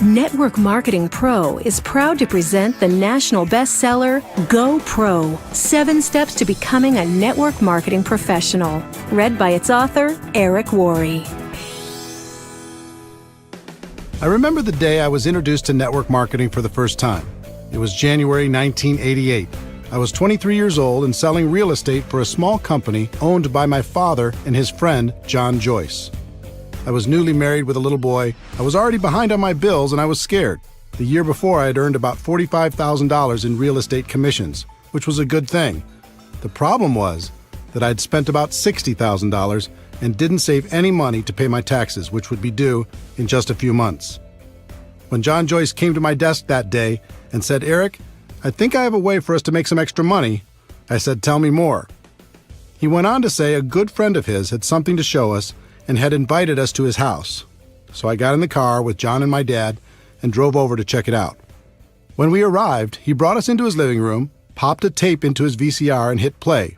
Network Marketing Pro is proud to present the national bestseller, Go Pro, 7 Steps to Becoming a Network Marketing Professional, read by its author, Eric Worre. I remember the day I was introduced to network marketing for the first time. It was January 1988. I was 23 years old and selling real estate for a small company owned by my father and his friend, John Joyce. I was newly married with a little boy. I was already behind on my bills and I was scared. The year before, I had earned about $45,000 in real estate commissions, which was a good thing. The problem was that I'd spent about $60,000 and didn't save any money to pay my taxes, which would be due in just a few months. When John Joyce came to my desk that day and said, "Eric, I think I have a way for us to make some extra money," I said, "Tell me more." He went on to say a good friend of his had something to show us and had invited us to his house. So I got in the car with John and my dad and drove over to check it out. When we arrived, he brought us into his living room, popped a tape into his VCR and hit play.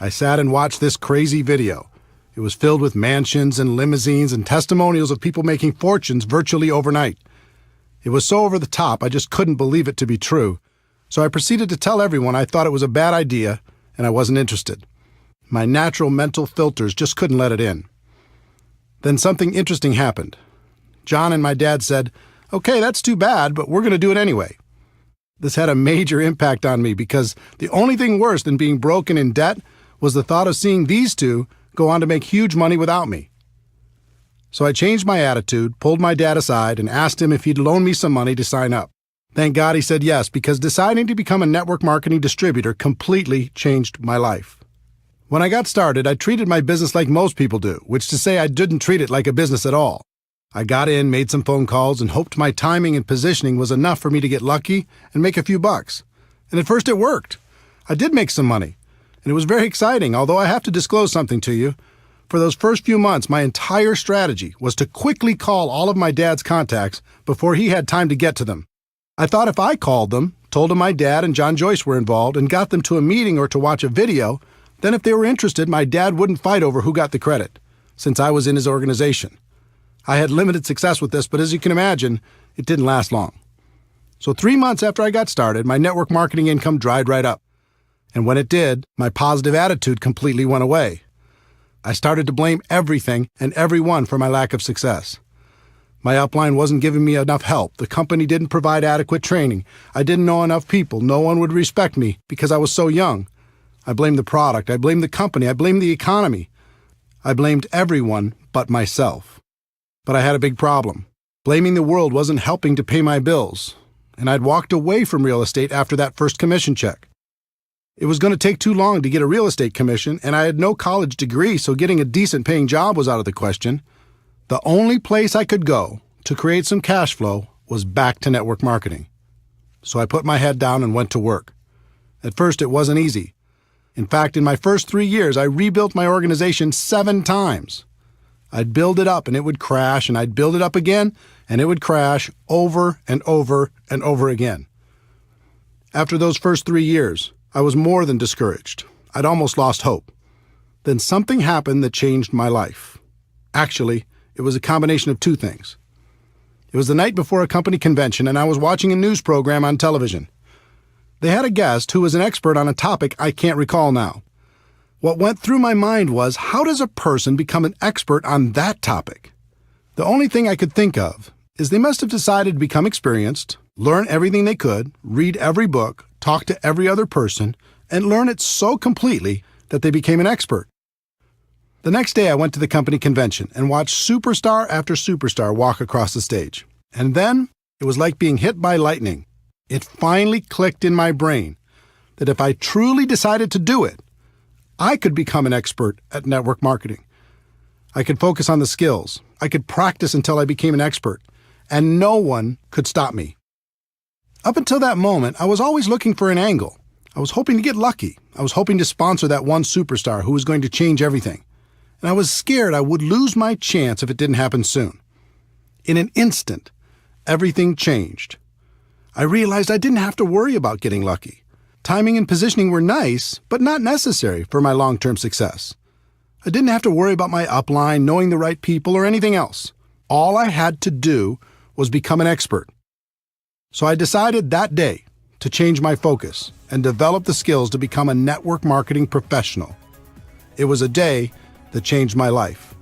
I sat and watched this crazy video. It was filled with mansions and limousines and testimonials of people making fortunes virtually overnight. It was so over the top, I just couldn't believe it to be true. So I proceeded to tell everyone I thought it was a bad idea and I wasn't interested. My natural mental filters just couldn't let it in. Then something interesting happened. John and my dad said, "Okay, that's too bad, but we're going to do it anyway." This had a major impact on me because the only thing worse than being broke and in debt was the thought of seeing these two go on to make huge money without me. So I changed my attitude, pulled my dad aside, and asked him if he'd loan me some money to sign up. Thank God he said yes, because deciding to become a network marketing distributor completely changed my life. When I got started, I treated my business like most people do, which is to say I didn't treat it like a business at all. I got in, made some phone calls, and hoped my timing and positioning was enough for me to get lucky and make a few bucks. And at first it worked. I did make some money, and it was very exciting, although I have to disclose something to you. For those first few months, my entire strategy was to quickly call all of my dad's contacts before he had time to get to them. I thought if I called them, told them my dad and John Joyce were involved, and got them to a meeting or to watch a video, then if they were interested, my dad wouldn't fight over who got the credit, since I was in his organization. I had limited success with this, but as you can imagine, it didn't last long. So 3 months after I got started, my network marketing income dried right up. And when it did, my positive attitude completely went away. I started to blame everything and everyone for my lack of success. My upline wasn't giving me enough help. The company didn't provide adequate training. I didn't know enough people. No one would respect me because I was so young. I blamed the product. I blamed the company. I blamed the economy. I blamed everyone but myself. But I had a big problem. Blaming the world wasn't helping to pay my bills, and I'd walked away from real estate after that first commission check. It was going to take too long to get a real estate commission, and I had no college degree, so getting a decent paying job was out of the question. The only place I could go to create some cash flow was back to network marketing. So I put my head down and went to work. At first, it wasn't easy. In fact, in my first 3 years, I rebuilt my organization 7 times. I'd build it up and it would crash, and I'd build it up again and it would crash over and over and over again. After those first 3 years, I was more than discouraged. I'd almost lost hope. Then something happened that changed my life. Actually, it was a combination of 2 things. It was the night before a company convention, and I was watching a news program on television. They had a guest who was an expert on a topic I can't recall now. What went through my mind was, how does a person become an expert on that topic? The only thing I could think of is they must have decided to become experienced, learn everything they could, read every book, talk to every other person, and learn it so completely that they became an expert. The next day I went to the company convention and watched superstar after superstar walk across the stage. And then it was like being hit by lightning. It finally clicked in my brain that if I truly decided to do it, I could become an expert at network marketing. I could focus on the skills. I could practice until I became an expert, and no one could stop me. Up until that moment, I was always looking for an angle. I was hoping to get lucky. I was hoping to sponsor that one superstar who was going to change everything. And I was scared I would lose my chance if it didn't happen soon. In an instant, everything changed. I realized I didn't have to worry about getting lucky. Timing and positioning were nice, but not necessary for my long-term success. I didn't have to worry about my upline, knowing the right people, or anything else. All I had to do was become an expert. So I decided that day to change my focus and develop the skills to become a network marketing professional. It was a day that changed my life.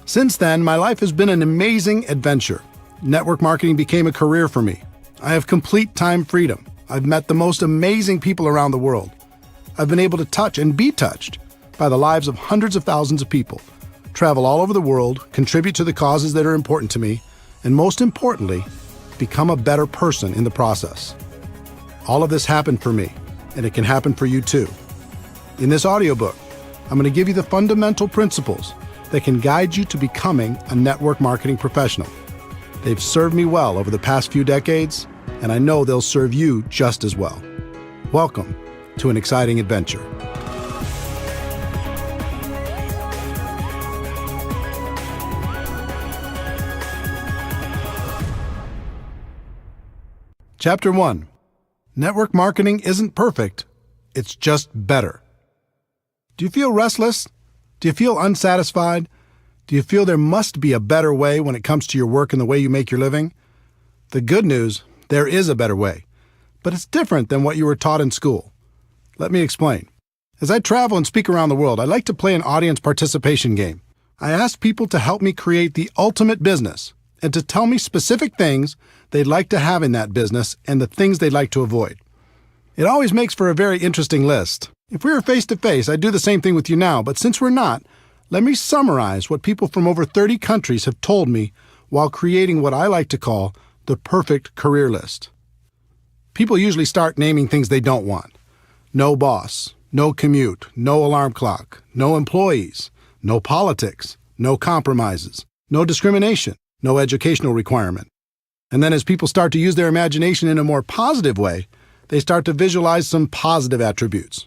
Since then, my life has been an amazing adventure. Network marketing became a career for me. I have complete time freedom. I've met the most amazing people around the world. I've been able to touch and be touched by the lives of hundreds of thousands of people, travel all over the world, contribute to the causes that are important to me, and most importantly, become a better person in the process. All of this happened for me, and it can happen for you too. In this audiobook, I'm going to give you the fundamental principles that can guide you to becoming a network marketing professional. They've served me well over the past few decades, and I know they'll serve you just as well. Welcome to an exciting adventure. Chapter 1. Network marketing isn't perfect, it's just better. Do you feel restless? Do you feel unsatisfied? Do you feel there must be a better way when it comes to your work and the way you make your living? The good news, there is a better way, but it's different than what you were taught in school. Let me explain. As I travel and speak around the world, I like to play an audience participation game. I ask people to help me create the ultimate business and to tell me specific things they'd like to have in that business and the things they'd like to avoid. It always makes for a very interesting list. If we were face-to-face, I'd do the same thing with you now, but since we're not, let me summarize what people from over 30 countries have told me while creating what I like to call the perfect career list. People usually start naming things they don't want. No boss, no commute, no alarm clock, no employees, no politics, no compromises, no discrimination, no educational requirement. And then as people start to use their imagination in a more positive way, they start to visualize some positive attributes.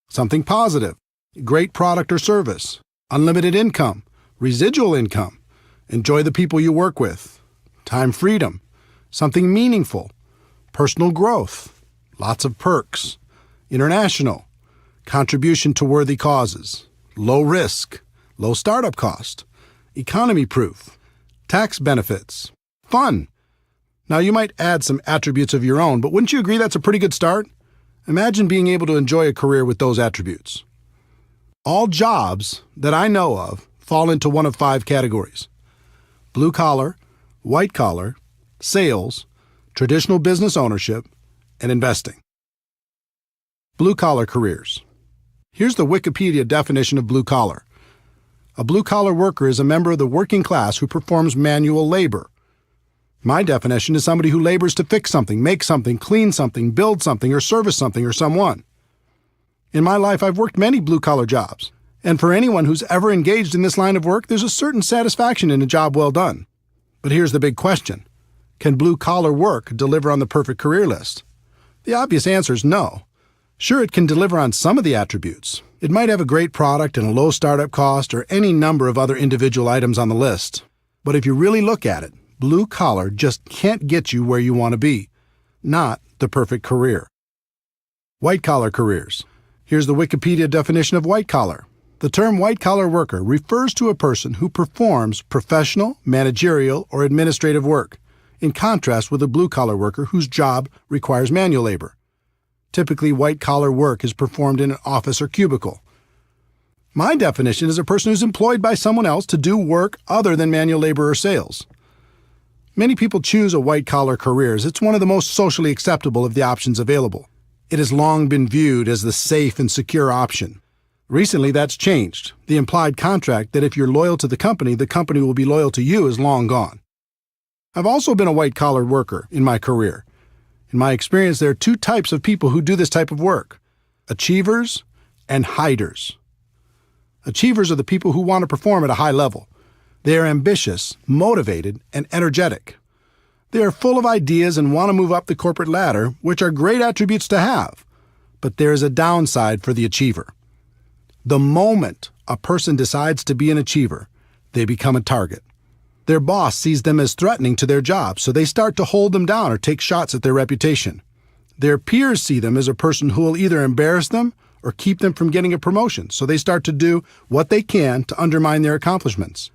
Something positive, great product or service, unlimited income, residual income, enjoy the people you work with, time freedom, something meaningful, personal growth, lots of perks, international, contribution to worthy causes, low risk, low startup cost, economy proof, tax benefits, fun. Now you might add some attributes of your own, but wouldn't you agree that's a pretty good start? Imagine being able to enjoy a career with those attributes. All jobs that I know of fall into one of 5 categories: blue collar, white collar, sales, traditional business ownership, and investing. Blue collar careers. Here's the Wikipedia definition of blue collar. A blue-collar worker is a member of the working class who performs manual labor. My definition is somebody who labors to fix something, make something, clean something, build something, or service something or someone. In my life, I've worked many blue-collar jobs, and for anyone who's ever engaged in this line of work, there's a certain satisfaction in a job well done. But here's the big question. Can blue-collar work deliver on the perfect career list? The obvious answer is no. Sure, it can deliver on some of the attributes. It might have a great product and a low startup cost or any number of other individual items on the list. But if you really look at it, blue collar just can't get you where you want to be. Not the perfect career. White collar careers. Here's the Wikipedia definition of white collar. The term white collar worker refers to a person who performs professional, managerial, or administrative work, in contrast with a blue collar worker whose job requires manual labor. Typically, white-collar work is performed in an office or cubicle. My definition is a person who's employed by someone else to do work other than manual labor or sales. Many people choose a white-collar career as it's one of the most socially acceptable of the options available. It has long been viewed as the safe and secure option. Recently, that's changed. The implied contract that if you're loyal to the company will be loyal to you is long gone. I've also been a white-collar worker in my career. In my experience, there are 2 types of people who do this type of work: achievers and hiders. Achievers are the people who want to perform at a high level. They are ambitious, motivated, and energetic. They are full of ideas and want to move up the corporate ladder, which are great attributes to have. But there is a downside for the achiever. The moment a person decides to be an achiever, they become a target. Their boss sees them as threatening to their job, so they start to hold them down or take shots at their reputation. Their peers see them as a person who will either embarrass them or keep them from getting a promotion, so they start to do what they can to undermine their accomplishments.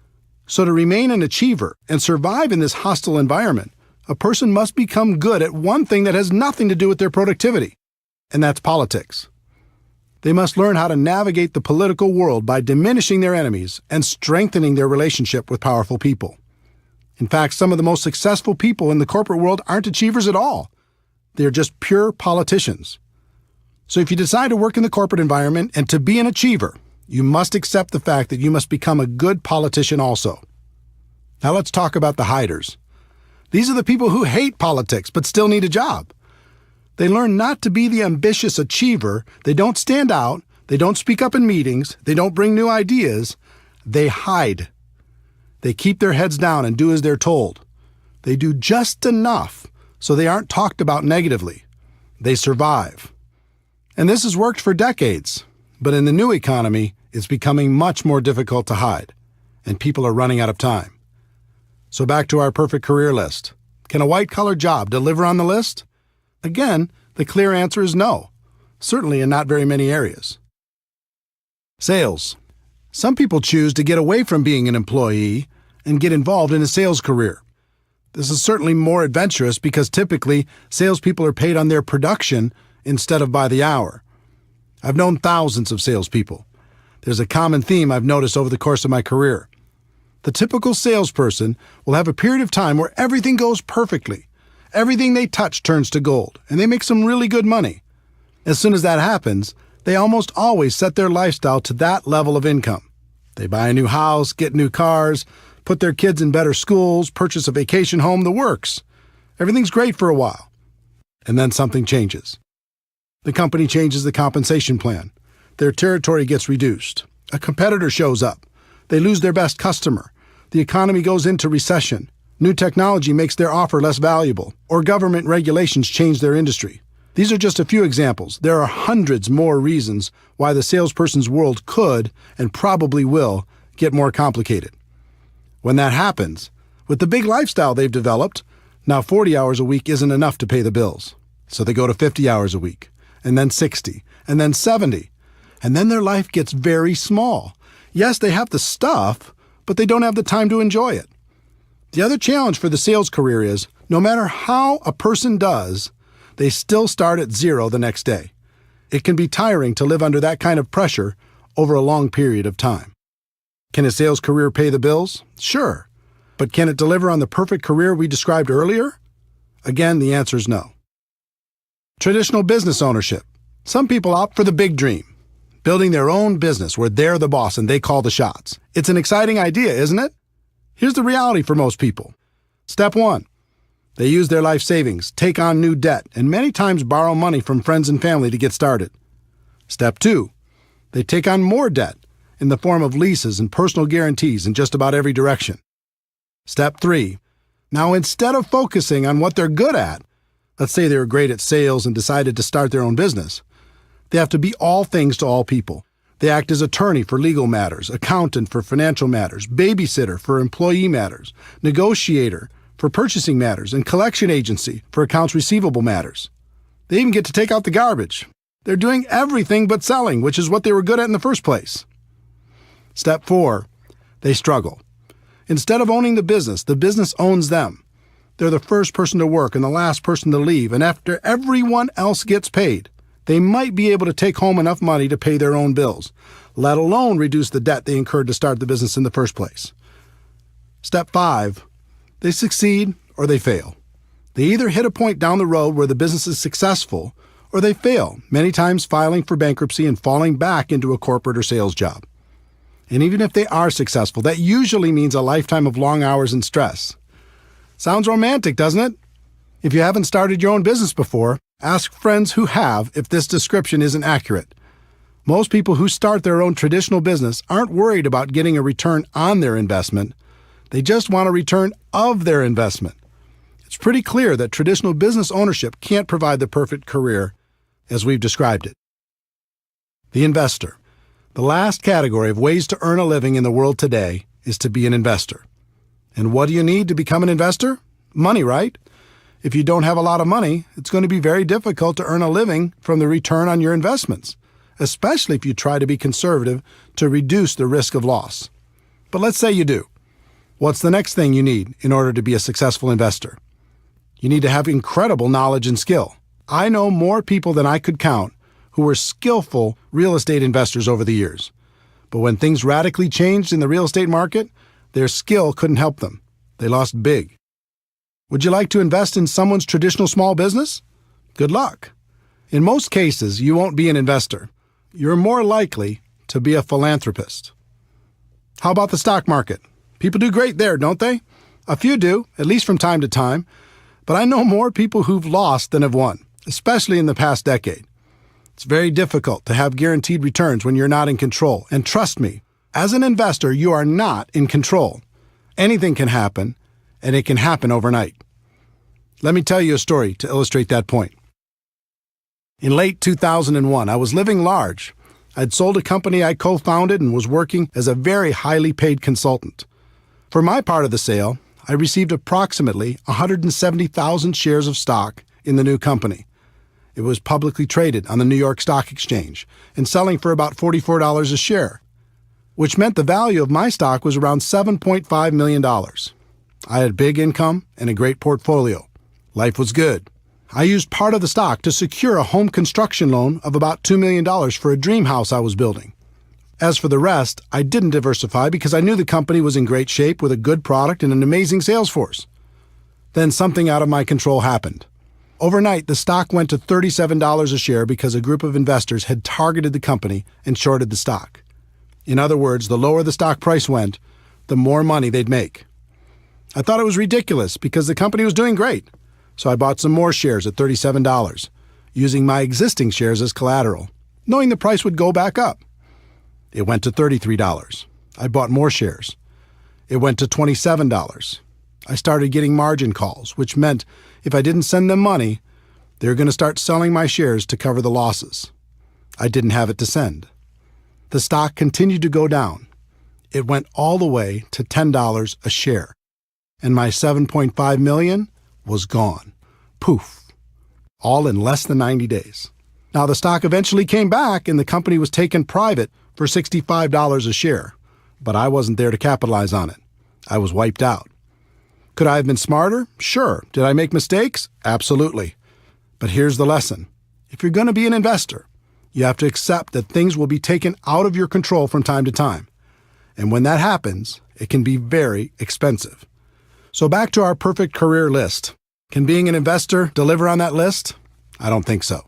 So to remain an achiever and survive in this hostile environment, a person must become good at one thing that has nothing to do with their productivity, and that's politics. They must learn how to navigate the political world by diminishing their enemies and strengthening their relationship with powerful people. In fact, some of the most successful people in the corporate world aren't achievers at all. They're just pure politicians. So if you decide to work in the corporate environment and to be an achiever, you must accept the fact that you must become a good politician also. Now let's talk about the hiders. These are the people who hate politics but still need a job. They learn not to be the ambitious achiever. They don't stand out. They don't speak up in meetings. They don't bring new ideas. They hide. They keep their heads down and do as they're told. They do just enough so they aren't talked about negatively. They survive. And this has worked for decades. But in the new economy, it's becoming much more difficult to hide, and people are running out of time. So back to our perfect career list. Can a white-collar job deliver on the list? Again, the clear answer is no, certainly in not very many areas. Sales. Some people choose to get away from being an employee and get involved in a sales career. This is certainly more adventurous because typically salespeople are paid on their production instead of by the hour. I've known thousands of salespeople. There's a common theme I've noticed over the course of my career. The typical salesperson will have a period of time where everything goes perfectly. Everything they touch turns to gold, and they make some really good money. As soon as that happens, they almost always set their lifestyle to that level of income. They buy a new house, get new cars, put their kids in better schools, purchase a vacation home, the works. Everything's great for a while. And then something changes. The company changes the compensation plan. Their territory gets reduced. A competitor shows up. They lose their best customer. The economy goes into recession. New technology makes their offer less valuable, or government regulations change their industry. These are just a few examples. There are hundreds more reasons why the salesperson's world could, and probably will, get more complicated. When that happens, with the big lifestyle they've developed, now 40 hours a week isn't enough to pay the bills. So they go to 50 hours a week, and then 60, and then 70. And then their life gets very small. Yes, they have the stuff, but they don't have the time to enjoy it. The other challenge for the sales career is, no matter how a person does, they still start at zero the next day. It can be tiring to live under that kind of pressure over a long period of time. Can a sales career pay the bills? Sure. But can it deliver on the perfect career we described earlier? Again, the answer is no. Traditional business ownership. Some people opt for the big dream, building their own business where they're the boss and they call the shots. It's an exciting idea, isn't it? Here's the reality for most people. Step 1. They use their life savings, take on new debt, and many times borrow money from friends and family to get started. Step 2. They take on more debt in the form of leases and personal guarantees in just about every direction. Step 3. Now, instead of focusing on what they're good at, let's say they were great at sales and decided to start their own business, they have to be all things to all people. They act as attorney for legal matters, accountant for financial matters, babysitter for employee matters, negotiator for purchasing matters, and collection agency for accounts receivable matters. They even get to take out the garbage. They're doing everything but selling, which is what they were good at in the first place. Step 4. They struggle. Instead of owning the business owns them. They're the first person to work and the last person to leave, and after everyone else gets paid, they might be able to take home enough money to pay their own bills, let alone reduce the debt they incurred to start the business in the first place. Step 5. They succeed or they fail. They either hit a point down the road where the business is successful, or they fail, many times filing for bankruptcy and falling back into a corporate or sales job. And even if they are successful, that usually means a lifetime of long hours and stress. Sounds romantic, doesn't it? If you haven't started your own business before, ask friends who have if this description isn't accurate. Most people who start their own traditional business aren't worried about getting a return on their investment. They just want a return of their investment. It's pretty clear that traditional business ownership can't provide the perfect career as we've described it. The investor. The last category of ways to earn a living in the world today is to be an investor. And what do you need to become an investor? Money, right? If you don't have a lot of money, it's going to be very difficult to earn a living from the return on your investments, especially if you try to be conservative to reduce the risk of loss. But let's say you do. What's the next thing you need in order to be a successful investor? You need to have incredible knowledge and skill. I know more people than I could count who were skillful real estate investors over the years. But when things radically changed in the real estate market, their skill couldn't help them. They lost big. Would you like to invest in someone's traditional small business? Good luck. In most cases, you won't be an investor. You're more likely to be a philanthropist. How about the stock market? People do great there, don't they? A few do, at least from time to time. But I know more people who've lost than have won, especially in the past decade. It's very difficult to have guaranteed returns when you're not in control. And trust me, as an investor, you are not in control. Anything can happen, and it can happen overnight. Let me tell you a story to illustrate that point. In late 2001, I was living large. I'd sold a company I co-founded and was working as a very highly paid consultant. For my part of the sale, I received approximately 170,000 shares of stock in the new company. It was publicly traded on the New York Stock Exchange and selling for about $44 a share, which meant the value of my stock was around $7.5 million. I had big income and a great portfolio. Life was good. I used part of the stock to secure a home construction loan of about $2 million for a dream house I was building. As for the rest, I didn't diversify because I knew the company was in great shape with a good product and an amazing sales force. Then something out of my control happened. Overnight, the stock went to $37 a share because a group of investors had targeted the company and shorted the stock. In other words, the lower the stock price went, the more money they'd make. I thought it was ridiculous because the company was doing great. So I bought some more shares at $37, using my existing shares as collateral, knowing the price would go back up. It went to $33. I bought more shares. It went to $27. I started getting margin calls, which meant if I didn't send them money, they were going to start selling my shares to cover the losses. I didn't have it to send. The stock continued to go down. It went all the way to $10 a share, and my $7.5 million was gone. Poof. All in less than 90 days. Now, the stock eventually came back and the company was taken private for $65 a share, but I wasn't there to capitalize on it. I was wiped out. Could I have been smarter? Sure. Did I make mistakes? Absolutely. But here's the lesson. If you're going to be an investor, you have to accept that things will be taken out of your control from time to time. And when that happens, it can be very expensive. So back to our perfect career list. Can being an investor deliver on that list? I don't think so.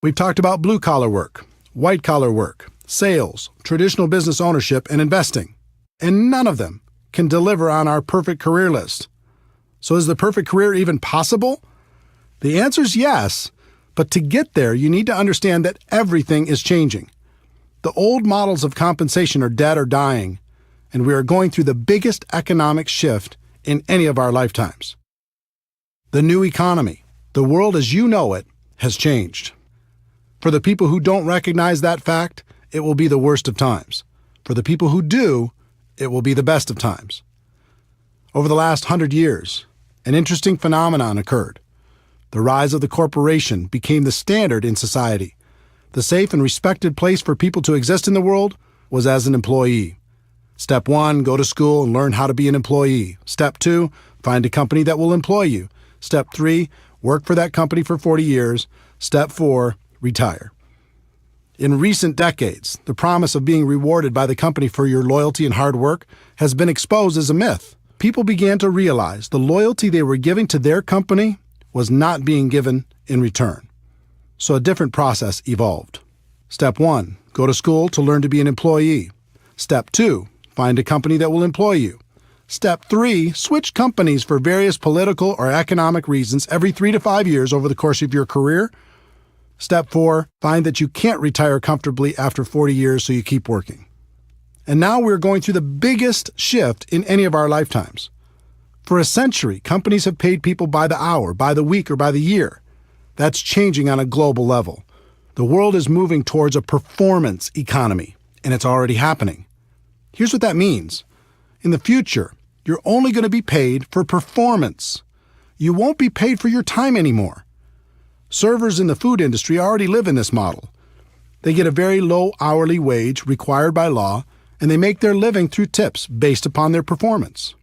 We've talked about blue-collar work, white-collar work, sales, traditional business ownership, and investing. And none of them can deliver on our perfect career list. So is the perfect career even possible? The answer is yes, but to get there, you need to understand that everything is changing. The old models of compensation are dead or dying, and we are going through the biggest economic shift in any of our lifetimes. The new economy, the world as you know it, has changed. For the people who don't recognize that fact, it will be the worst of times. For the people who do, it will be the best of times. Over the last 100 years, an interesting phenomenon occurred. The rise of the corporation became the standard in society. The safe and respected place for people to exist in the world was as an employee. Step 1, go to school and learn how to be an employee. Step 2, find a company that will employ you. Step 3, work for that company for 40 years. Step 4, retire. In recent decades, the promise of being rewarded by the company for your loyalty and hard work has been exposed as a myth. People began to realize the loyalty they were giving to their company was not being given in return. So a different process evolved. Step 1, go to school to learn to be an employee. Step 2, find a company that will employ you. Step 3, switch companies for various political or economic reasons every 3 to 5 years over the course of your career. Step 4, find that you can't retire comfortably after 40 years, so you keep working. And now we're going through the biggest shift in any of our lifetimes. For a century, companies have paid people by the hour, by the week, or by the year. That's changing on a global level. The world is moving towards a performance economy, and it's already happening. Here's what that means. In the future, you're only going to be paid for performance. You won't be paid for your time anymore. Servers in the food industry already live in this model. They get a very low hourly wage required by law, and they make their living through tips based upon their performance.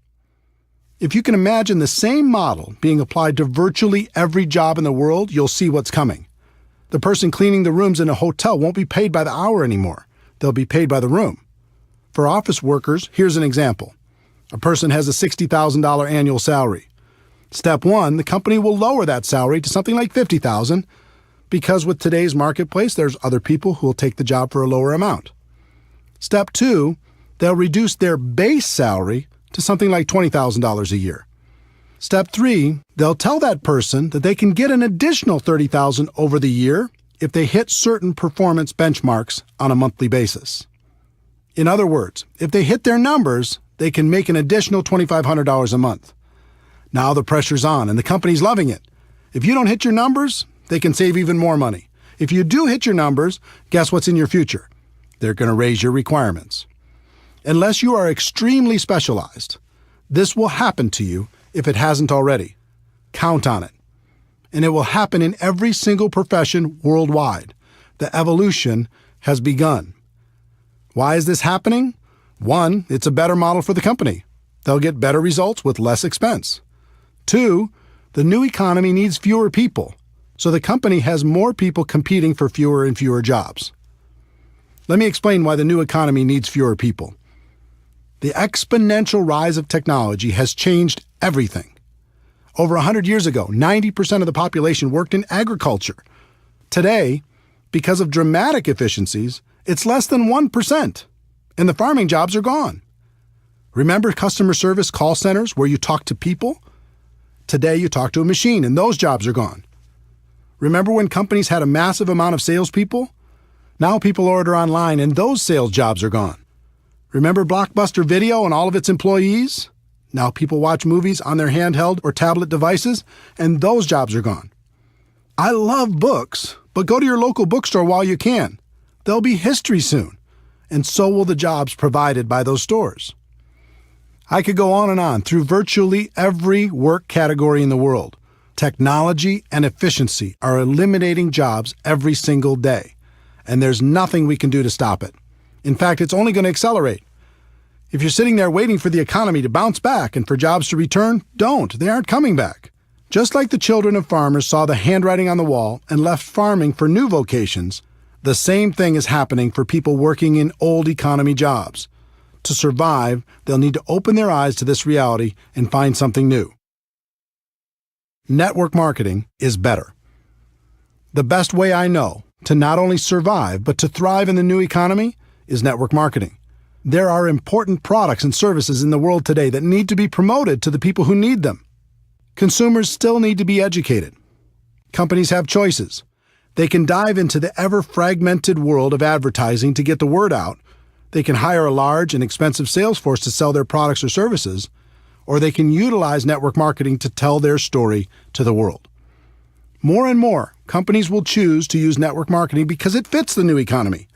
If you can imagine the same model being applied to virtually every job in the world, you'll see what's coming. The person cleaning the rooms in a hotel won't be paid by the hour anymore. They'll be paid by the room. For office workers, here's an example. A person has a $60,000 annual salary. Step one, the company will lower that salary to something like $50,000 because with today's marketplace, there's other people who will take the job for a lower amount. Step two, they'll reduce their base salary to something like $20,000 a year. Step three, they'll tell that person that they can get an additional $30,000 over the year if they hit certain performance benchmarks on a monthly basis. In other words, if they hit their numbers, they can make an additional $2,500 a month. Now the pressure's on and the company's loving it. If you don't hit your numbers, they can save even more money. If you do hit your numbers, guess what's in your future? They're going to raise your requirements. Unless you are extremely specialized, this will happen to you if it hasn't already. Count on it. And it will happen in every single profession worldwide. The evolution has begun. Why is this happening? One, it's a better model for the company. They'll get better results with less expense. Two, the new economy needs fewer people, so the company has more people competing for fewer and fewer jobs. Let me explain why the new economy needs fewer people. The exponential rise of technology has changed everything. Over 100 years ago, 90% of the population worked in agriculture. Today, because of dramatic efficiencies, it's less than 1%, and the farming jobs are gone. Remember customer service call centers where you talk to people? Today, you talk to a machine, and those jobs are gone. Remember when companies had a massive amount of salespeople? Now people order online, and those sales jobs are gone. Remember Blockbuster Video and all of its employees? Now people watch movies on their handheld or tablet devices, and those jobs are gone. I love books, but go to your local bookstore while you can. They'll be history soon, and so will the jobs provided by those stores. I could go on and on through virtually every work category in the world. Technology and efficiency are eliminating jobs every single day, and there's nothing we can do to stop it. In fact, it's only going to accelerate. If you're sitting there waiting for the economy to bounce back and for jobs to return, don't. They aren't coming back. Just like the children of farmers saw the handwriting on the wall and left farming for new vocations, the same thing is happening for people working in old economy jobs. To survive, they'll need to open their eyes to this reality and find something new. Network marketing is better. The best way I know to not only survive but to thrive in the new economy is network marketing. There are important products and services in the world today that need to be promoted to the people who need them. Consumers still need to be educated. Companies have choices. They can dive into the ever-fragmented world of advertising to get the word out. They can hire a large and expensive sales force to sell their products or services, or they can utilize network marketing to tell their story to the world. More and more, companies will choose to use network marketing because it fits the new economy.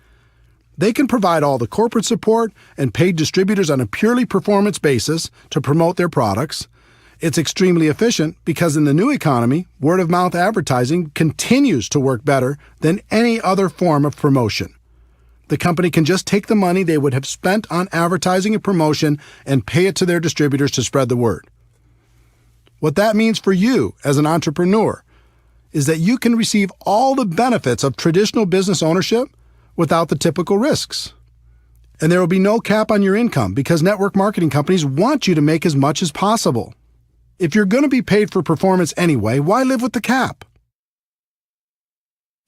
They can provide all the corporate support and paid distributors on a purely performance basis to promote their products. It's extremely efficient because in the new economy, word-of-mouth advertising continues to work better than any other form of promotion. The company can just take the money they would have spent on advertising and promotion and pay it to their distributors to spread the word. What that means for you as an entrepreneur is that you can receive all the benefits of traditional business ownership without the typical risks. And there will be no cap on your income because network marketing companies want you to make as much as possible. If you're going to be paid for performance anyway, why live with the cap?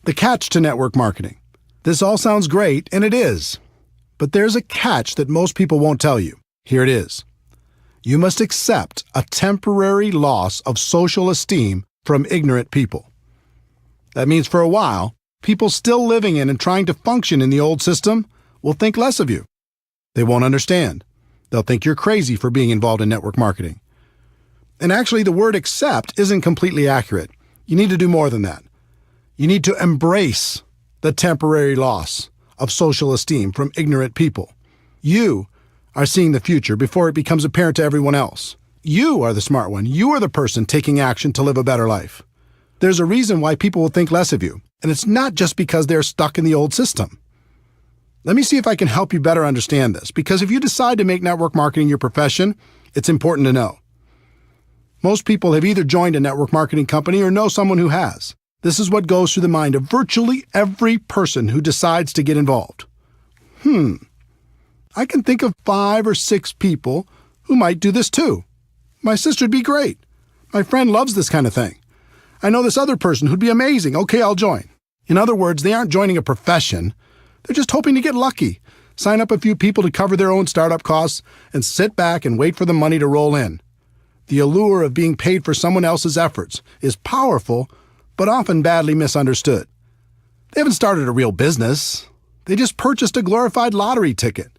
The catch to network marketing. This all sounds great, and it is. But there's a catch that most people won't tell you. Here it is. You must accept a temporary loss of social esteem from ignorant people. That means for a while, people still living in and trying to function in the old system will think less of you. They won't understand. They'll think you're crazy for being involved in network marketing. And actually, the word accept isn't completely accurate. You need to do more than that. You need to embrace the temporary loss of social esteem from ignorant people. You are seeing the future before it becomes apparent to everyone else. You are the smart one. You are the person taking action to live a better life. There's a reason why people will think less of you, and it's not just because they're stuck in the old system. Let me see if I can help you better understand this, because if you decide to make network marketing your profession, it's important to know. Most people have either joined a network marketing company or know someone who has. This is what goes through the mind of virtually every person who decides to get involved. I can think of 5 or 6 people who might do this too. My sister'd be great. My friend loves this kind of thing. I know this other person who'd be amazing. Okay, I'll join. In other words, they aren't joining a profession. They're just hoping to get lucky, sign up a few people to cover their own startup costs, and sit back and wait for the money to roll in. The allure of being paid for someone else's efforts is powerful, but often badly misunderstood. They haven't started a real business. They just purchased a glorified lottery ticket.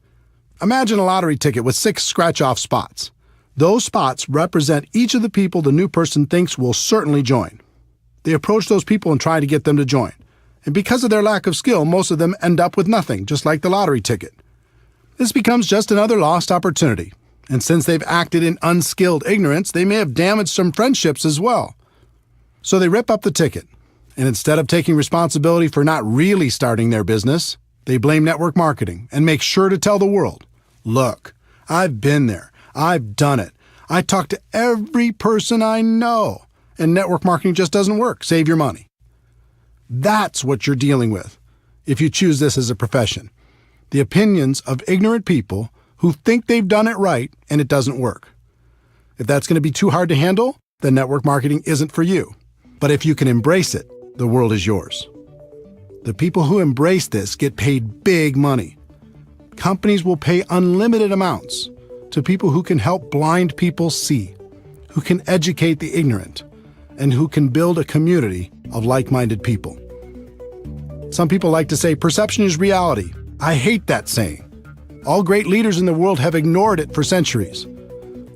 Imagine a lottery ticket with 6 scratch-off spots. Those spots represent each of the people the new person thinks will certainly join. They approach those people and try to get them to join. And because of their lack of skill, most of them end up with nothing, just like the lottery ticket. This becomes just another lost opportunity. And since they've acted in unskilled ignorance, they may have damaged some friendships as well. So they rip up the ticket. And instead of taking responsibility for not really starting their business, they blame network marketing and make sure to tell the world, look, I've been there. I've done it. I talk to every person I know, and network marketing just doesn't work. Save your money. That's what you're dealing with if you choose this as a profession. The opinions of ignorant people who think they've done it right and it doesn't work. If that's going to be too hard to handle, then network marketing isn't for you. But if you can embrace it, the world is yours. The people who embrace this get paid big money. Companies will pay unlimited amounts to people who can help blind people see, who can educate the ignorant, and who can build a community of like-minded people. Some people like to say perception is reality. I hate that saying. All great leaders in the world have ignored it for centuries.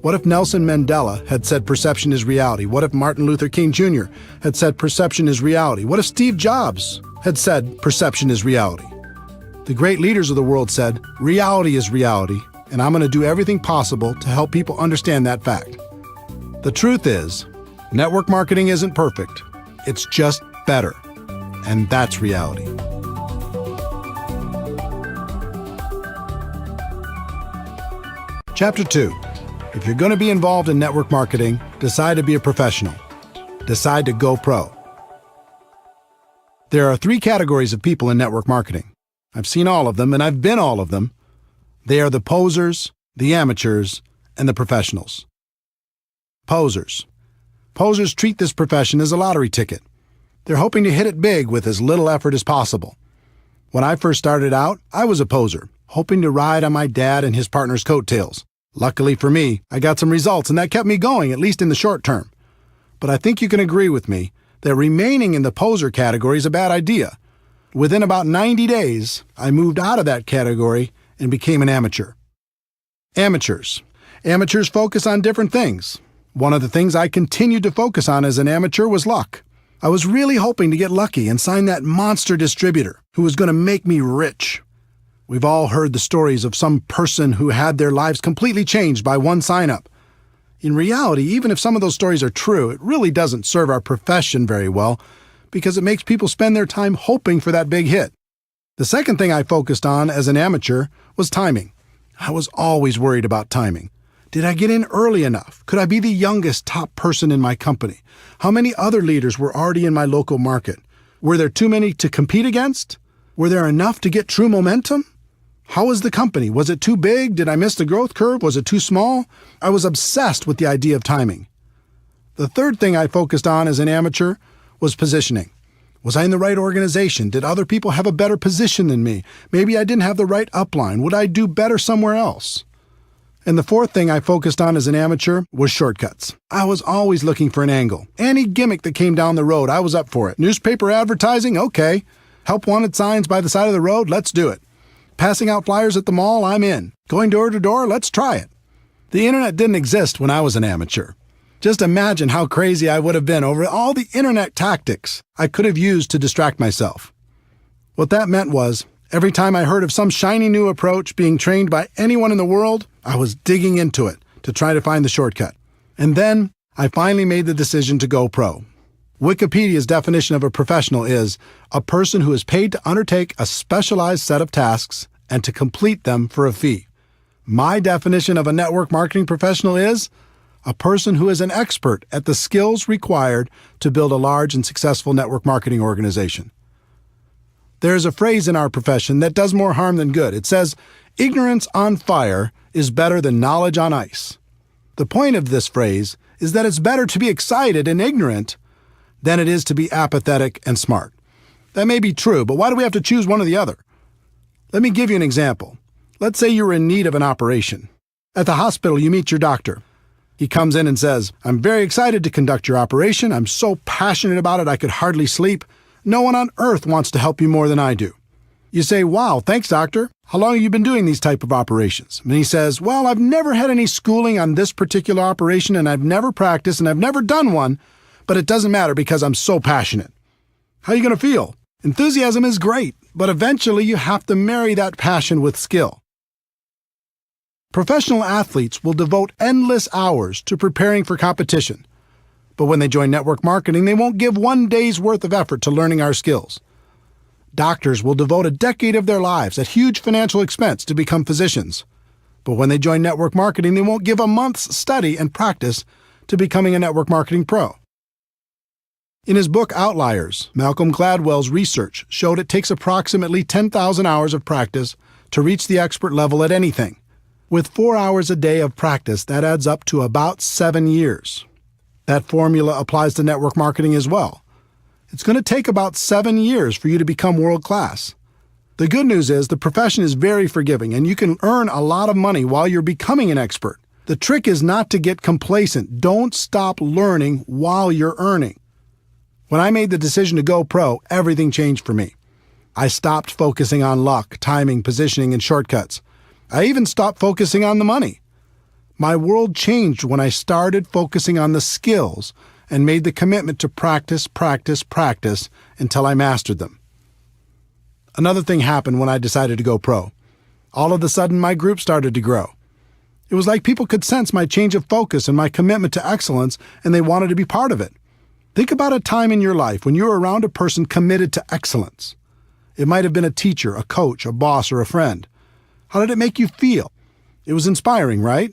What if Nelson Mandela had said perception is reality? What if Martin Luther King Jr. had said perception is reality? What if Steve Jobs had said perception is reality? The great leaders of the world said, reality is reality, and I'm going to do everything possible to help people understand that fact. The truth is, network marketing isn't perfect. It's just better. And that's reality. Chapter 2. If you're going to be involved in network marketing, decide to be a professional. Decide to go pro. There are 3 categories of people in network marketing. I've seen all of them, and I've been all of them. They are the posers, the amateurs, and the professionals. Posers. Posers treat this profession as a lottery ticket. They're hoping to hit it big with as little effort as possible. When I first started out, I was a poser, hoping to ride on my dad and his partner's coattails. Luckily for me, I got some results, and that kept me going, at least in the short term. But I think you can agree with me that remaining in the poser category is a bad idea. Within about 90 days, I moved out of that category and became an amateur. Amateurs. Amateurs focus on different things. One of the things I continued to focus on as an amateur was luck. I was really hoping to get lucky and sign that monster distributor who was going to make me rich. We've all heard the stories of some person who had their lives completely changed by one sign-up. In reality, even if some of those stories are true, it really doesn't serve our profession very well because it makes people spend their time hoping for that big hit. The second thing I focused on as an amateur was timing. I was always worried about timing. Did I get in early enough? Could I be the youngest top person in my company? How many other leaders were already in my local market? Were there too many to compete against? Were there enough to get true momentum? How was the company? Was it too big? Did I miss the growth curve? Was it too small? I was obsessed with the idea of timing. The third thing I focused on as an amateur was positioning. Was I in the right organization? Did other people have a better position than me? Maybe I didn't have the right upline. Would I do better somewhere else? And the fourth thing I focused on as an amateur was shortcuts. I was always looking for an angle. Any gimmick that came down the road, I was up for it. Newspaper advertising? Okay. Help wanted signs by the side of the road? Let's do it. Passing out flyers at the mall? I'm in. Going door to door? Let's try it. The internet didn't exist when I was an amateur. Just imagine how crazy I would have been over all the internet tactics I could have used to distract myself. What that meant was, every time I heard of some shiny new approach being trained by anyone in the world, I was digging into it to try to find the shortcut. And then I finally made the decision to go pro. Wikipedia's definition of a professional is a person who is paid to undertake a specialized set of tasks and to complete them for a fee. My definition of a network marketing professional is a person who is an expert at the skills required to build a large and successful network marketing organization. There is a phrase in our profession that does more harm than good. It says, "Ignorance on fire is better than knowledge on ice." The point of this phrase is that it's better to be excited and ignorant than it is to be apathetic and smart. That may be true, but why do we have to choose one or the other? Let me give you an example. Let's say you're in need of an operation. At the hospital, you meet your doctor. He comes in and says, "I'm very excited to conduct your operation. I'm so passionate about it I could hardly sleep. No one on earth wants to help you more than I do." You say, "Wow, thanks, doctor. How long have you been doing these type of operations?" And he says, "Well, I've never had any schooling on this particular operation, and I've never practiced, and I've never done one, but it doesn't matter because I'm so passionate." How are you going to feel? Enthusiasm is great, but eventually you have to marry that passion with skill. Professional athletes will devote endless hours to preparing for competition. But when they join network marketing, they won't give one day's worth of effort to learning our skills. Doctors will devote a decade of their lives at huge financial expense to become physicians. But when they join network marketing, they won't give a month's study and practice to becoming a network marketing pro. In his book Outliers, Malcolm Gladwell's research showed it takes approximately 10,000 hours of practice to reach the expert level at anything. With 4 hours a day of practice, that adds up to about 7 years. That formula applies to network marketing as well. It's going to take about 7 years for you to become world class. The good news is the profession is very forgiving and you can earn a lot of money while you're becoming an expert. The trick is not to get complacent. Don't stop learning while you're earning. When I made the decision to go pro, everything changed for me. I stopped focusing on luck, timing, positioning, and shortcuts. I even stopped focusing on the money. My world changed when I started focusing on the skills and made the commitment to practice until I mastered them. Another thing happened when I decided to go pro. All of a sudden, my group started to grow. It was like people could sense my change of focus and my commitment to excellence, and they wanted to be part of it. Think about a time in your life when you were around a person committed to excellence. It might have been a teacher, a coach, a boss, or a friend. How did it make you feel? It was inspiring, right?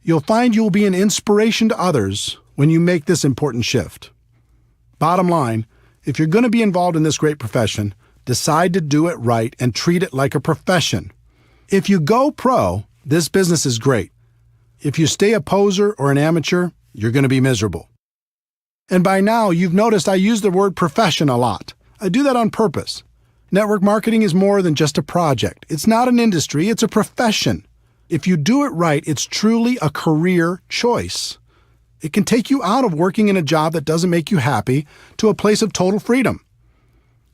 You'll find you'll be an inspiration to others when you make this important shift. Bottom line, if you're going to be involved in this great profession, decide to do it right and treat it like a profession. If you go pro, this business is great. If you stay a poser or an amateur, you're going to be miserable. And by now, you've noticed I use the word profession a lot. I do that on purpose. Network marketing is more than just a project. It's not an industry, it's a profession. If you do it right, it's truly a career choice. It can take you out of working in a job that doesn't make you happy to a place of total freedom.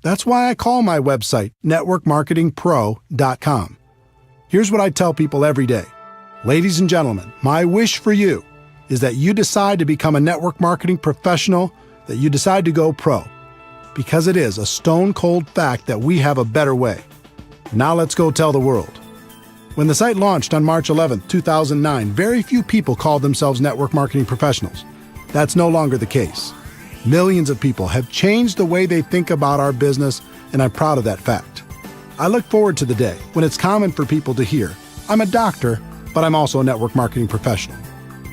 That's why I call my website networkmarketingpro.com. Here's what I tell people every day. Ladies and gentlemen, my wish for you is that you decide to become a network marketing professional, that you decide to go pro. Because it is a stone-cold fact that we have a better way. Now let's go tell the world. When the site launched on March 11, 2009, very few people called themselves network marketing professionals. That's no longer the case. Millions of people have changed the way they think about our business, and I'm proud of that fact. I look forward to the day when it's common for people to hear, "I'm a doctor, but I'm also a network marketing professional.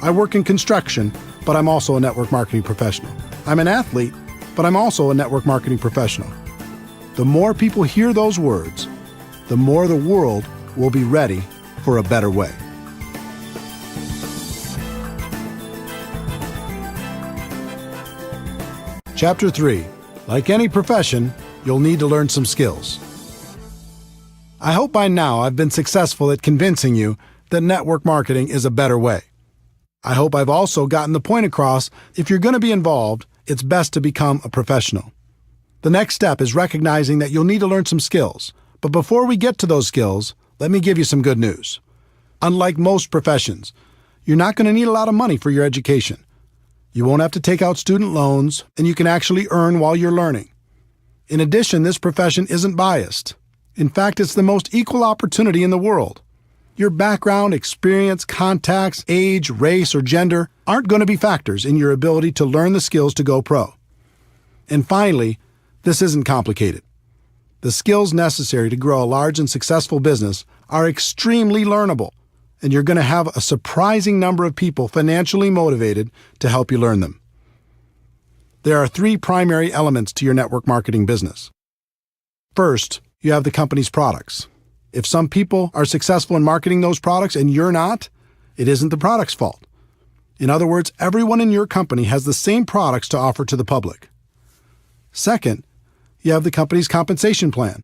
I work in construction, but I'm also a network marketing professional. I'm an athlete, but I'm also a network marketing professional." The more people hear those words, the more the world will be ready for a better way. Chapter 3. Like any profession, you'll need to learn some skills. I hope by now I've been successful at convincing you that network marketing is a better way. I hope I've also gotten the point across, if you're going to be involved, it's best to become a professional. The next step is recognizing that you'll need to learn some skills. But before we get to those skills, let me give you some good news. Unlike most professions, you're not going to need a lot of money for your education. You won't have to take out student loans, and you can actually earn while you're learning. In addition, this profession isn't biased. In fact, it's the most equal opportunity in the world. Your background, experience, contacts, age, race, or gender aren't going to be factors in your ability to learn the skills to go pro. And finally, this isn't complicated. The skills necessary to grow a large and successful business are extremely learnable, and you're going to have a surprising number of people financially motivated to help you learn them. There are 3 primary elements to your network marketing business. First, you have the company's products. If some people are successful in marketing those products and you're not, it isn't the product's fault. In other words, everyone in your company has the same products to offer to the public. Second, you have the company's compensation plan.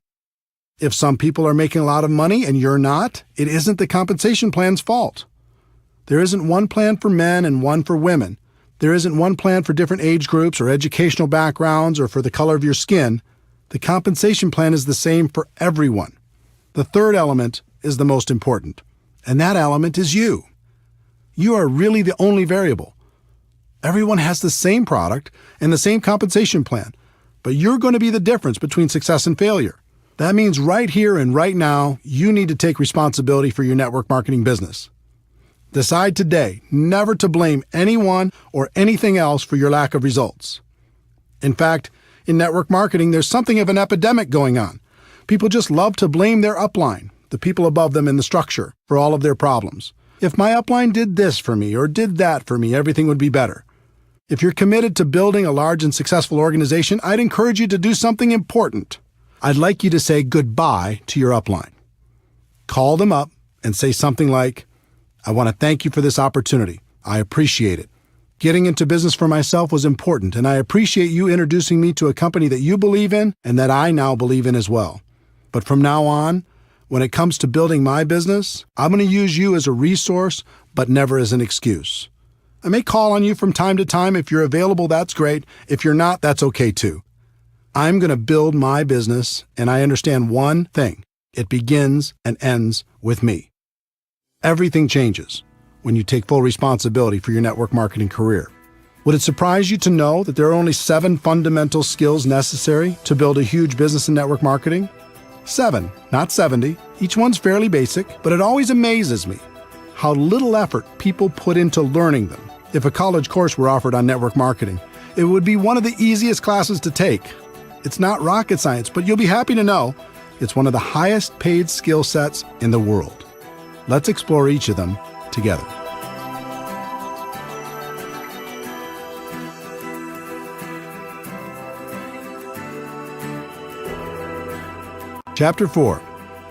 If some people are making a lot of money and you're not, it isn't the compensation plan's fault. There isn't one plan for men and one for women. There isn't one plan for different age groups or educational backgrounds or for the color of your skin. The compensation plan is the same for everyone. The third element is the most important, and that element is you. You are really the only variable. Everyone has the same product and the same compensation plan, but you're going to be the difference between success and failure. That means right here and right now, you need to take responsibility for your network marketing business. Decide today never to blame anyone or anything else for your lack of results. In fact, in network marketing, there's something of an epidemic going on. People just love to blame their upline, the people above them in the structure, for all of their problems. If my upline did this for me or did that for me, everything would be better. If you're committed to building a large and successful organization, I'd encourage you to do something important. I'd like you to say goodbye to your upline. Call them up and say something like, "I want to thank you for this opportunity. I appreciate it. Getting into business for myself was important, and I appreciate you introducing me to a company that you believe in and that I now believe in as well. But from now on, when it comes to building my business, I'm going to use you as a resource, but never as an excuse. I may call on you from time to time. If you're available, that's great. If you're not, that's okay too. I'm going to build my business, and I understand one thing. It begins and ends with me." Everything changes when you take full responsibility for your network marketing career. Would it surprise you to know that there are only 7 fundamental skills necessary to build a huge business in network marketing? 7, not 70. Each one's fairly basic, but it always amazes me how little effort people put into learning them. If a college course were offered on network marketing, it would be one of the easiest classes to take. It's not rocket science, but you'll be happy to know it's one of the highest paid skill sets in the world. Let's explore each of them together. Chapter 4.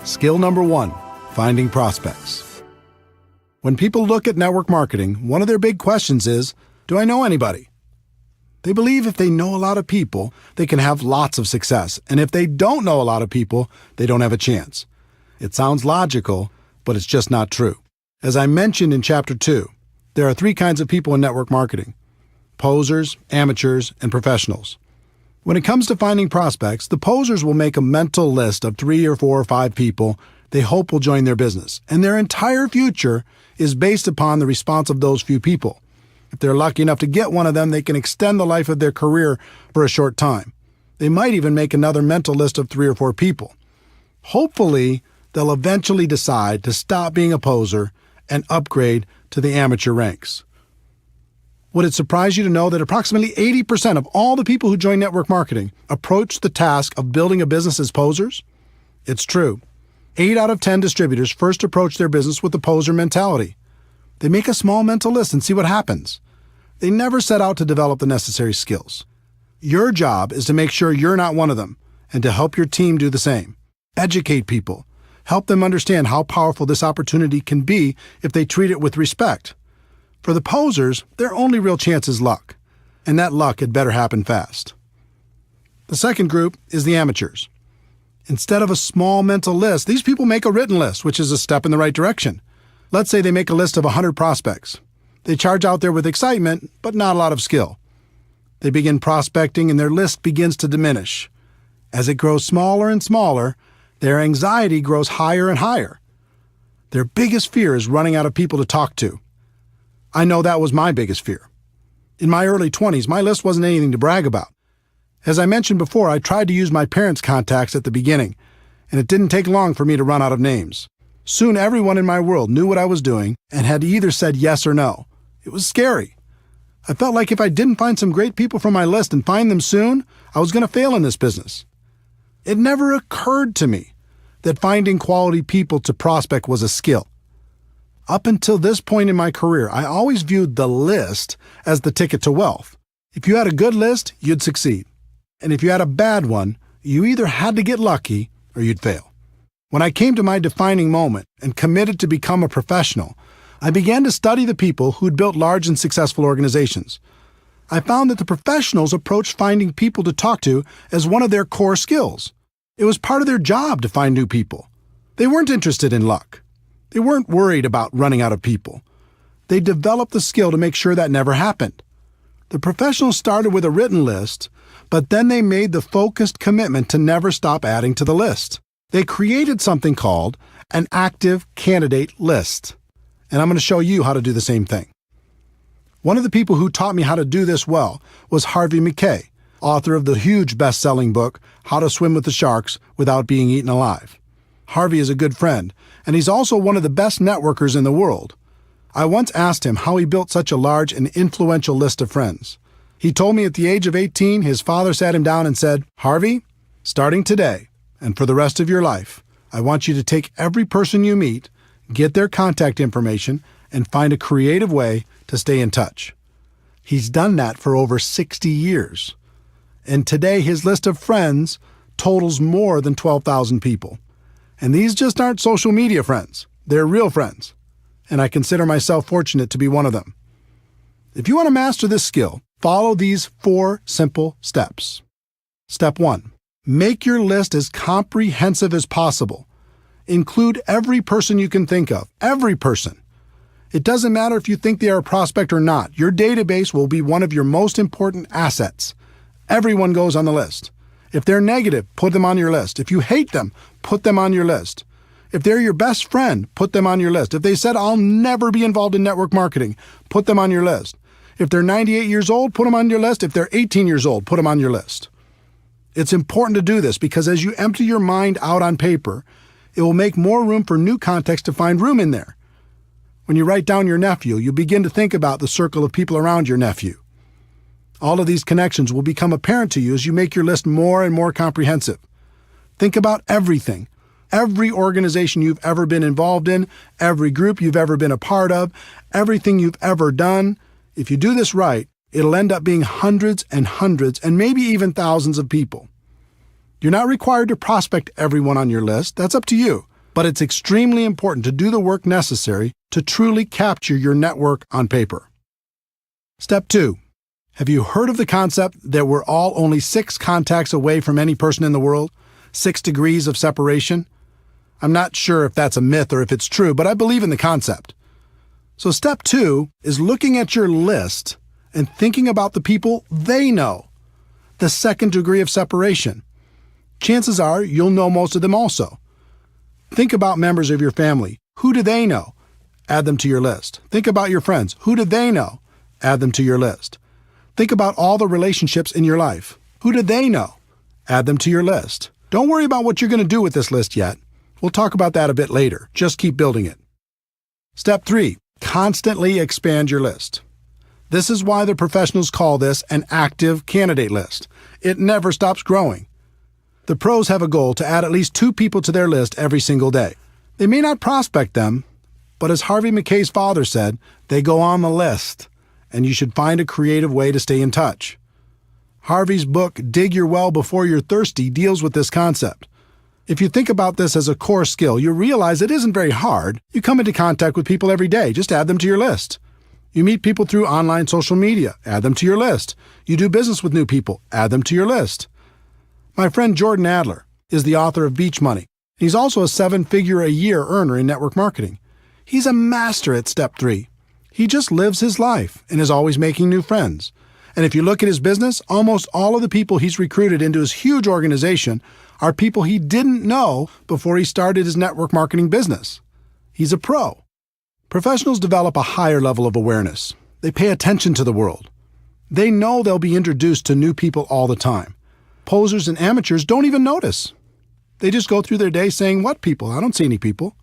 Skill number 1, finding prospects. When people look at network marketing, one of their big questions is, do I know anybody? They believe if they know a lot of people, they can have lots of success, and if they don't know a lot of people, they don't have a chance. It sounds logical, but it's just not true. As I mentioned in Chapter 2, there are 3 kinds of people in network marketing: posers, amateurs, and professionals. When it comes to finding prospects, the posers will make a mental list of 3 or 4 or 5 people they hope will join their business, and their entire future is based upon the response of those few people. If they're lucky enough to get one of them, they can extend the life of their career for a short time. They might even make another mental list of 3 or 4 people. Hopefully, they'll eventually decide to stop being a poser and upgrade to the amateur ranks. Would it surprise you to know that approximately 80% of all the people who join network marketing approach the task of building a business as posers? It's true. 8 out of 10 distributors first approach their business with the poser mentality. They make a small mental list and see what happens. They never set out to develop the necessary skills. Your job is to make sure you're not one of them and to help your team do the same. Educate people. Help them understand how powerful this opportunity can be if they treat it with respect. For the posers, their only real chance is luck, and that luck had better happen fast. The second group is the amateurs. Instead of a small mental list, these people make a written list, which is a step in the right direction. Let's say they make a list of 100 prospects. They charge out there with excitement, but not a lot of skill. They begin prospecting, and their list begins to diminish. As it grows smaller and smaller, their anxiety grows higher and higher. Their biggest fear is running out of people to talk to. I know that was my biggest fear. In my early 20s, my list wasn't anything to brag about. As I mentioned before, I tried to use my parents' contacts at the beginning, and it didn't take long for me to run out of names. Soon everyone in my world knew what I was doing and had either said yes or no. It was scary. I felt like if I didn't find some great people from my list and find them soon, I was going to fail in this business. It never occurred to me that finding quality people to prospect was a skill. Up until this point in my career, I always viewed the list as the ticket to wealth. If you had a good list, you'd succeed. And if you had a bad one, you either had to get lucky or you'd fail. When I came to my defining moment and committed to become a professional, I began to study the people who'd built large and successful organizations. I found that the professionals approached finding people to talk to as one of their core skills. It was part of their job to find new people. They weren't interested in luck. They weren't worried about running out of people. They developed the skill to make sure that never happened. The professionals started with a written list, but then they made the focused commitment to never stop adding to the list. They created something called an active candidate list. And I'm going to show you how to do the same thing. One of the people who taught me how to do this well was Harvey Mackay, author of the huge best-selling book, How to Swim with the Sharks Without Being Eaten Alive. Harvey is a good friend, and he's also one of the best networkers in the world. I once asked him how he built such a large and influential list of friends. He told me at the age of 18, his father sat him down and said, "Harvey, starting today and for the rest of your life, I want you to take every person you meet, get their contact information, and find a creative way to stay in touch." He's done that for over 60 years. And today his list of friends totals more than 12,000 people. And these just aren't social media friends. They're real friends. And I consider myself fortunate to be one of them. If you want to master this skill, follow these 4 simple steps. Step 1. Make your list as comprehensive as possible. Include every person you can think of. Every person. It doesn't matter if you think they are a prospect or not. Your database will be one of your most important assets. Everyone goes on the list. If they're negative, put them on your list. If you hate them, put them on your list. If they're your best friend, put them on your list. If they said, "I'll never be involved in network marketing," put them on your list. If they're 98 years old, put them on your list. If they're 18 years old, put them on your list. It's important to do this because as you empty your mind out on paper, it will make more room for new context to find room in there. When you write down your nephew, you begin to think about the circle of people around your nephew. All of these connections will become apparent to you as you make your list more and more comprehensive. Think about everything. Every organization you've ever been involved in, every group you've ever been a part of, everything you've ever done. If you do this right, it'll end up being hundreds and hundreds and maybe even thousands of people. You're not required to prospect everyone on your list. That's up to you. But it's extremely important to do the work necessary to truly capture your network on paper. Step 2. Have you heard of the concept that we're all only 6 contacts away from any person in the world? 6 degrees of separation? I'm not sure if that's a myth or if it's true, but I believe in the concept. So step 2 is looking at your list and thinking about the people they know. The 2nd degree of separation. Chances are you'll know most of them also. Think about members of your family. Who do they know? Add them to your list. Think about your friends. Who do they know? Add them to your list. Think about all the relationships in your life. Who do they know? Add them to your list. Don't worry about what you're going to do with this list yet. We'll talk about that a bit later. Just keep building it. Step 3. Constantly expand your list. This is why the professionals call this an active candidate list. It never stops growing. The pros have a goal to add at least 2 people to their list every single day. They may not prospect them, but as Harvey Mackay's father said, they go on the list, and you should find a creative way to stay in touch. Harvey's book, Dig Your Well Before You're Thirsty, deals with this concept. If you think about this as a core skill, you realize it isn't very hard. You come into contact with people every day. Just add them to your list. You meet people through online social media. Add them to your list. You do business with new people. Add them to your list. My friend Jordan Adler is the author of Beach Money. He's also a 7-figure-a-year earner in network marketing. He's a master at step 3. He just lives his life and is always making new friends. And if you look at his business, almost all of the people he's recruited into his huge organization are people he didn't know before he started his network marketing business. He's a pro. Professionals develop a higher level of awareness. They pay attention to the world. They know they'll be introduced to new people all the time. Posers and amateurs don't even notice. They just go through their day saying, "What people? I don't see any people."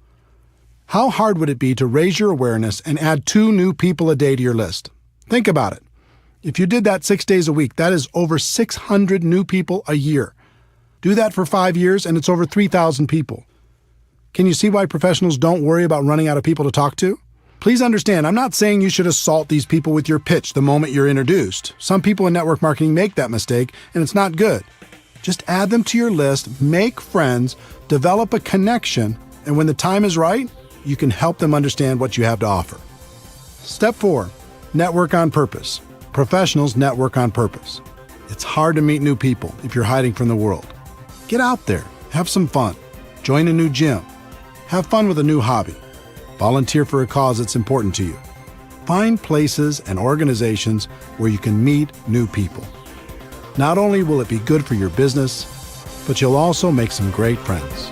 How hard would it be to raise your awareness and add 2 new people a day to your list? Think about it. If you did that 6 days a week, that is over 600 new people a year. Do that for 5 years, and it's over 3,000 people. Can you see why professionals don't worry about running out of people to talk to? Please understand, I'm not saying you should assault these people with your pitch the moment you're introduced. Some people in network marketing make that mistake, and it's not good. Just add them to your list, make friends, develop a connection, and when the time is right, you can help them understand what you have to offer. Step 4, network on purpose. Professionals network on purpose. It's hard to meet new people if you're hiding from the world. Get out there, have some fun, join a new gym, have fun with a new hobby, volunteer for a cause that's important to you. Find places and organizations where you can meet new people. Not only will it be good for your business, but you'll also make some great friends.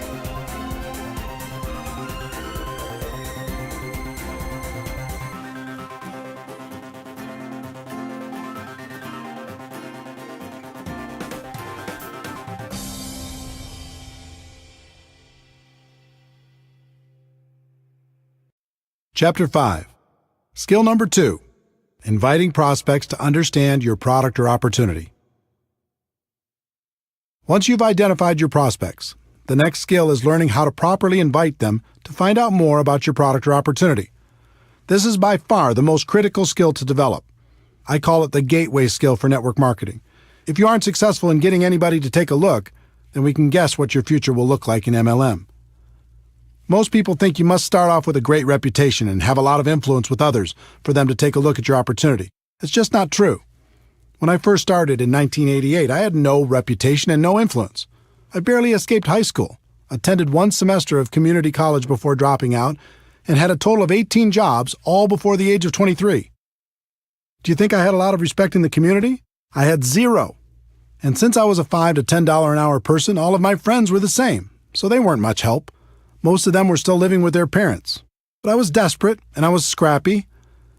Chapter 5. Skill number 2. Inviting prospects to understand your product or opportunity. Once you've identified your prospects, the next skill is learning how to properly invite them to find out more about your product or opportunity. This is by far the most critical skill to develop. I call it the gateway skill for network marketing. If you aren't successful in getting anybody to take a look, then we can guess what your future will look like in MLM. Most people think you must start off with a great reputation and have a lot of influence with others for them to take a look at your opportunity. It's just not true. When I first started in 1988, I had no reputation and no influence. I barely escaped high school, attended one semester of community college before dropping out, and had a total of 18 jobs, all before the age of 23. Do you think I had a lot of respect in the community? I had zero. And since I was a $5 to $10 an hour person, all of my friends were the same, so they weren't much help. Most of them were still living with their parents. But I was desperate, and I was scrappy.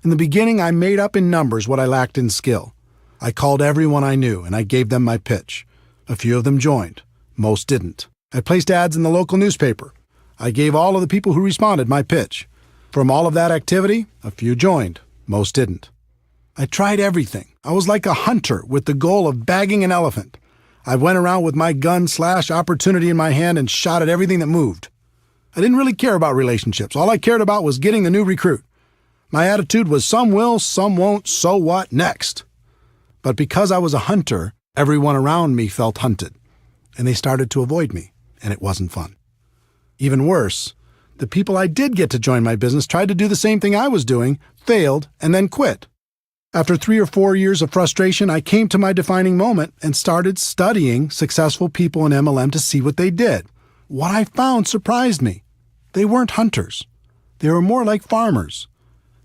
In the beginning, I made up in numbers what I lacked in skill. I called everyone I knew, and I gave them my pitch. A few of them joined. Most didn't. I placed ads in the local newspaper. I gave all of the people who responded my pitch. From all of that activity, a few joined. Most didn't. I tried everything. I was like a hunter with the goal of bagging an elephant. I went around with my gun/opportunity in my hand and shot at everything that moved. I didn't really care about relationships. All I cared about was getting the new recruit. My attitude was some will, some won't, so what, next. But because I was a hunter, everyone around me felt hunted, and they started to avoid me, and it wasn't fun. Even worse, the people I did get to join my business tried to do the same thing I was doing, failed, and then quit. After 3 or 4 years of frustration, I came to my defining moment and started studying successful people in MLM to see what they did. What I found surprised me. They weren't hunters. They were more like farmers.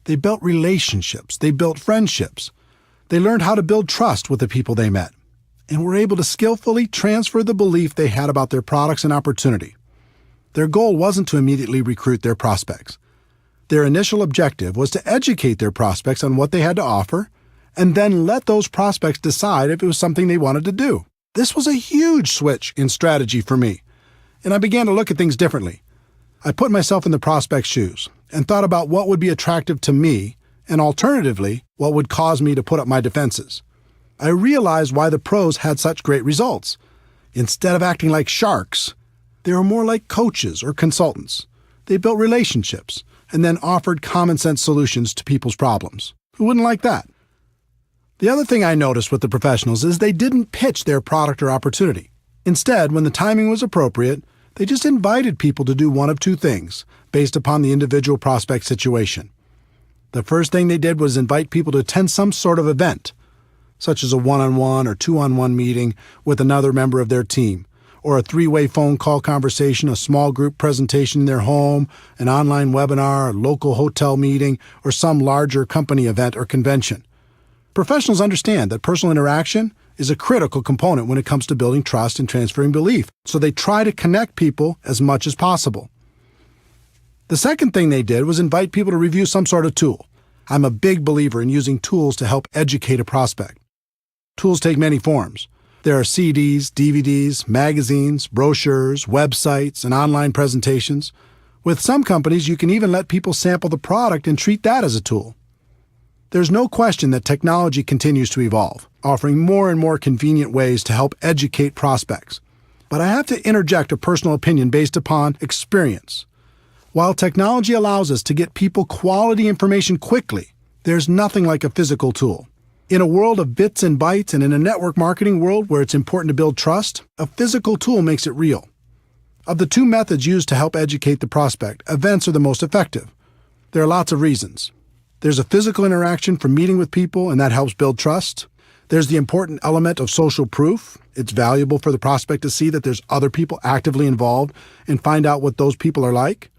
They built relationships. They built friendships. They learned how to build trust with the people they met, and were able to skillfully transfer the belief they had about their products and opportunity. Their goal wasn't to immediately recruit their prospects. Their initial objective was to educate their prospects on what they had to offer, and then let those prospects decide if it was something they wanted to do. This was a huge switch in strategy for me, and I began to look at things differently. I put myself in the prospect's shoes and thought about what would be attractive to me and alternatively, what would cause me to put up my defenses. I realized why the pros had such great results. Instead of acting like sharks, they were more like coaches or consultants. They built relationships and then offered common-sense solutions to people's problems. Who wouldn't like that? The other thing I noticed with the professionals is they didn't pitch their product or opportunity. Instead, when the timing was appropriate, they just invited people to do one of two things, based upon the individual prospect situation. The first thing they did was invite people to attend some sort of event, such as a one-on-one or two-on-one meeting with another member of their team, or a 3-way phone call conversation, a small group presentation in their home, an online webinar, a local hotel meeting, or some larger company event or convention. Professionals understand that personal interaction is a critical component when it comes to building trust and transferring belief, so they try to connect people as much as possible. The second thing they did was invite people to review some sort of tool. I'm a big believer in using tools to help educate a prospect. Tools take many forms. There are CDs, DVDs, magazines, brochures, websites, and online presentations. With some companies, you can even let people sample the product and treat that as a tool. There's no question that technology continues to evolve, offering more and more convenient ways to help educate prospects. but I have to interject a personal opinion based upon experience. While technology allows us to get people quality information quickly, there's nothing like a physical tool. In a world of bits and bytes and in a network marketing world where it's important to build trust, a physical tool makes it real. Of the two methods used to help educate the prospect, events are the most effective. There are lots of reasons. There's a physical interaction from meeting with people, and that helps build trust. There's the important element of social proof. It's valuable for the prospect to see that there's other people actively involved and find out what those people are like.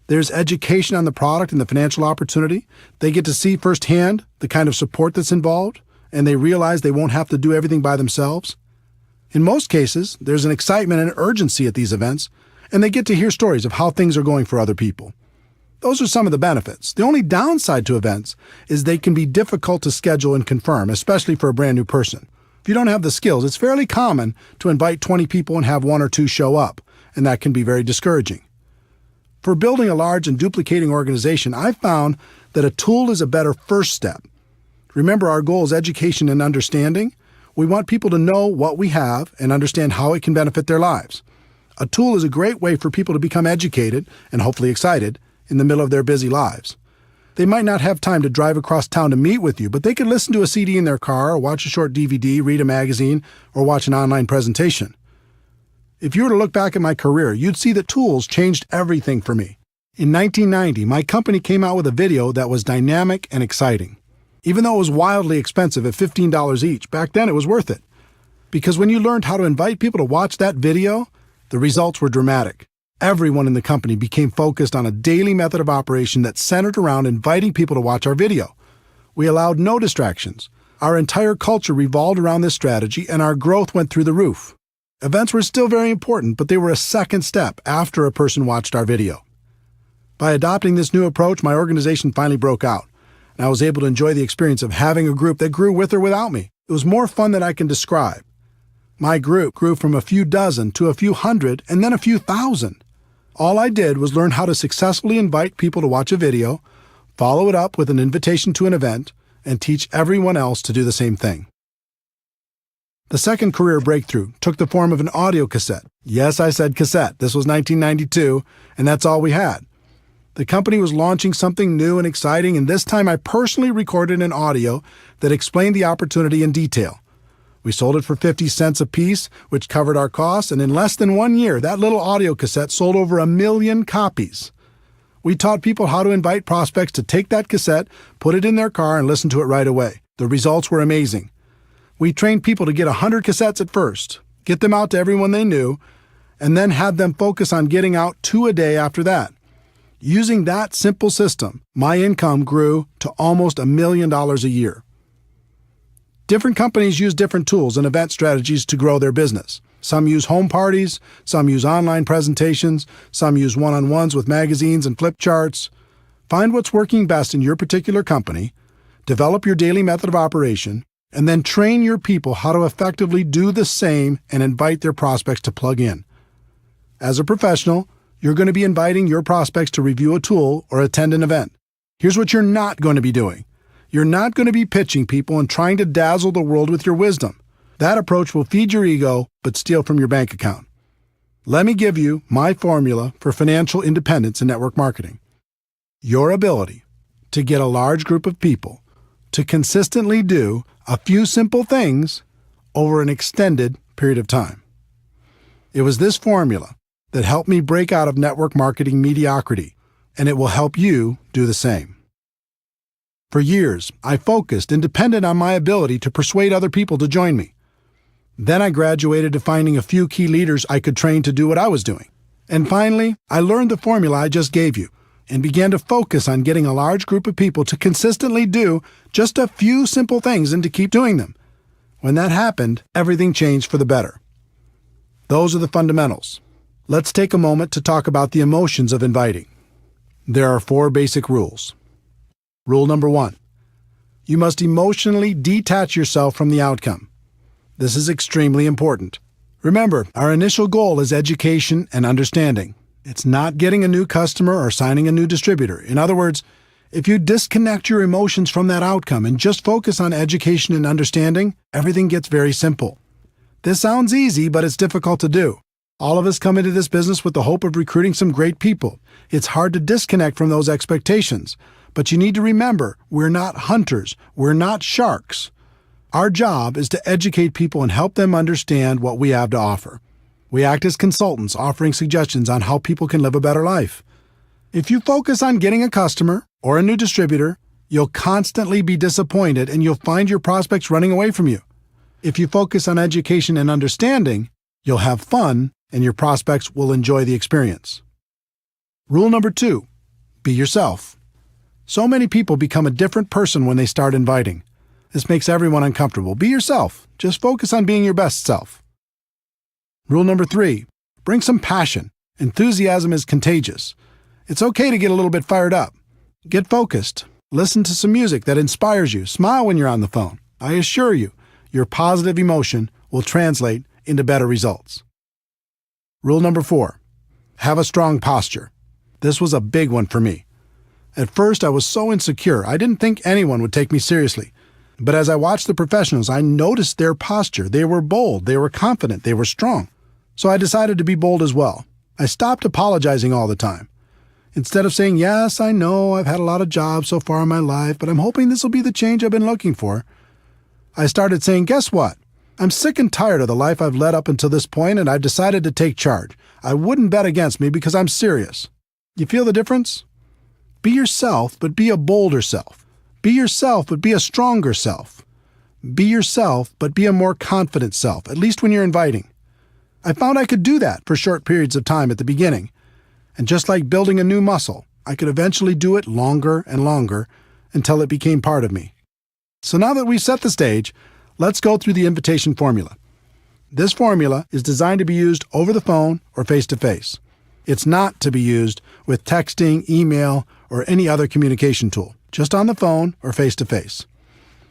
There's education on the product and the financial opportunity. They get to see firsthand the kind of support that's involved, and they realize they won't have to do everything by themselves. In most cases, there's an excitement and urgency at these events, and they get to hear stories of how things are going for other people. Those are some of the benefits. The only downside to events is they can be difficult to schedule and confirm, especially for a brand new person. If you don't have the skills, it's fairly common to invite 20 people and have 1 or 2 show up, and that can be very discouraging. For building a large and duplicating organization, I've found that a tool is a better first step. Remember, our goal is education and understanding. We want people to know what we have and understand how it can benefit their lives. A tool is a great way for people to become educated and hopefully excited in the middle of their busy lives. They might not have time to drive across town to meet with you, but they can listen to a CD in their car or watch a short DVD, read a magazine, or watch an online presentation. If you were to look back at my career, you'd see that tools changed everything for me. In 1990, my company came out with a video that was dynamic and exciting. Even though it was wildly expensive at $15 each, back then it was worth it. Because when you learned how to invite people to watch that video, the results were dramatic. Everyone in the company became focused on a daily method of operation that centered around inviting people to watch our video. We allowed no distractions. Our entire culture revolved around this strategy, and our growth went through the roof. Events were still very important, but they were a second step after a person watched our video. By adopting this new approach, my organization finally broke out, and I was able to enjoy the experience of having a group that grew with or without me. It was more fun than I can describe. My group grew from a few dozen to a few hundred and then a few thousand. All I did was learn how to successfully invite people to watch a video, follow it up with an invitation to an event, and teach everyone else to do the same thing. The second career breakthrough took the form of an audio cassette. Yes, I said cassette. This was 1992, and that's all we had. The company was launching something new and exciting, and this time I personally recorded an audio that explained the opportunity in detail. We sold it for 50 cents a piece, which covered our costs, and in less than 1 year, that little audio cassette sold over 1 million copies. We taught people how to invite prospects to take that cassette, put it in their car, and listen to it right away. The results were amazing. We trained people to get 100 cassettes at first, get them out to everyone they knew, and then had them focus on getting out 2 a day after that. Using that simple system, my income grew to almost $1 million a year. Different companies use different tools and event strategies to grow their business. Some use home parties, some use online presentations, some use one-on-ones with magazines and flip charts. Find what's working best in your particular company, develop your daily method of operation, and then train your people how to effectively do the same and invite their prospects to plug in. As a professional, you're going to be inviting your prospects to review a tool or attend an event. Here's what you're not going to be doing. You're not going to be pitching people and trying to dazzle the world with your wisdom. That approach will feed your ego, but steal from your bank account. Let me give you my formula for financial independence in network marketing. Your ability to get a large group of people to consistently do a few simple things over an extended period of time. It was this formula that helped me break out of network marketing mediocrity, and it will help you do the same. For years, I focused and depended on my ability to persuade other people to join me. Then I graduated to finding a few key leaders I could train to do what I was doing. And finally, I learned the formula I just gave you and began to focus on getting a large group of people to consistently do just a few simple things and to keep doing them. When that happened, everything changed for the better. Those are the fundamentals. Let's take a moment to talk about the emotions of inviting. There are 4 basic rules. Rule number 1. You must emotionally detach yourself from the outcome. This is extremely important. Remember, our initial goal is education and understanding. It's not getting a new customer or signing a new distributor. In other words, if you disconnect your emotions from that outcome and just focus on education and understanding, everything gets very simple. This sounds easy, but it's difficult to do. All of us come into this business with the hope of recruiting some great people. It's hard to disconnect from those expectations. But you need to remember, we're not hunters. We're not sharks. Our job is to educate people and help them understand what we have to offer. We act as consultants, offering suggestions on how people can live a better life. If you focus on getting a customer or a new distributor, you'll constantly be disappointed and you'll find your prospects running away from you. If you focus on education and understanding, you'll have fun and your prospects will enjoy the experience. Rule number 2, be yourself. So many people become a different person when they start inviting. This makes everyone uncomfortable. Be yourself. Just focus on being your best self. Rule number 3, bring some passion. Enthusiasm is contagious. It's okay to get a little bit fired up. Get focused. Listen to some music that inspires you. Smile when you're on the phone. I assure you, your positive emotion will translate into better results. Rule number 4, have a strong posture. This was a big one for me. At first, I was so insecure. I didn't think anyone would take me seriously. But as I watched the professionals, I noticed their posture. They were bold, they were confident, they were strong. So I decided to be bold as well. I stopped apologizing all the time. Instead of saying, yes, I know I've had a lot of jobs so far in my life, but I'm hoping this will be the change I've been looking for, I started saying, guess what? I'm sick and tired of the life I've led up until this point, and I've decided to take charge. I wouldn't bet against me because I'm serious. You feel the difference? Be yourself, but be a bolder self. Be yourself, but be a stronger self. Be yourself, but be a more confident self, at least when you're inviting. I found I could do that for short periods of time at the beginning. And just like building a new muscle, I could eventually do it longer and longer until it became part of me. So now that we've set the stage, let's go through the invitation formula. This formula is designed to be used over the phone or face-to-face. It's not to be used with texting, email, or any other communication tool, just on the phone or face-to-face.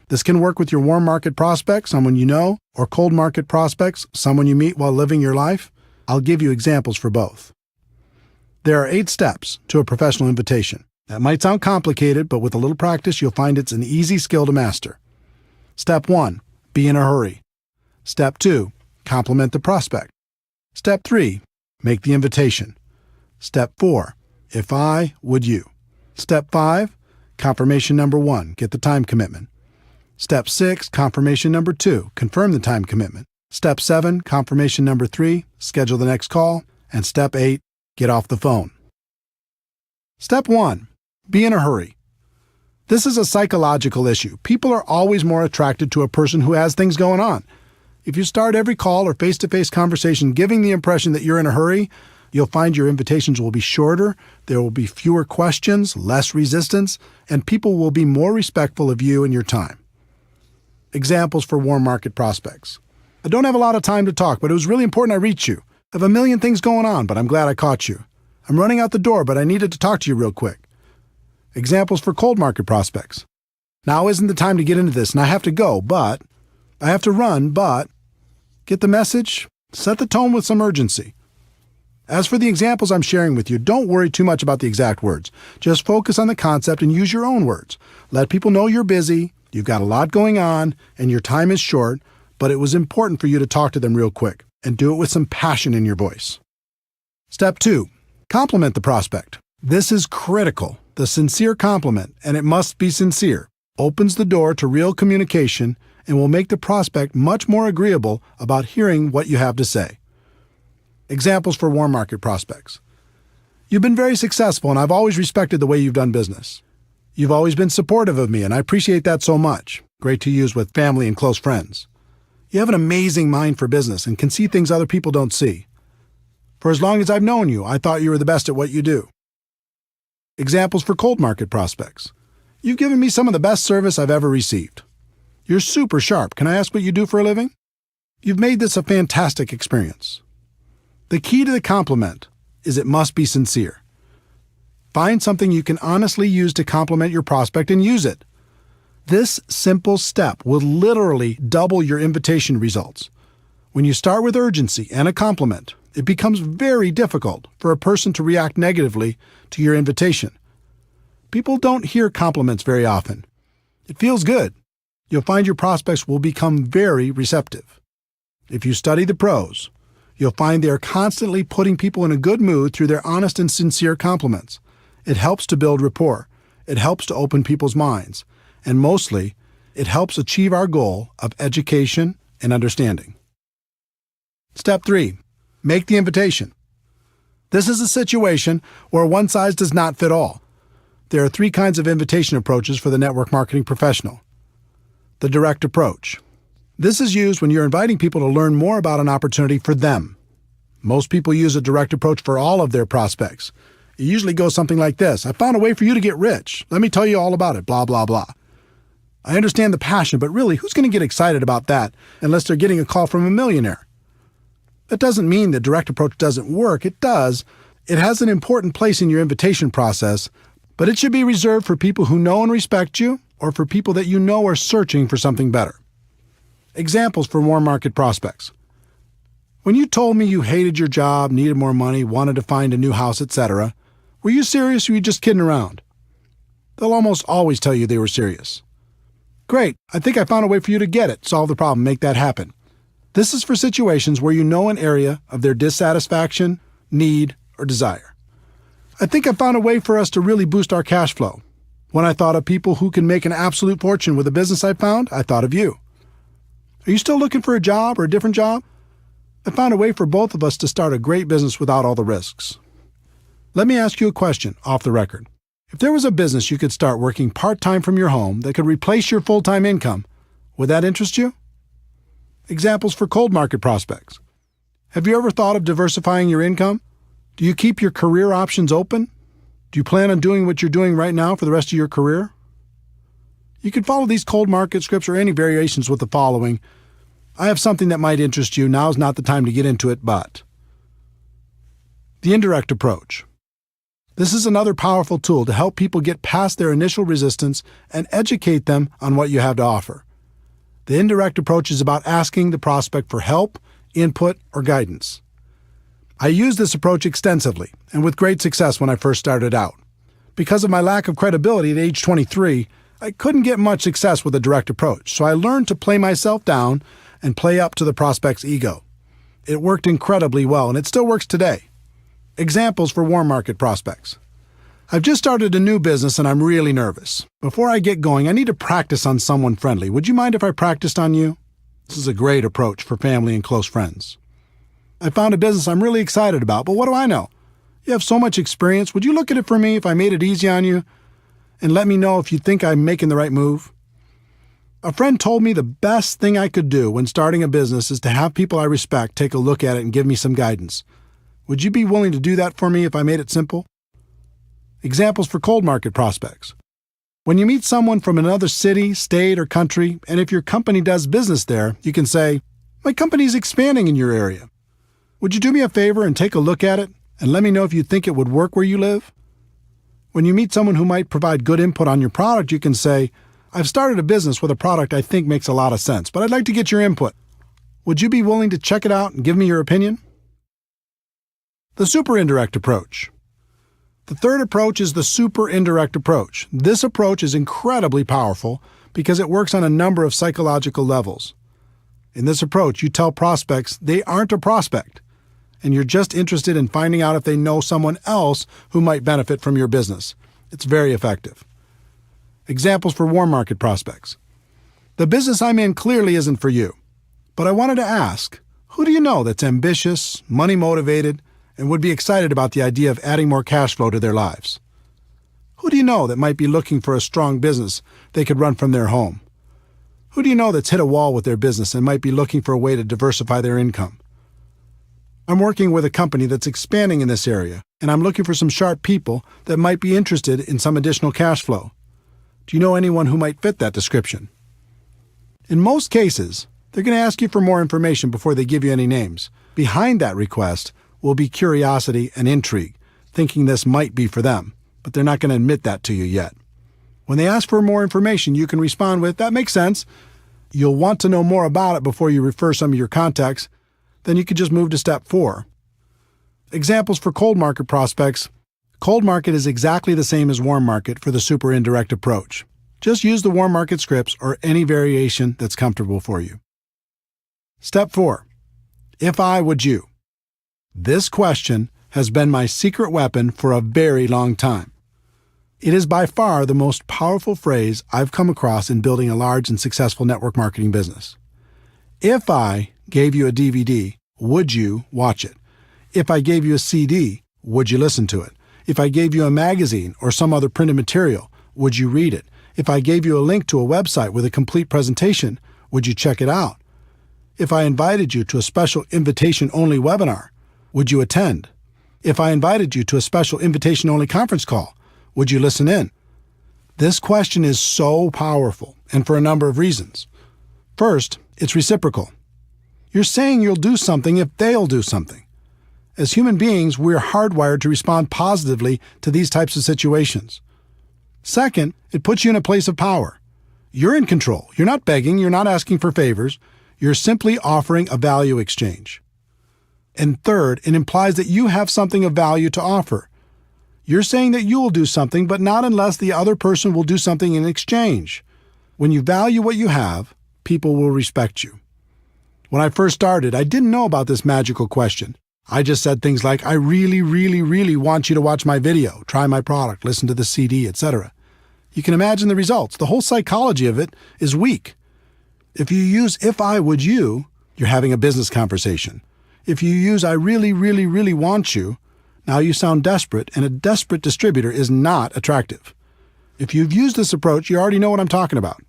This can work with your warm market prospects, someone you know, or cold market prospects, someone you meet while living your life. I'll give you examples for both. There are 8 steps to a professional invitation. That might sound complicated, but with a little practice, you'll find it's an easy skill to master. Step 1, be in a hurry. Step 2, compliment the prospect. Step 3, make the invitation. Step 4, if I, would you. Step 5, confirmation number 1, get the time commitment. Step 6, confirmation number 2, confirm the time commitment. Step 7, confirmation number 3, schedule the next call. And Step 8, get off the phone. Step 1, be in a hurry. This is a psychological issue. People are always more attracted to a person who has things going on. If you start every call or face-to-face conversation giving the impression that you're in a hurry, you'll find your invitations will be shorter, there will be fewer questions, less resistance, and people will be more respectful of you and your time. Examples for warm market prospects. I don't have a lot of time to talk, but it was really important I reach you. I have a million things going on, but I'm glad I caught you. I'm running out the door, but I needed to talk to you real quick. Examples for cold market prospects. Now isn't the time to get into this, and I have to go, but I have to run, but get the message? Set the tone with some urgency. As for the examples I'm sharing with you, don't worry too much about the exact words. Just focus on the concept and use your own words. Let people know you're busy, you've got a lot going on, and your time is short, but it was important for you to talk to them real quick, and do it with some passion in your voice. Step 2, compliment the prospect. This is critical. The sincere compliment, and it must be sincere, opens the door to real communication and will make the prospect much more agreeable about hearing what you have to say. Examples for warm market prospects. You've been very successful, and I've always respected the way you've done business. You've always been supportive of me, and I appreciate that so much. Great to use with family and close friends. You have an amazing mind for business and can see things other people don't see. For as long as I've known you, I thought you were the best at what you do. Examples for cold market prospects. You've given me some of the best service I've ever received. You're super sharp. Can I ask what you do for a living? You've made this a fantastic experience. The key to the compliment is it must be sincere. Find something you can honestly use to compliment your prospect and use it. This simple step will literally double your invitation results. When you start with urgency and a compliment, it becomes very difficult for a person to react negatively to your invitation. People don't hear compliments very often. It feels good. You'll find your prospects will become very receptive. If you study the pros, you'll find they are constantly putting people in a good mood through their honest and sincere compliments. It helps to build rapport. It helps to open people's minds. And mostly, it helps achieve our goal of education and understanding. Step 3. Make the invitation. This is a situation where one size does not fit all. There are 3 kinds of invitation approaches for the network marketing professional. The direct approach. This is used when you're inviting people to learn more about an opportunity for them. Most people use a direct approach for all of their prospects. It usually goes something like this: I found a way for you to get rich. Let me tell you all about it, blah, blah, blah. I understand the passion, but really, who's going to get excited about that unless they're getting a call from a millionaire? That doesn't mean the direct approach doesn't work. It does. It has an important place in your invitation process, but it should be reserved for people who know and respect you or for people that you know are searching for something better. Examples for warm market prospects. When you told me you hated your job, needed more money, wanted to find a new house, etc., were you serious or were you just kidding around? They'll almost always tell you they were serious. Great, I think I found a way for you to get it, solve the problem, make that happen. This is for situations where you know an area of their dissatisfaction, need, or desire. I think I found a way for us to really boost our cash flow. When I thought of people who can make an absolute fortune with a business I found, I thought of you. Are you still looking for a job or a different job? I found a way for both of us to start a great business without all the risks. Let me ask you a question off the record. If there was a business you could start working part-time from your home that could replace your full-time income, would that interest you? Examples for cold market prospects. Have you ever thought of diversifying your income? Do you keep your career options open? Do you plan on doing what you're doing right now for the rest of your career? You can follow these cold market scripts or any variations with the following. I have something that might interest you. Now's not the time to get into it, but. The indirect approach. This is another powerful tool to help people get past their initial resistance and educate them on what you have to offer. The indirect approach is about asking the prospect for help, input, or guidance. I used this approach extensively and with great success when I first started out. Because of my lack of credibility at age 23, I couldn't get much success with a direct approach, so I learned to play myself down and play up to the prospect's ego. It worked incredibly well, and it still works today. Examples for warm market prospects. I've just started a new business and I'm really nervous. Before I get going, I need to practice on someone friendly. Would you mind if I practiced on you? This is a great approach for family and close friends. I found a business I'm really excited about, but what do I know? You have so much experience. Would you look at it for me if I made it easy on you? And let me know if you think I'm making the right move. A friend told me the best thing I could do when starting a business is to have people I respect take a look at it and give me some guidance. Would you be willing to do that for me if I made it simple? Examples for cold market prospects. When you meet someone from another city, state, or country, and if your company does business there, you can say, "My company is expanding in your area. Would you do me a favor and take a look at it and let me know if you think it would work where you live?" When you meet someone who might provide good input on your product, you can say, "I've started a business with a product I think makes a lot of sense, but I'd like to get your input. Would you be willing to check it out and give me your opinion?" The super indirect approach. The third approach is the super indirect approach. This approach is incredibly powerful because it works on a number of psychological levels. In this approach, you tell prospects they aren't a prospect, and you're just interested in finding out if they know someone else who might benefit from your business. It's very effective. Examples for warm market prospects. The business I'm in clearly isn't for you, but I wanted to ask, who do you know that's ambitious, money-motivated, and would be excited about the idea of adding more cash flow to their lives? Who do you know that might be looking for a strong business they could run from their home? Who do you know that's hit a wall with their business and might be looking for a way to diversify their income? I'm working with a company that's expanding in this area, and I'm looking for some sharp people that might be interested in some additional cash flow. Do you know anyone who might fit that description? In most cases, they're going to ask you for more information before they give you any names. Behind that request will be curiosity and intrigue, thinking this might be for them, but they're not going to admit that to you yet. When they ask for more information, you can respond with, "That makes sense." You'll want to know more about it before you refer some of your contacts. Then you could just move to step 4. Examples for cold market prospects. Cold market is exactly the same as warm market for the super indirect approach. Just use the warm market scripts or any variation that's comfortable for you. Step 4. If I would you. This question has been my secret weapon for a very long time. It is by far the most powerful phrase I've come across in building a large and successful network marketing business. If I gave you a DVD, would you watch it? If I gave you a CD, would you listen to it? If I gave you a magazine or some other printed material, would you read it? If I gave you a link to a website with a complete presentation, would you check it out? If I invited you to a special invitation-only webinar, would you attend? If I invited you to a special invitation-only conference call, would you listen in? This question is so powerful, and for a number of reasons. First, it's reciprocal. You're saying you'll do something if they'll do something. As human beings, we're hardwired to respond positively to these types of situations. Second, it puts you in a place of power. You're in control. You're not begging. You're not asking for favors. You're simply offering a value exchange. And third, it implies that you have something of value to offer. You're saying that you will do something, but not unless the other person will do something in exchange. When you value what you have, people will respect you. When I first started, I didn't know about this magical question. I just said things like, I really, really, really want you to watch my video, try my product, listen to the CD, etc. You can imagine the results. The whole psychology of it is weak. If you use if I would you, you're having a business conversation. If you use I really, really, really want you, now you sound desperate, and a desperate distributor is not attractive. If you've used this approach, you already know what I'm talking about.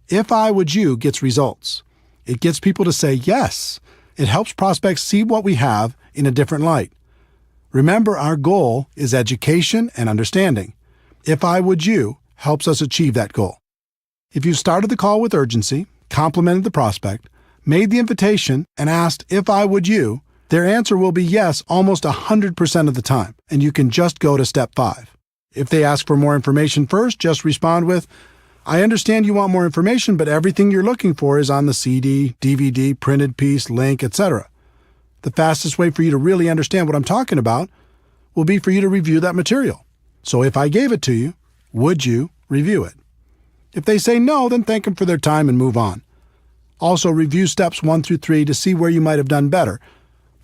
If I would you gets results. It gets people to say yes. It helps prospects see what we have in a different light. Remember, our goal is education and understanding. If I would you helps us achieve that goal. If you started the call with urgency, complimented the prospect, made the invitation, and asked if I would you, their answer will be yes almost 100% of the time, and you can just go to step 5. If they ask for more information first, just respond with, I understand you want more information, but everything you're looking for is on the CD, DVD, printed piece, link, etc. The fastest way for you to really understand what I'm talking about will be for you to review that material. So if I gave it to you, would you review it? If they say no, then thank them for their time and move on. Also, review steps 1 through 3 to see where you might have done better,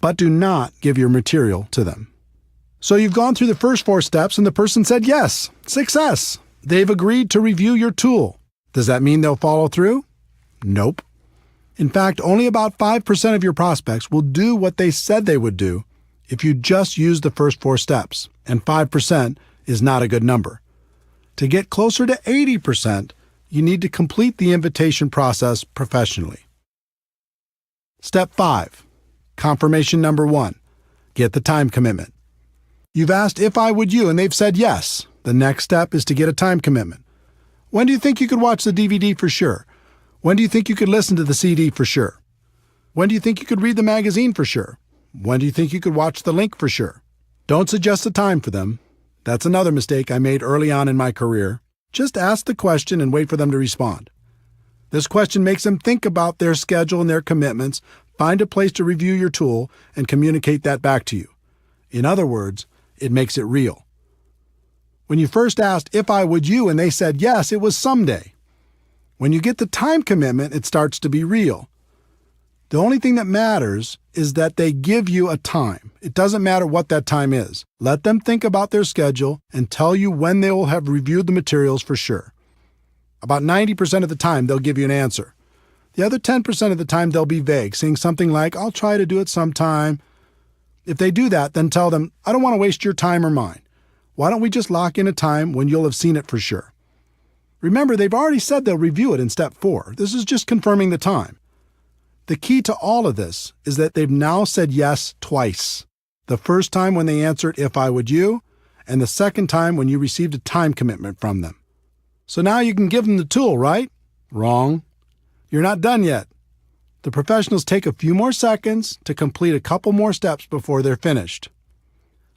but do not give your material to them. So you've gone through the first 4 steps and the person said yes. Success! They've agreed to review your tool. Does that mean they'll follow through? Nope. In fact, only about 5% of your prospects will do what they said they would do if you just use the first 4 steps, and 5% is not a good number. To get closer to 80%, you need to complete the invitation process professionally. Step 5. Confirmation number 1. Get the time commitment. You've asked if I would you, and they've said yes. The next step is to get a time commitment. When do you think you could watch the DVD for sure? When do you think you could listen to the CD for sure? When do you think you could read the magazine for sure? When do you think you could watch the link for sure? Don't suggest a time for them. That's another mistake I made early on in my career. Just ask the question and wait for them to respond. This question makes them think about their schedule and their commitments, find a place to review your tool, and communicate that back to you. In other words, it makes it real. When you first asked if I would you and they said yes, it was someday. When you get the time commitment, it starts to be real. The only thing that matters is that they give you a time. It doesn't matter what that time is. Let them think about their schedule and tell you when they will have reviewed the materials for sure. About 90% of the time, they'll give you an answer. The other 10% of the time, they'll be vague, saying something like, I'll try to do it sometime. If they do that, then tell them, I don't want to waste your time or mine. Why don't we just lock in a time when you'll have seen it for sure? Remember, they've already said they'll review it in step 4. This is just confirming the time. The key to all of this is that they've now said yes twice. The first time when they answered if I would you, and the second time when you received a time commitment from them. So now you can give them the tool, right? Wrong. You're not done yet. The professionals take a few more seconds to complete a couple more steps before they're finished.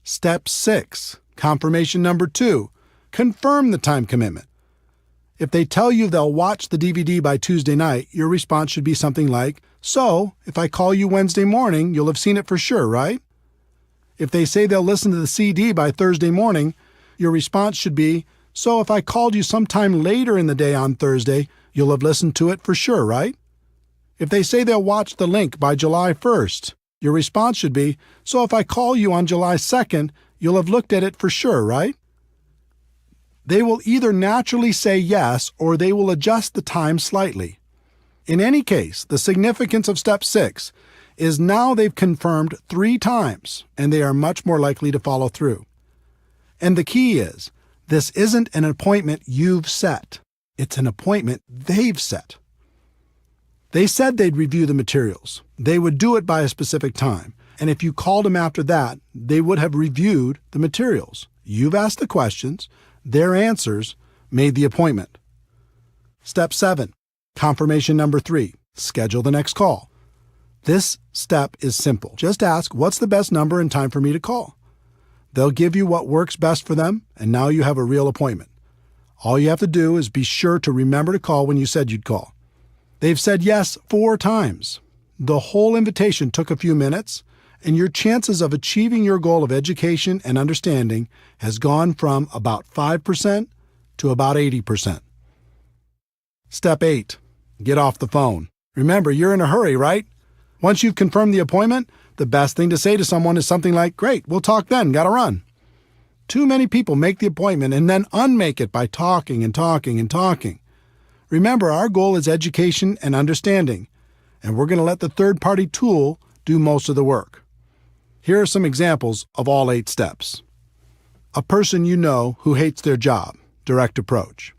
Step 6, confirmation number 2, confirm the time commitment. If they tell you they'll watch the DVD by Tuesday night, your response should be something like, so, if I call you Wednesday morning, you'll have seen it for sure, right? If they say they'll listen to the CD by Thursday morning, your response should be, so if I called you sometime later in the day on Thursday, you'll have listened to it for sure, right? If they say they'll watch the link by July 1st, Your response should be, "So if I call you on July 2nd, you'll have looked at it for sure, right?" They will either naturally say yes or they will adjust the time slightly. In any case, the significance of step 6 is now they've confirmed 3 times and they are much more likely to follow through. And the key is, this isn't an appointment you've set. It's an appointment they've set. They said they'd review the materials. They would do it by a specific time. And if you called them after that, they would have reviewed the materials. You've asked the questions. Their answers made the appointment. Step 7, confirmation number 3, schedule the next call. This step is simple. Just ask, what's the best number and time for me to call? They'll give you what works best for them, and now you have a real appointment. All you have to do is be sure to remember to call when you said you'd call. They've said yes 4 times. The whole invitation took a few minutes, and your chances of achieving your goal of education and understanding has gone from about 5% to about 80%. Step 8, get off the phone. Remember, you're in a hurry, right? Once you've confirmed the appointment, the best thing to say to someone is something like, "Great, we'll talk then, gotta run." Too many people make the appointment and then unmake it by talking and talking and talking. Remember, our goal is education and understanding, and we're going to let the third-party tool do most of the work. Here are some examples of all 8 steps. A person you know who hates their job, direct approach.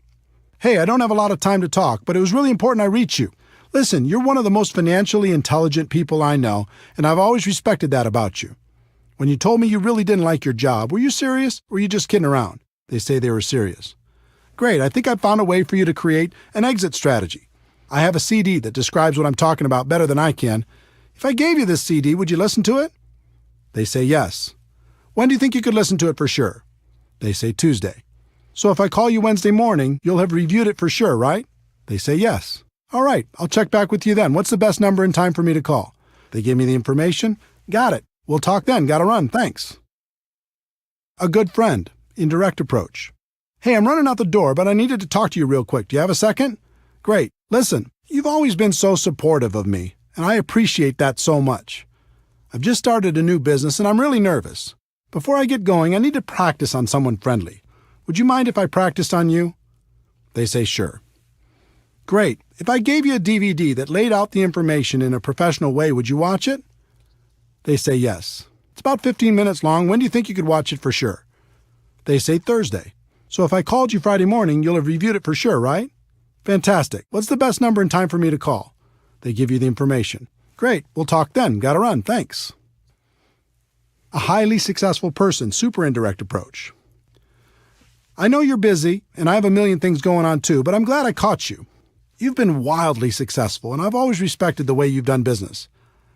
"Hey, I don't have a lot of time to talk, but it was really important I reach you. Listen, you're one of the most financially intelligent people I know, and I've always respected that about you. When you told me you really didn't like your job, were you serious or were you just kidding around?" They say they were serious. "Great, I think I found a way for you to create an exit strategy. I have a CD that describes what I'm talking about better than I can. If I gave you this CD, would you listen to it?" They say yes. "When do you think you could listen to it for sure?" They say Tuesday. "So if I call you Wednesday morning, you'll have reviewed it for sure, right?" They say yes. "All right, I'll check back with you then. What's the best number and time for me to call?" They give me the information. "Got it. We'll talk then. Gotta run. Thanks." A good friend, indirect approach. "Hey, I'm running out the door, but I needed to talk to you real quick. Do you have a second?" "Great. Listen, you've always been so supportive of me, and I appreciate that so much. I've just started a new business, and I'm really nervous. Before I get going, I need to practice on someone friendly. Would you mind if I practiced on you?" They say sure. "Great. If I gave you a DVD that laid out the information in a professional way, would you watch it?" They say yes. "It's about 15 minutes long. When do you think you could watch it for sure?" They say Thursday. "So if I called you Friday morning, you'll have reviewed it for sure, right?" "Fantastic. What's the best number and time for me to call?" They give you the information. "Great. We'll talk then. Gotta run. Thanks." A highly successful person, super indirect approach. "I know you're busy, and I have a million things going on too, but I'm glad I caught you. You've been wildly successful, and I've always respected the way you've done business.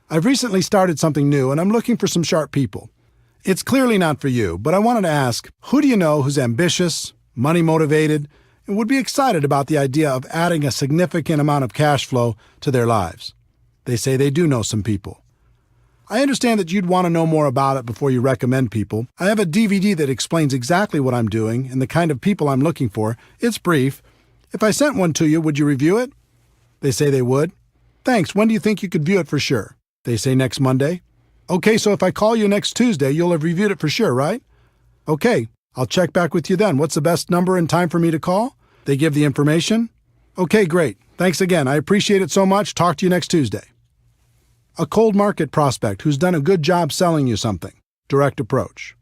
I've recently started something new, and I'm looking for some sharp people. It's clearly not for you, but I wanted to ask, who do you know who's ambitious, money-motivated, and would be excited about the idea of adding a significant amount of cash flow to their lives?" They say they do know some people. "I understand that you'd want to know more about it before you recommend people. I have a DVD that explains exactly what I'm doing and the kind of people I'm looking for. It's brief. If I sent one to you, would you review it?" They say they would. "Thanks. When do you think you could view it for sure?" They say next Monday. "Okay, so if I call you next Tuesday, you'll have reviewed it for sure, right?" "Okay, I'll check back with you then. What's the best number and time for me to call?" They give the information. "Okay, great. Thanks again. I appreciate it so much. Talk to you next Tuesday." A cold market prospect who's done a good job selling you something. Direct approach.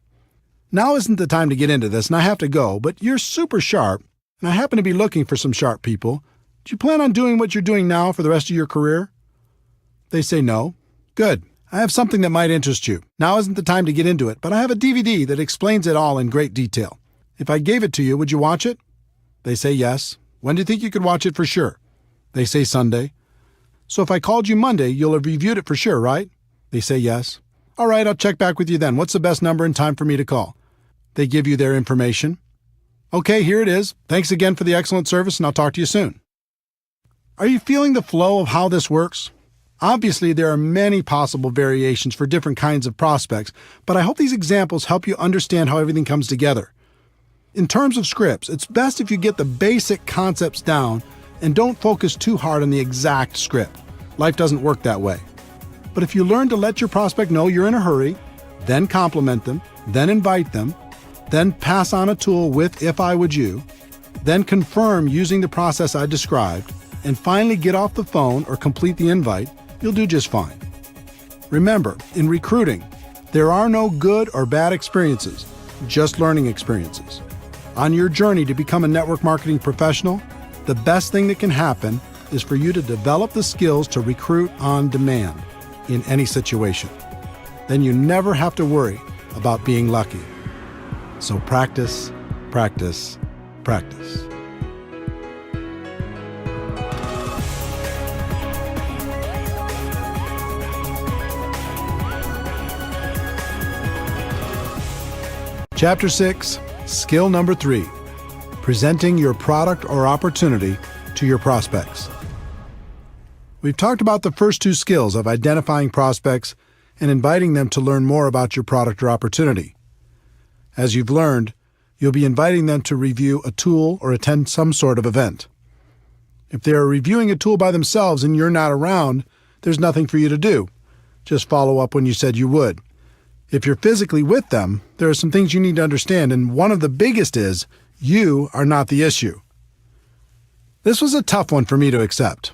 "Now isn't the time to get into this, and I have to go, but you're super sharp, and I happen to be looking for some sharp people. Do you plan on doing what you're doing now for the rest of your career?" They say no. "Good. I have something that might interest you. Now isn't the time to get into it, but I have a DVD that explains it all in great detail. If I gave it to you, would you watch it?" They say yes. "When do you think you could watch it for sure?" They say Sunday. "So if I called you Monday, you'll have reviewed it for sure, right?" They say yes. "All right, I'll check back with you then. What's the best number and time for me to call?" They give you their information. "Okay, here it is. Thanks again for the excellent service, and I'll talk to you soon." Are you feeling the flow of how this works? Obviously, there are many possible variations for different kinds of prospects, but I hope these examples help you understand how everything comes together. In terms of scripts, it's best if you get the basic concepts down and don't focus too hard on the exact script. Life doesn't work that way. But if you learn to let your prospect know you're in a hurry, then compliment them, then invite them, then pass on a tool with "if I would you," then confirm using the process I described, and finally get off the phone or complete the invite, you'll do just fine. Remember, in recruiting, there are no good or bad experiences, just learning experiences. On your journey to become a network marketing professional, the best thing that can happen is for you to develop the skills to recruit on demand in any situation. Then you never have to worry about being lucky. So practice, practice, practice. Chapter 6, Skill Number 3, Presenting Your Product or Opportunity to Your Prospects. We've talked about the first two skills of identifying prospects and inviting them to learn more about your product or opportunity. As you've learned, you'll be inviting them to review a tool or attend some sort of event. If they are reviewing a tool by themselves and you're not around, there's nothing for you to do. Just follow up when you said you would. If you're physically with them, there are some things you need to understand, and one of the biggest is you are not the issue. This was a tough one for me to accept.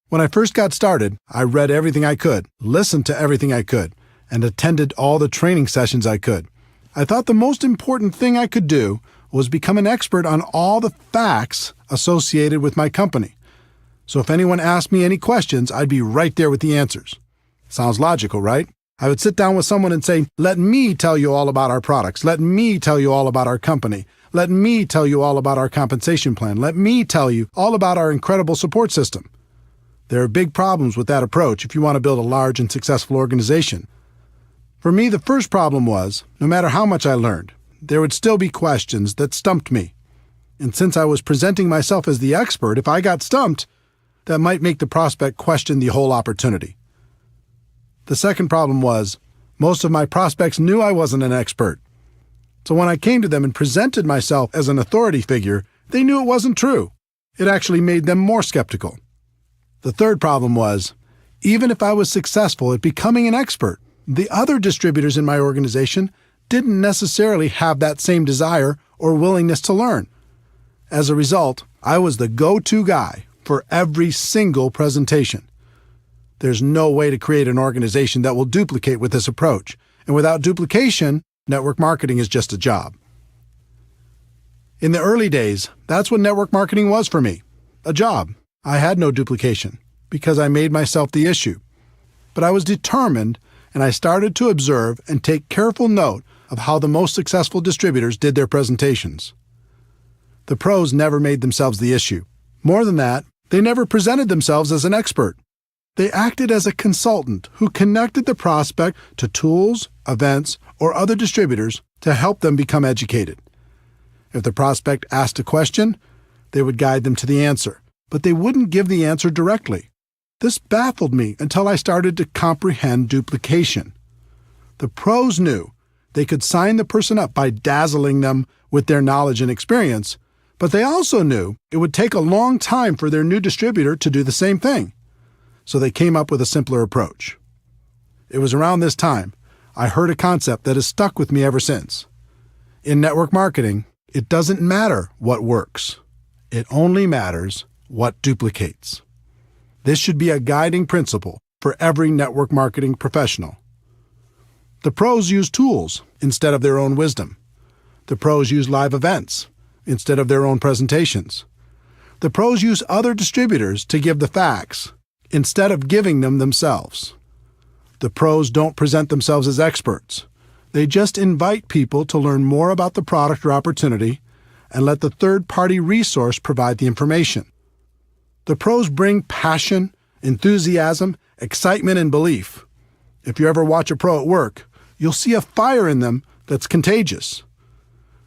When I first got started, I read everything I could, listened to everything I could, and attended all the training sessions I could. I thought the most important thing I could do was become an expert on all the facts associated with my company. So if anyone asked me any questions, I'd be right there with the answers. Sounds logical, right? I would sit down with someone and say, "Let me tell you all about our products. Let me tell you all about our company. Let me tell you all about our compensation plan. Let me tell you all about our incredible support system." There are big problems with that approach if you want to build a large and successful organization. For me, the first problem was, no matter how much I learned, there would still be questions that stumped me. And since I was presenting myself as the expert, if I got stumped, that might make the prospect question the whole opportunity. The second problem was, most of my prospects knew I wasn't an expert. So when I came to them and presented myself as an authority figure, they knew it wasn't true. It actually made them more skeptical. The third problem was, even if I was successful at becoming an expert, the other distributors in my organization didn't necessarily have that same desire or willingness to learn. As a result, I was the go-to guy for every single presentation. There's no way to create an organization that will duplicate with this approach. And without duplication, network marketing is just a job. In the early days, that's what network marketing was for me, a job. I had no duplication because I made myself the issue. But I was determined, and I started to observe and take careful note of how the most successful distributors did their presentations. The pros never made themselves the issue. More than that, they never presented themselves as an expert. They acted as a consultant who connected the prospect to tools, events, or other distributors to help them become educated. If the prospect asked a question, they would guide them to the answer, but they wouldn't give the answer directly. This baffled me until I started to comprehend duplication. The pros knew they could sign the person up by dazzling them with their knowledge and experience, but they also knew it would take a long time for their new distributor to do the same thing. So they came up with a simpler approach. It was around this time I heard a concept that has stuck with me ever since. In network marketing, it doesn't matter what works. It only matters what duplicates. This should be a guiding principle for every network marketing professional. The pros use tools instead of their own wisdom. The pros use live events instead of their own presentations. The pros use other distributors to give the facts instead of giving them themselves. The pros don't present themselves as experts. They just invite people to learn more about the product or opportunity and let the third-party resource provide the information. The pros bring passion, enthusiasm, excitement, and belief. If you ever watch a pro at work, you'll see a fire in them that's contagious.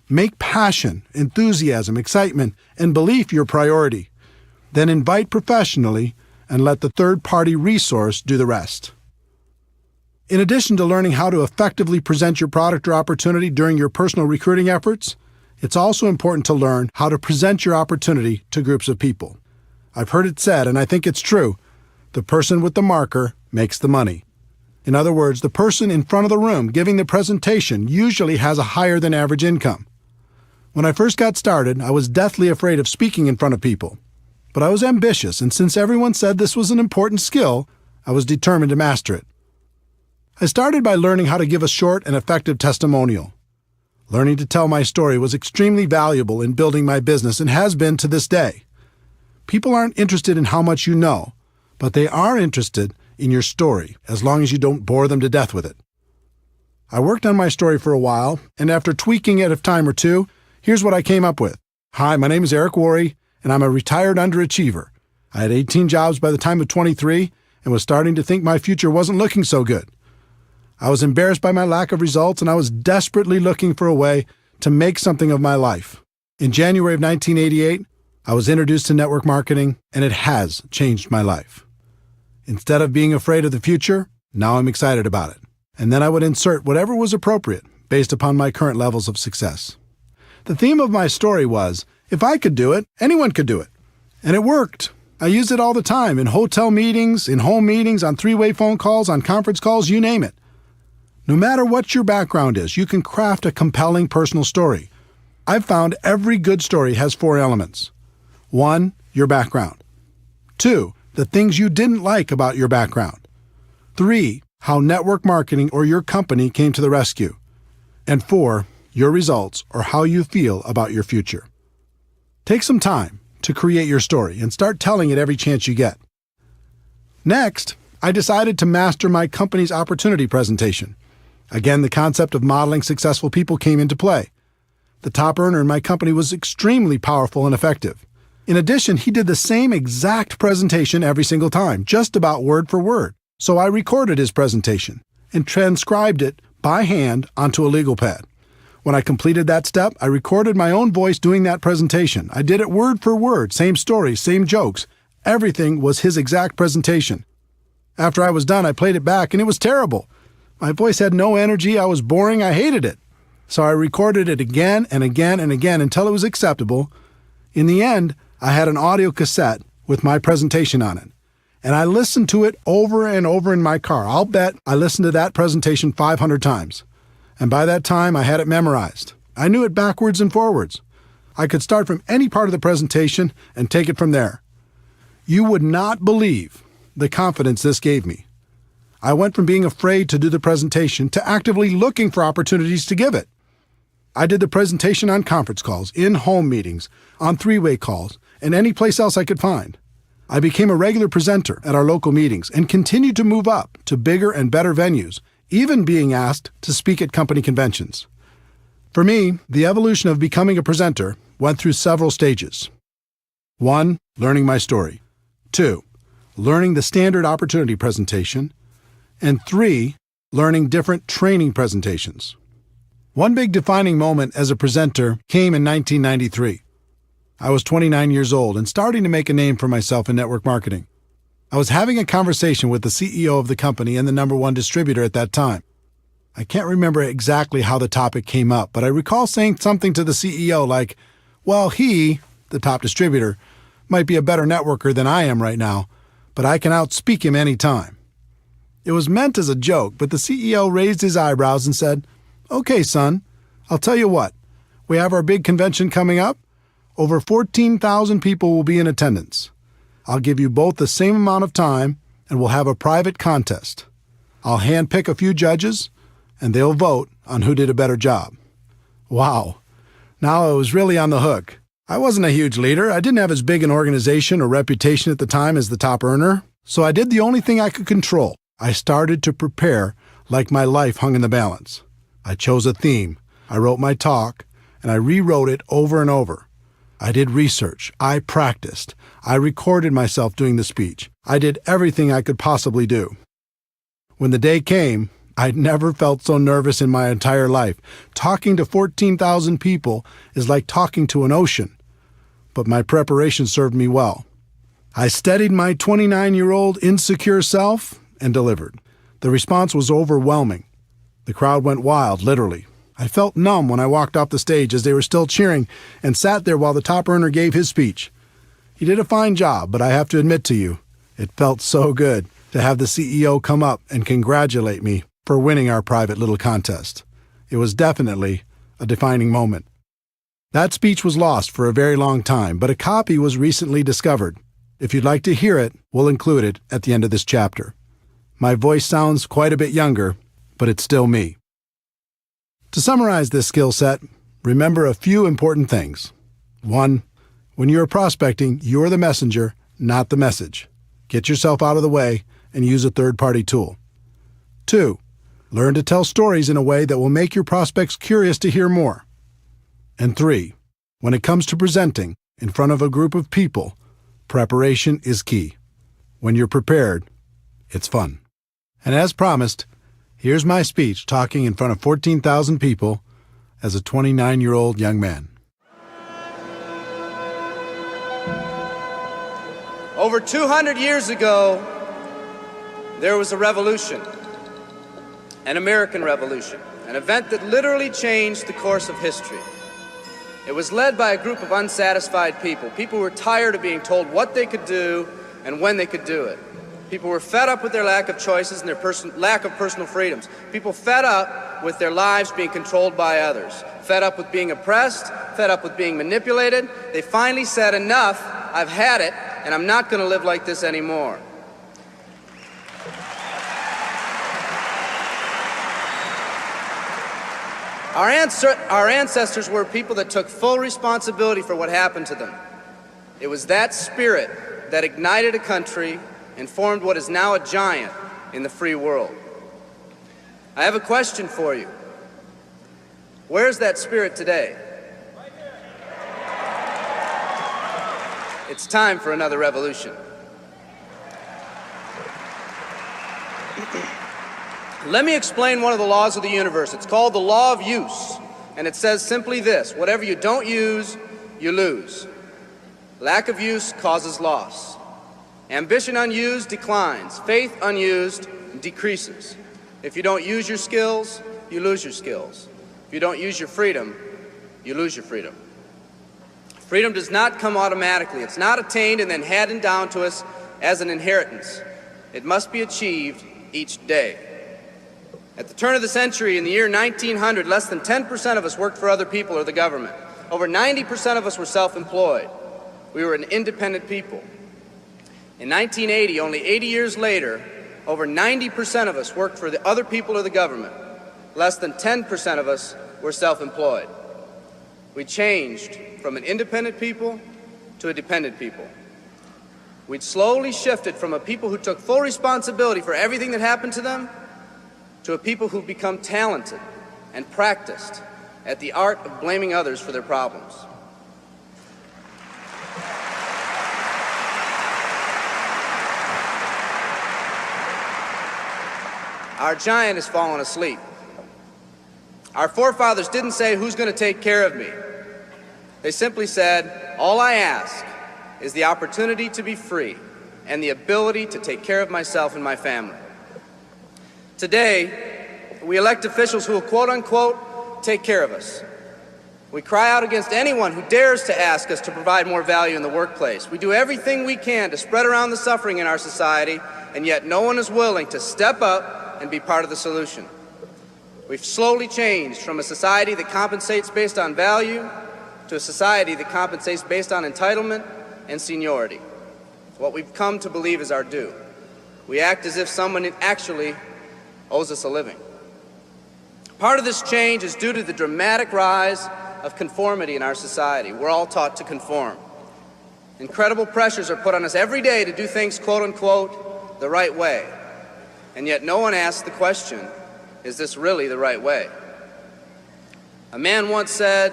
Make passion, enthusiasm, excitement, and belief your priority. Then invite professionally and let the third-party resource do the rest. In addition to learning how to effectively present your product or opportunity during your personal recruiting efforts, it's also important to learn how to present your opportunity to groups of people. I've heard it said, and I think it's true, the person with the marker makes the money. In other words, the person in front of the room giving the presentation usually has a higher than average income. When I first got started, I was deathly afraid of speaking in front of people. But I was ambitious, and since everyone said this was an important skill, I was determined to master it. I started by learning how to give a short and effective testimonial. Learning to tell my story was extremely valuable in building my business and has been to this day. People aren't interested in how much you know, but they are interested in your story as long as you don't bore them to death with it. I worked on my story for a while, and after tweaking it a time or two, here's what I came up with. Hi, my name is Eric Worre, and I'm a retired underachiever. I had 18 jobs by the time of 23 and was starting to think my future wasn't looking so good. I was embarrassed by my lack of results, and I was desperately looking for a way to make something of my life. In January of 1988, I was introduced to network marketing, and it has changed my life. Instead of being afraid of the future, now I'm excited about it. And then I would insert whatever was appropriate based upon my current levels of success. The theme of my story was, if I could do it, anyone could do it. And it worked. I used it all the time in hotel meetings, in home meetings, on three-way phone calls, on conference calls, you name it. No matter what your background is, you can craft a compelling personal story. I've found every good story has 4 elements. 1, your background. 2, the things you didn't like about your background. 3, how network marketing or your company came to the rescue. And 4, your results or how you feel about your future. Take some time to create your story and start telling it every chance you get. Next, I decided to master my company's opportunity presentation. Again, the concept of modeling successful people came into play. The top earner in my company was extremely powerful and effective. In addition, he did the same exact presentation every single time, just about word for word. So I recorded his presentation and transcribed it by hand onto a legal pad. When I completed that step, I recorded my own voice doing that presentation. I did it word for word, same stories, same jokes. Everything was his exact presentation. After I was done, I played it back, and it was terrible. My voice had no energy, I was boring, I hated it. So I recorded it again and again and again until it was acceptable. In the end, I had an audio cassette with my presentation on it. And I listened to it over and over in my car. I'll bet I listened to that presentation 500 times. And by that time, I had it memorized. I knew it backwards and forwards. I could start from any part of the presentation and take it from there. You would not believe the confidence this gave me. I went from being afraid to do the presentation to actively looking for opportunities to give it. I did the presentation on conference calls, in home meetings, on three-way calls, and any place else I could find. I became a regular presenter at our local meetings and continued to move up to bigger and better venues, even being asked to speak at company conventions. For me, the evolution of becoming a presenter went through several stages. 1, learning my story. 2, learning the standard opportunity presentation. And 3, learning different training presentations. One big defining moment as a presenter came in 1993. I was 29 years old and starting to make a name for myself in network marketing. I was having a conversation with the CEO of the company and the #1 distributor at that time. I can't remember exactly how the topic came up, but I recall saying something to the CEO like, well, he, the top distributor, might be a better networker than I am right now, but I can outspeak him any time. It was meant as a joke, but the CEO raised his eyebrows and said, okay, son, I'll tell you what. We have our big convention coming up. Over 14,000 people will be in attendance. I'll give you both the same amount of time, and we'll have a private contest. I'll handpick a few judges, and they'll vote on who did a better job. Wow. Now I was really on the hook. I wasn't a huge leader. I didn't have as big an organization or reputation at the time as the top earner, so I did the only thing I could control. I started to prepare like my life hung in the balance. I chose a theme, I wrote my talk, and I rewrote it over and over. I did research, I practiced, I recorded myself doing the speech. I did everything I could possibly do. When the day came, I'd never felt so nervous in my entire life. Talking to 14,000 people is like talking to an ocean. But my preparation served me well. I steadied my 29-year-old insecure self and delivered. The response was overwhelming. The crowd went wild, literally. I felt numb when I walked off the stage as they were still cheering and sat there while the top earner gave his speech. He did a fine job, but I have to admit to you, it felt so good. to have the CEO come up and congratulate me for winning our private little contest. It was definitely a defining moment. That speech was lost for a very long time, but a copy was recently discovered. If you'd like to hear it, we'll include it at the end of this chapter. My voice sounds quite a bit younger, but it's still me. To summarize this skill set, remember a few important things. 1. When you're prospecting, you're the messenger, not the message. Get yourself out of the way and use a third-party tool. 2. Learn to tell stories in a way that will make your prospects curious to hear more. And 3. When it comes to presenting in front of a group of people, preparation is key. When you're prepared, it's fun. And as promised, here's my speech talking in front of 14,000 people as a 29-year-old young man. Over 200 years ago, there was a revolution, an American Revolution, an event that literally changed the course of history. It was led by a group of unsatisfied people. People who were tired of being told what they could do and when they could do it. People were fed up with their lack of choices and their lack of personal freedoms. People fed up with their lives being controlled by others. Fed up with being oppressed, fed up with being manipulated. They finally said, enough, I've had it, and I'm not going to live like this anymore. Our ancestors were people that took full responsibility for what happened to them. It was that spirit that ignited a country and formed what is now a giant in the free world. I have a question for you. Where's that spirit today? It's time for another revolution. Let me explain one of the laws of the universe. It's called the law of use, and it says simply this: whatever you don't use, you lose. Lack of use causes loss. Ambition unused declines. Faith unused decreases. If you don't use your skills, you lose your skills. If you don't use your freedom, you lose your freedom. Freedom does not come automatically. It's not attained and then handed down to us as an inheritance. It must be achieved each day. At the turn of the century, in the year 1900, less than 10% of us worked for other people or the government. Over 90% of us were self-employed. We were an independent people. In 1980, only 80 years later, over 90% of us worked for the other people or the government. Less than 10% of us were self-employed. We changed from an independent people to a dependent people. We'd slowly shifted from a people who took full responsibility for everything that happened to them to a people who've become talented and practiced at the art of blaming others for their problems. Our giant has fallen asleep. Our forefathers didn't say, who's going to take care of me? They simply said, all I ask is the opportunity to be free and the ability to take care of myself and my family. Today, we elect officials who will, quote unquote, take care of us. We cry out against anyone who dares to ask us to provide more value in the workplace. We do everything we can to spread around the suffering in our society, and yet no one is willing to step up and be part of the solution. We've slowly changed from a society that compensates based on value to a society that compensates based on entitlement and seniority. What we've come to believe is our due. We act as if someone actually owes us a living. Part of this change is due to the dramatic rise of conformity in our society. We're all taught to conform. Incredible pressures are put on us every day to do things, quote unquote, the right way. And yet no one asks the question, is this really the right way? A man once said,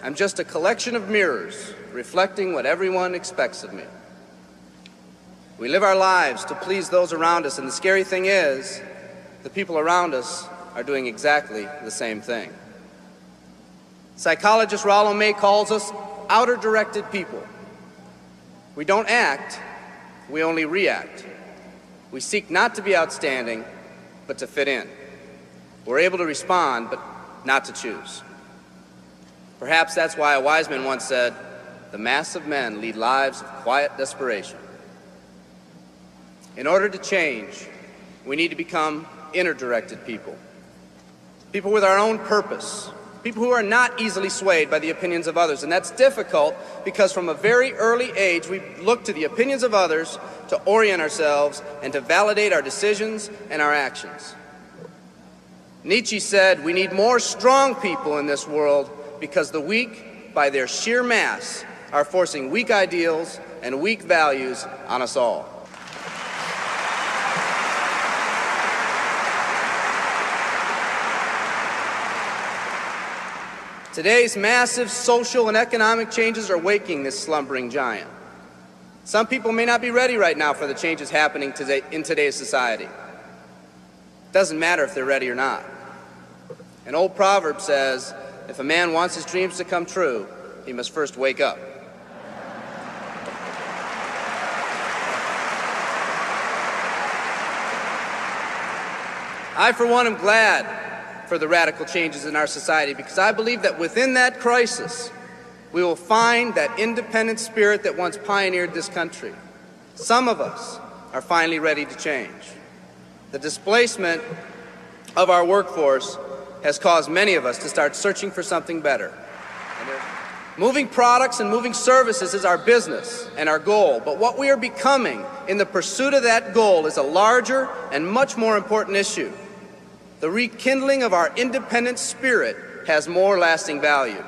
I'm just a collection of mirrors reflecting what everyone expects of me. We live our lives to please those around us, and the scary thing is, the people around us are doing exactly the same thing. Psychologist Rollo May calls us outer-directed people. We don't act, we only react. We seek not to be outstanding, but to fit in. We're able to respond, but not to choose. Perhaps that's why a wise man once said, the mass of men lead lives of quiet desperation. In order to change, we need to become inner-directed people. People with our own purpose. People who are not easily swayed by the opinions of others. And that's difficult because from a very early age, we look to the opinions of others to orient ourselves and to validate our decisions and our actions. Nietzsche said, we need more strong people in this world because the weak, by their sheer mass, are forcing weak ideals and weak values on us all. Today's massive social and economic changes are waking this slumbering giant. Some people may not be ready right now for the changes happening today in today's society. It doesn't matter if they're ready or not. An old proverb says, if a man wants his dreams to come true, he must first wake up. I, for one, am glad for the radical changes in our society because I believe that within that crisis, we will find that independent spirit that once pioneered this country. Some of us are finally ready to change. The displacement of our workforce has caused many of us to start searching for something better. Moving products and moving services is our business and our goal, but what we are becoming in the pursuit of that goal is a larger and much more important issue. The rekindling of our independent spirit has more lasting value.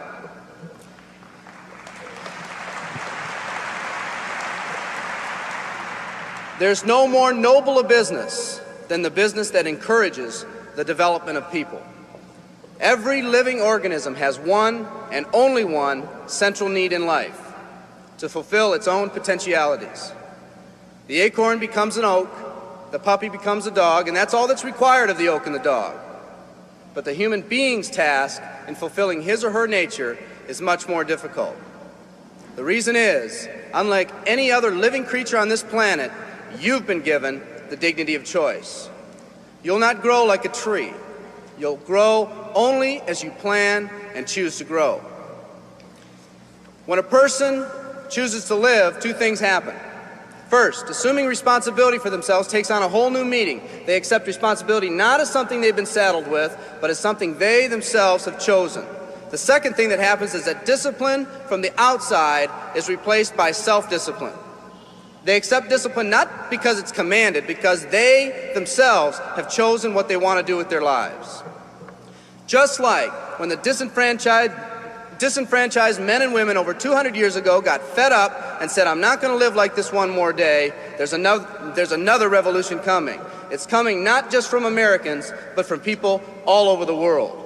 There's no more noble a business than the business that encourages the development of people. Every living organism has one and only one central need in life: to fulfill its own potentialities. The acorn becomes an oak, the puppy becomes a dog, and that's all that's required of the oak and the dog. But the human being's task in fulfilling his or her nature is much more difficult. The reason is, unlike any other living creature on this planet, you've been given the dignity of choice. You'll not grow like a tree. You'll grow only as you plan and choose to grow. When a person chooses to live, two things happen. First, assuming responsibility for themselves takes on a whole new meaning. They accept responsibility not as something they've been saddled with, but as something they themselves have chosen. The second thing that happens is that discipline from the outside is replaced by self-discipline. They accept discipline not because it's commanded, because they themselves have chosen what they want to do with their lives. Just like when the disenfranchised men and women over 200 years ago got fed up and said, I'm not going to live like this one more day, there's another revolution coming. It's coming not just from Americans, but from people all over the world.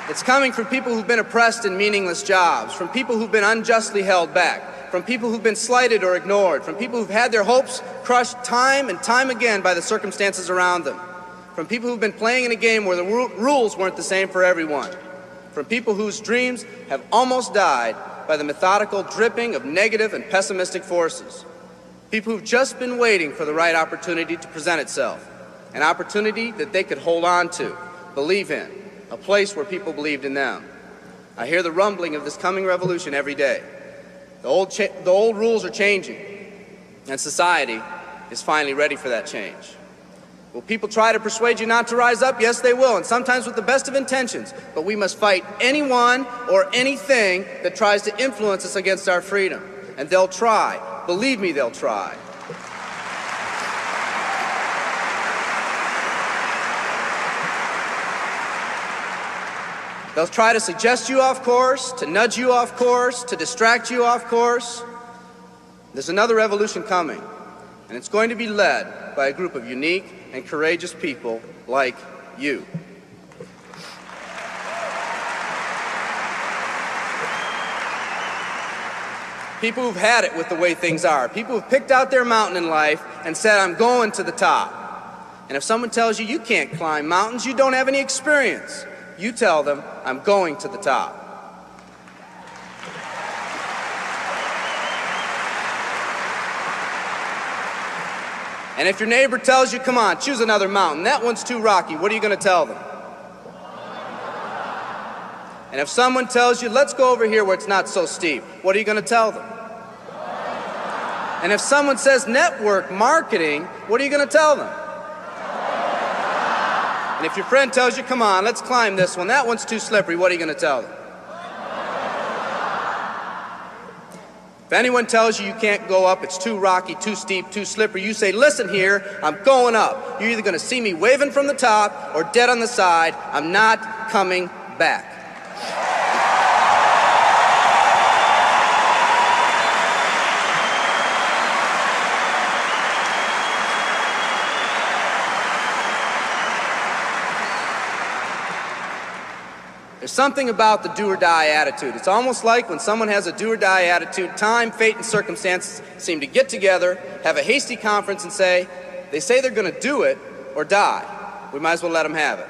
It's coming from people who've been oppressed in meaningless jobs, from people who've been unjustly held back, from people who've been slighted or ignored, from people who've had their hopes crushed time and time again by the circumstances around them, from people who've been playing in a game where the rules weren't the same for everyone, from people whose dreams have almost died by the methodical dripping of negative and pessimistic forces, people who've just been waiting for the right opportunity to present itself, an opportunity that they could hold on to, believe in, a place where people believed in them. I hear the rumbling of this coming revolution every day. The old rules are changing, and society is finally ready for that change. Will people try to persuade you not to rise up? Yes, they will, and sometimes with the best of intentions. But we must fight anyone or anything that tries to influence us against our freedom. And they'll try. Believe me, they'll try. They'll try to suggest you off course, to nudge you off course, to distract you off course. There's another revolution coming, and it's going to be led by a group of unique and courageous people like you. People who've had it with the way things are. People who've picked out their mountain in life and said, I'm going to the top. And if someone tells you you can't climb mountains, you don't have any experience. You tell them, I'm going to the top. And if your neighbor tells you, come on, choose another mountain, that one's too rocky, what are you going to tell them? And if someone tells you, let's go over here where it's not so steep, what are you going to tell them? And if someone says network marketing, what are you going to tell them? And if your friend tells you, come on, let's climb this one, that one's too slippery, what are you going to tell them? If anyone tells you you can't go up, it's too rocky, too steep, too slippery, you say, listen here, I'm going up. You're either going to see me waving from the top or dead on the side. I'm not coming back. There's something about the do-or-die attitude. It's almost like when someone has a do-or-die attitude, time, fate, and circumstances seem to get together, have a hasty conference, and say, they say they're going to do it or die. We might as well let them have it.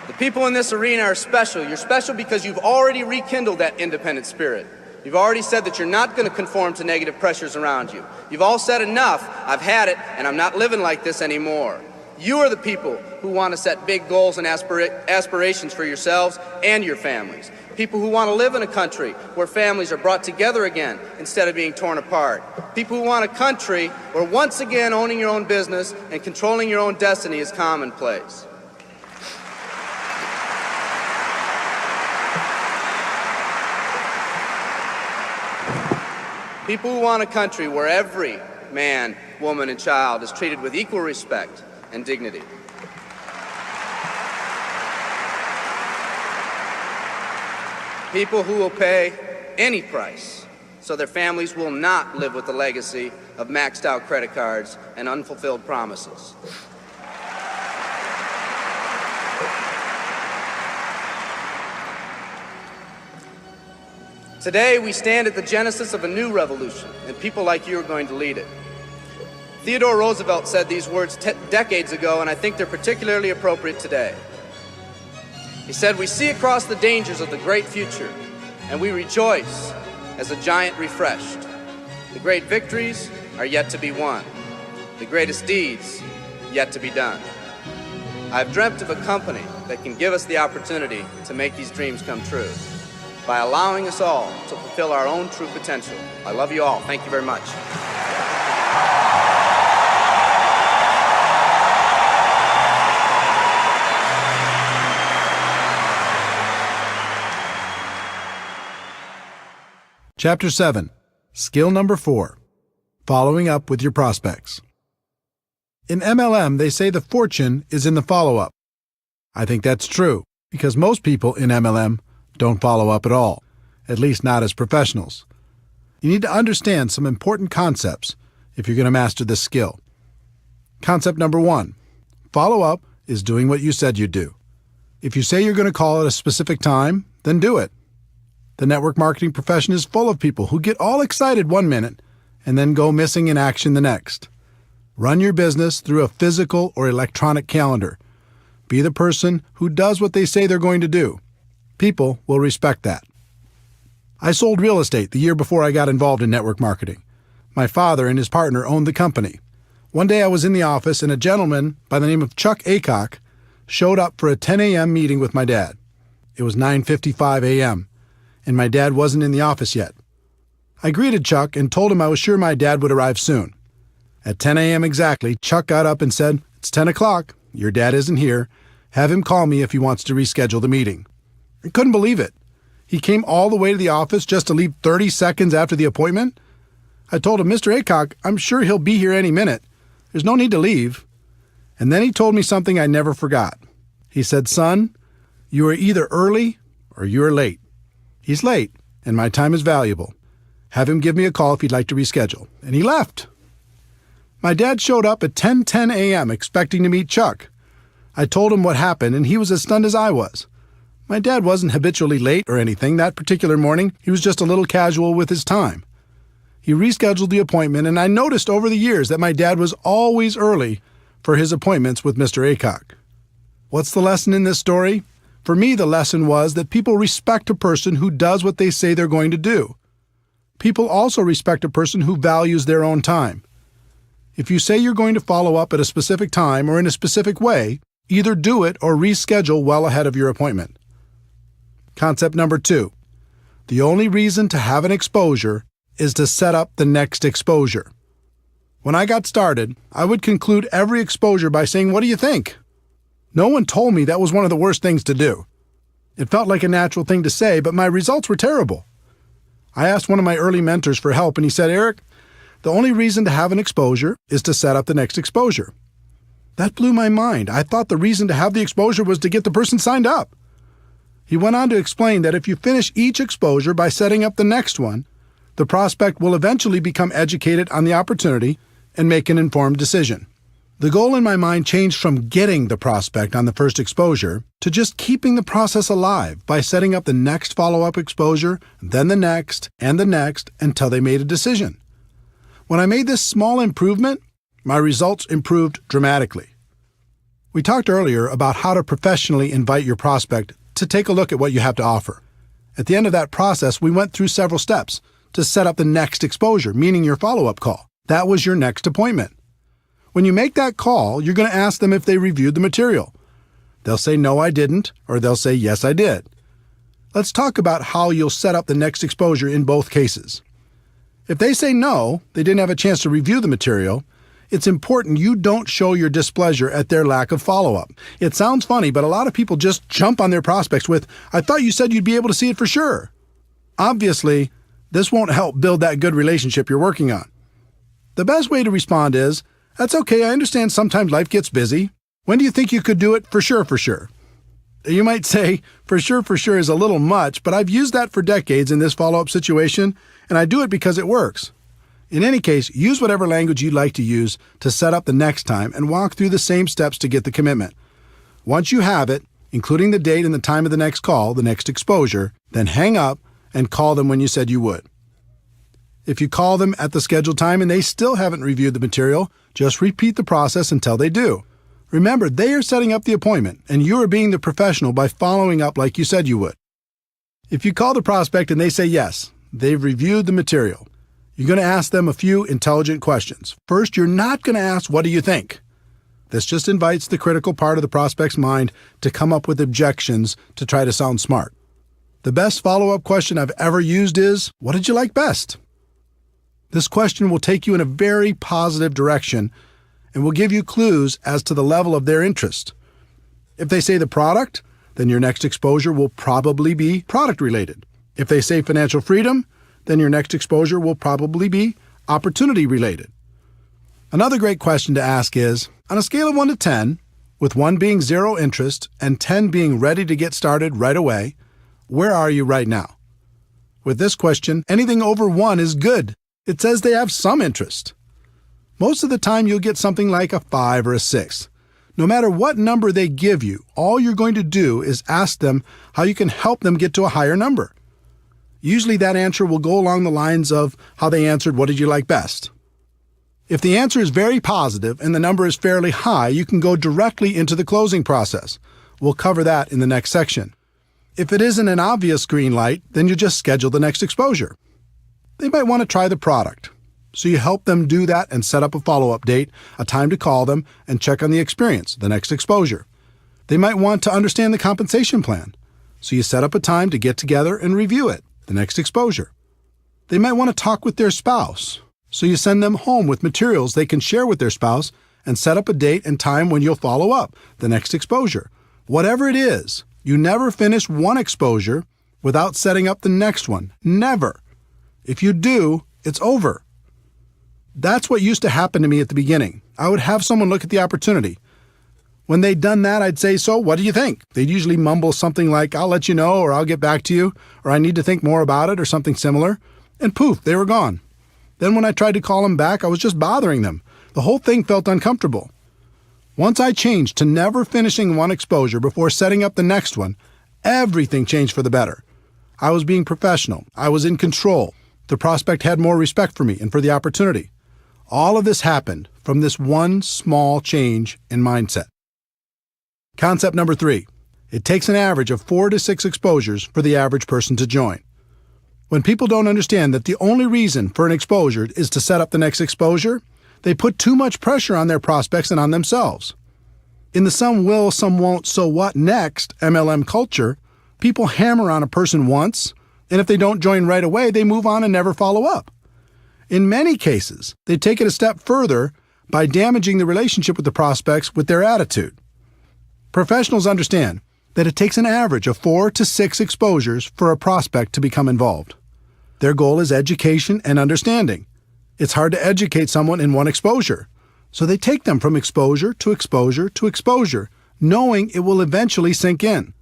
The people in this arena are special. You're special because you've already rekindled that independent spirit. You've already said that you're not going to conform to negative pressures around you. You've all said enough, I've had it, and I'm not living like this anymore. You are the people who want to set big goals and aspirations for yourselves and your families. People who want to live in a country where families are brought together again instead of being torn apart. People who want a country where once again owning your own business and controlling your own destiny is commonplace. People who want a country where every man, woman, and child is treated with equal respect and dignity. People who will pay any price so their families will not live with the legacy of maxed out credit cards and unfulfilled promises. Today, we stand at the genesis of a new revolution, and people like you are going to lead it. Theodore Roosevelt said these words decades ago, and I think they're particularly appropriate today. He said, "We see across the dangers of the great future, and we rejoice as a giant refreshed. The great victories are yet to be won, the greatest deeds yet to be done. I've dreamt of a company that can give us the opportunity to make these dreams come true, by allowing us all to fulfill our own true potential. I love you all. Thank you very much." Chapter 7. Skill number 4. Following up with your prospects. In MLM, they say the fortune is in the follow-up. I think that's true, because most people in MLM don't follow up at all, at least not as professionals. You need to understand some important concepts if you're going to master this skill. Concept number 1. Follow-up is doing what you said you'd do. If you say you're going to call at a specific time, then do it. The network marketing profession is full of people who get all excited one minute and then go missing in action the next. Run your business through a physical or electronic calendar. Be the person who does what they say they're going to do. People will respect that. I sold real estate the year before I got involved in network marketing. My father and his partner owned the company. One day I was in the office and a gentleman by the name of Chuck Aycock showed up for a 10 a.m. meeting with my dad. It was 9:55 a.m., and my dad wasn't in the office yet. I greeted Chuck and told him I was sure my dad would arrive soon. At 10 a.m. exactly, Chuck got up and said, "It's 10 o'clock. Your dad isn't here. Have him call me if he wants to reschedule the meeting." I couldn't believe it. He came all the way to the office just to leave 30 seconds after the appointment? I told him, "Mr. Aycock, I'm sure he'll be here any minute. There's no need to leave." And then he told me something I never forgot. He said, "Son, you are either early or you are late. He's late, and my time is valuable. Have him give me a call if he'd like to reschedule." And he left. My dad showed up at 10:10 a.m. expecting to meet Chuck. I told him what happened, and he was as stunned as I was. My dad wasn't habitually late or anything. That particular morning, he was just a little casual with his time. He rescheduled the appointment, and I noticed over the years that my dad was always early for his appointments with Mr. Aycock. What's the lesson in this story? For me, the lesson was that people respect a person who does what they say they're going to do. People also respect a person who values their own time. If you say you're going to follow up at a specific time or in a specific way, either do it or reschedule well ahead of your appointment. Concept number 2. The only reason to have an exposure is to set up the next exposure. When I got started, I would conclude every exposure by saying, "What do you think?" No one told me that was one of the worst things to do. It felt like a natural thing to say, but my results were terrible. I asked one of my early mentors for help, and he said, "Eric, the only reason to have an exposure is to set up the next exposure." That blew my mind. I thought the reason to have the exposure was to get the person signed up. He went on to explain that if you finish each exposure by setting up the next one, the prospect will eventually become educated on the opportunity and make an informed decision. The goal in my mind changed from getting the prospect on the first exposure to just keeping the process alive by setting up the next follow-up exposure, then the next, and the next until they made a decision. When I made this small improvement, my results improved dramatically. We talked earlier about how to professionally invite your prospect to take a look at what you have to offer. At the end of that process, we went through several steps to set up the next exposure, meaning your follow-up call. That was your next appointment. When you make that call, you're going to ask them if they reviewed the material. They'll say, "No, I didn't," or they'll say, "Yes, I did." Let's talk about how you'll set up the next exposure in both cases. If they say no, they didn't have a chance to review the material, it's important you don't show your displeasure at their lack of follow-up. It sounds funny, but a lot of people just jump on their prospects with, "I thought you said you'd be able to see it for sure." Obviously, this won't help build that good relationship you're working on. The best way to respond is, "That's okay, I understand sometimes life gets busy. When do you think you could do it for sure, for sure?" You might say, for sure is a little much, but I've used that for decades in this follow-up situation, and I do it because it works. In any case, use whatever language you'd like to use to set up the next time and walk through the same steps to get the commitment. Once you have it, including the date and the time of the next call, the next exposure, then hang up and call them when you said you would. If you call them at the scheduled time and they still haven't reviewed the material, just repeat the process until they do. Remember, they are setting up the appointment, and you are being the professional by following up like you said you would. If you call the prospect and they say yes, they've reviewed the material, you're going to ask them a few intelligent questions. First, you're not going to ask, "What do you think?" This just invites the critical part of the prospect's mind to come up with objections to try to sound smart. The best follow-up question I've ever used is, "What did you like best?" This question will take you in a very positive direction and will give you clues as to the level of their interest. If they say the product, then your next exposure will probably be product-related. If they say financial freedom, then your next exposure will probably be opportunity-related. Another great question to ask is, on a scale of 1 to 10, with 1 being zero interest and 10 being ready to get started right away, where are you right now? With this question, anything over 1 is good. It says they have some interest. Most of the time, you'll get something like a 5 or a 6. No matter what number they give you, all you're going to do is ask them how you can help them get to a higher number. Usually that answer will go along the lines of how they answered, "What did you like best?" If the answer is very positive and the number is fairly high, you can go directly into the closing process. We'll cover that in the next section. If it isn't an obvious green light, then you just schedule the next exposure. They might want to try the product, so you help them do that and set up a follow-up date, a time to call them, and check on the experience, the next exposure. They might want to understand the compensation plan, so you set up a time to get together and review it, the next exposure. They might want to talk with their spouse, so you send them home with materials they can share with their spouse and set up a date and time when you'll follow up, the next exposure. Whatever it is, you never finish one exposure without setting up the next one. Never. If you do, it's over. That's what used to happen to me at the beginning. I would have someone look at the opportunity. When they'd done that, I'd say, "So, what do you think?" They'd usually mumble something like, "I'll let you know," or "I'll get back to you," or "I need to think more about it," or something similar. And poof, they were gone. Then when I tried to call them back, I was just bothering them. The whole thing felt uncomfortable. Once I changed to never finishing one exposure before setting up the next one, everything changed for the better. I was being professional. I was in control. The prospect had more respect for me and for the opportunity. All of this happened from this one small change in mindset. Concept number 3. It takes an average of 4 to 6 exposures for the average person to join. When people don't understand that the only reason for an exposure is to set up the next exposure, They put too much pressure on their prospects and on themselves. In the some will, some won't, so what next MLM culture, people hammer on a person once, and if they don't join right away, they move on and never follow up. In many cases, they take it a step further by damaging the relationship with the prospects with their attitude. Professionals understand that it takes an average of 4 to 6 exposures for a prospect to become involved. Their goal is education and understanding. It's hard to educate someone in one exposure, so they take them from exposure to exposure to exposure, knowing it will eventually sink in.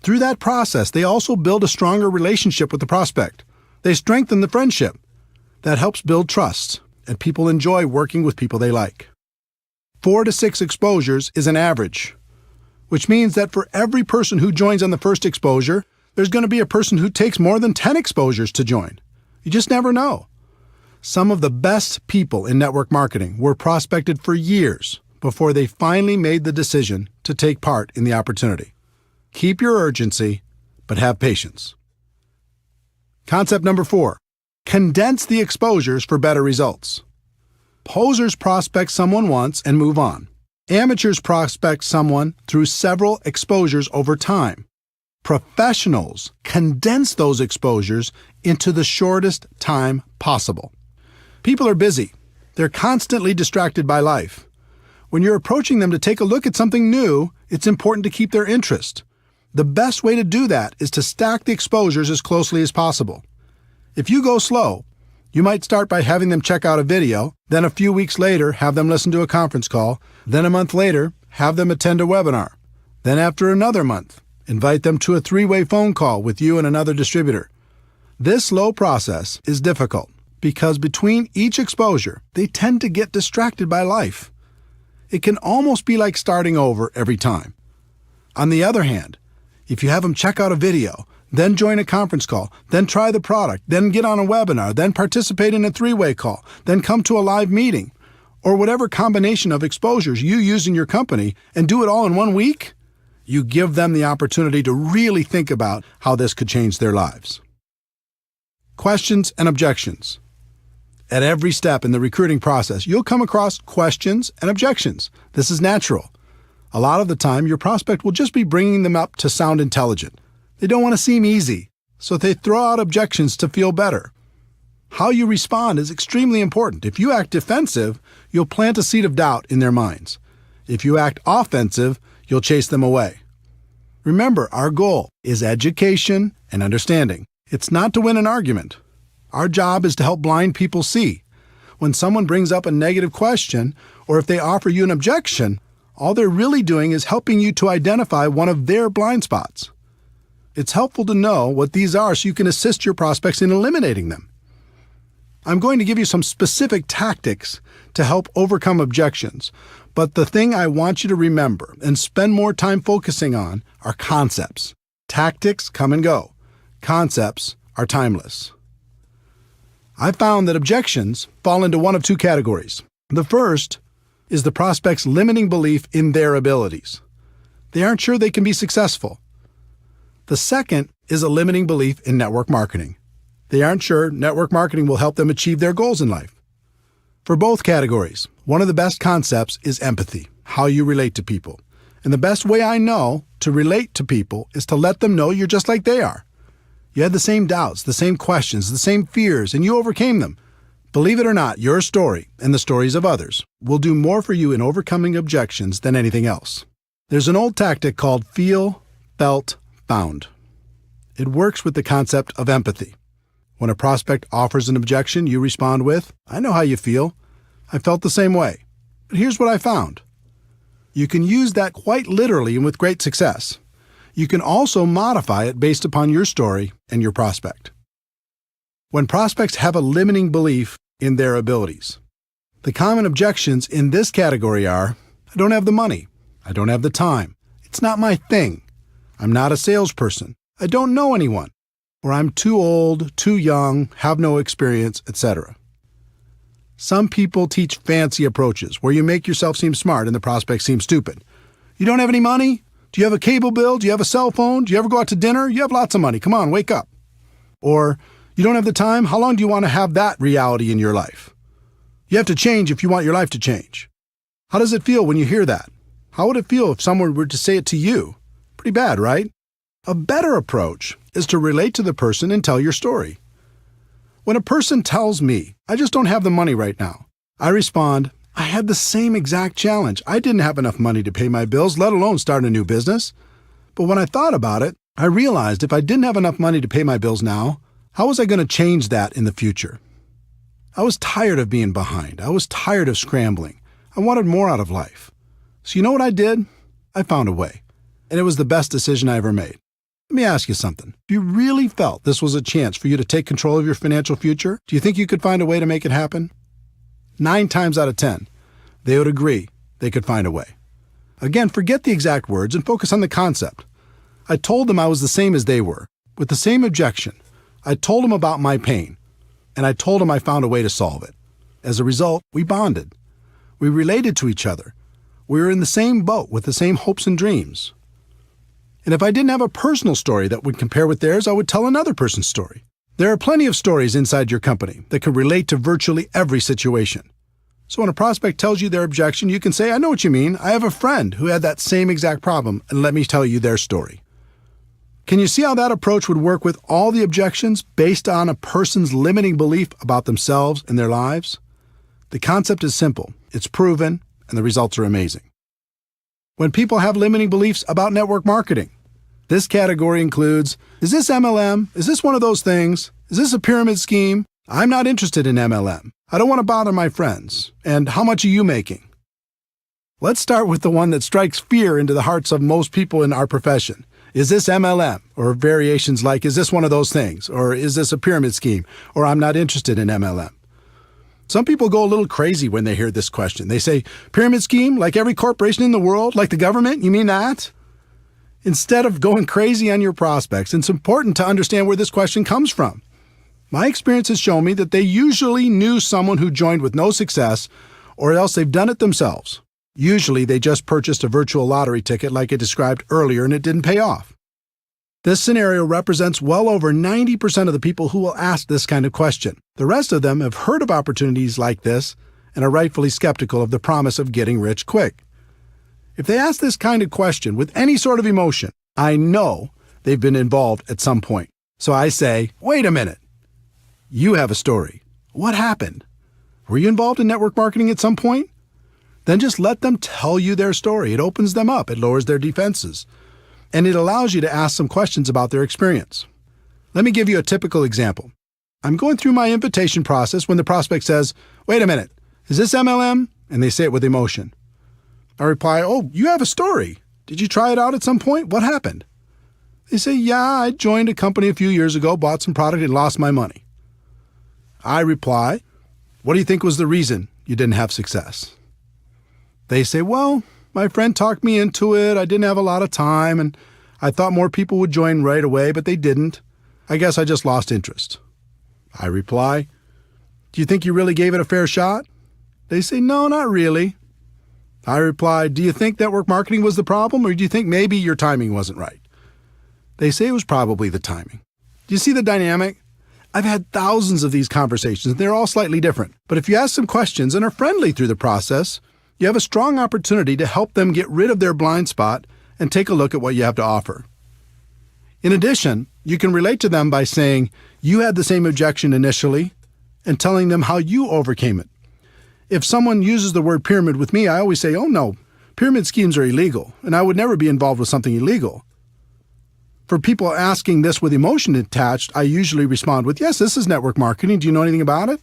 Through that process, they also build a stronger relationship with the prospect. They strengthen the friendship. That helps build trust, and people enjoy working with people they like. 4 to 6 exposures is an average, which means that for every person who joins on the first exposure, there's going to be a person who takes more than 10 exposures to join. You just never know. Some of the best people in network marketing were prospected for years before they finally made the decision to take part in the opportunity. Keep your urgency, but have patience. Concept number 4. Condense the exposures for better results. Posers prospect someone once and move on. Amateurs prospect someone through several exposures over time. Professionals condense those exposures into the shortest time possible. People are busy. They're constantly distracted by life. When you're approaching them to take a look at something new, it's important to keep their interest. The best way to do that is to stack the exposures as closely as possible. If you go slow, you might start by having them check out a video, then a few weeks later have them listen to a conference call, then a month later have them attend a webinar, then after another month, invite them to a 3-way phone call with you and another distributor. This slow process is difficult because between each exposure, they tend to get distracted by life. It can almost be like starting over every time. On the other hand, if you have them check out a video, then join a conference call, then try the product, then get on a webinar, then participate in a 3-way call, then come to a live meeting, or whatever combination of exposures you use in your company and do it all in 1 week, you give them the opportunity to really think about how this could change their lives. Questions and objections. At every step in the recruiting process, you'll come across questions and objections. This is natural. A lot of the time, your prospect will just be bringing them up to sound intelligent. They don't want to seem easy, so they throw out objections to feel better. How you respond is extremely important. If you act defensive, you'll plant a seed of doubt in their minds. If you act offensive, you'll chase them away. Remember, our goal is education and understanding. It's not to win an argument. Our job is to help blind people see. When someone brings up a negative question, or if they offer you an objection, all they're really doing is helping you to identify one of their blind spots. It's helpful to know what these are so you can assist your prospects in eliminating them. I'm going to give you some specific tactics to help overcome objections, but the thing I want you to remember and spend more time focusing on are concepts. Tactics come and go. Concepts are timeless. I found that objections fall into one of 2 categories. The first is the prospect's limiting belief in their abilities. They aren't sure they can be successful. The second is a limiting belief in network marketing. They aren't sure network marketing will help them achieve their goals in life. For both categories, one of the best concepts is empathy, how you relate to people. And the best way I know to relate to people is to let them know you're just like they are. You had the same doubts, the same questions, the same fears, and you overcame them. Believe it or not, your story and the stories of others will do more for you in overcoming objections than anything else. There's an old tactic called feel, felt, found. It works with the concept of empathy. When a prospect offers an objection, you respond with, "I know how you feel. I felt the same way. But here's what I found." You can use that quite literally and with great success. You can also modify it based upon your story and your prospect. When prospects have a limiting belief in their abilities, the common objections in this category are, "I don't have the money. I don't have the time. It's not my thing. I'm not a salesperson. I don't know anyone. Or I'm too old, too young, have no experience, etc." Some people teach fancy approaches where you make yourself seem smart and the prospect seems stupid. "You don't have any money? Do you have a cable bill? Do you have a cell phone? Do you ever go out to dinner? You have lots of money. Come on, wake up." Or, "You don't have the time? How long do you want to have that reality in your life?" You have to change if you want your life to change. How does it feel when you hear that? How would it feel if someone were to say it to you? Pretty bad, right? A better approach is to relate to the person and tell your story. When a person tells me, I just don't have the money right now, I respond, I had the same exact challenge. I didn't have enough money to pay my bills, let alone start a new business. But when I thought about it, I realized if I didn't have enough money to pay my bills now, how was I going to change that in the future? I was tired of being behind. I was tired of scrambling. I wanted more out of life. So you know what I did? I found a way. And it was the best decision I ever made. Let me ask you something. If you really felt this was a chance for you to take control of your financial future, do you think you could find a way to make it happen? 9 times out of 10, they would agree they could find a way. Again, forget the exact words and focus on the concept. I told them I was the same as they were, with the same objection. I told them about my pain, and I told them I found a way to solve it. As a result, we bonded. We related to each other. We were in the same boat with the same hopes and dreams. And if I didn't have a personal story that would compare with theirs, I would tell another person's story. There are plenty of stories inside your company that can relate to virtually every situation. So when a prospect tells you their objection, you can say, I know what you mean. I have a friend who had that same exact problem, and let me tell you their story. Can you see how that approach would work with all the objections based on a person's limiting belief about themselves and their lives? The concept is simple, it's proven, and the results are amazing. When people have limiting beliefs about network marketing, this category includes, is this MLM? Is this one of those things? Is this a pyramid scheme? I'm not interested in MLM. I don't want to bother my friends. And how much are you making? Let's start with the one that strikes fear into the hearts of most people in our profession. Is this MLM? Or variations like, is this one of those things? Or is this a pyramid scheme? Or I'm not interested in MLM. Some people go a little crazy when they hear this question. They say, pyramid scheme, like every corporation in the world, like the government? You mean that? Instead of going crazy on your prospects, it's important to understand where this question comes from. My experience has shown me that they usually knew someone who joined with no success, or else they've done it themselves. Usually they just purchased a virtual lottery ticket like I described earlier and it didn't pay off. This scenario represents well over 90% of the people who will ask this kind of question. The rest of them have heard of opportunities like this and are rightfully skeptical of the promise of getting rich quick. If they ask this kind of question with any sort of emotion, I know they've been involved at some point. So I say, wait a minute. You have a story. What happened? Were you involved in network marketing at some point? Then just let them tell you their story. It opens them up. It lowers their defenses. And it allows you to ask some questions about their experience. Let me give you a typical example. I'm going through my invitation process when the prospect says, wait a minute, is this MLM? And they say it with emotion. I reply, oh, you have a story. Did you try it out at some point? What happened? They say, yeah, I joined a company a few years ago, bought some product, and lost my money. I reply, what do you think was the reason you didn't have success? They say, well, my friend talked me into it. I didn't have a lot of time, and I thought more people would join right away, but they didn't. I guess I just lost interest. I reply, do you think you really gave it a fair shot? They say, no, not really. I reply, do you think network marketing was the problem, or do you think maybe your timing wasn't right? They say it was probably the timing. Do you see the dynamic? I've had thousands of these conversations, and they're all slightly different. But if you ask some questions and are friendly through the process, you have a strong opportunity to help them get rid of their blind spot and take a look at what you have to offer. In addition, you can relate to them by saying you had the same objection initially and telling them how you overcame it. If someone uses the word pyramid with me, I always say, oh no, pyramid schemes are illegal, and I would never be involved with something illegal. For people asking this with emotion attached, I usually respond with, yes, this is network marketing. Do you know anything about it?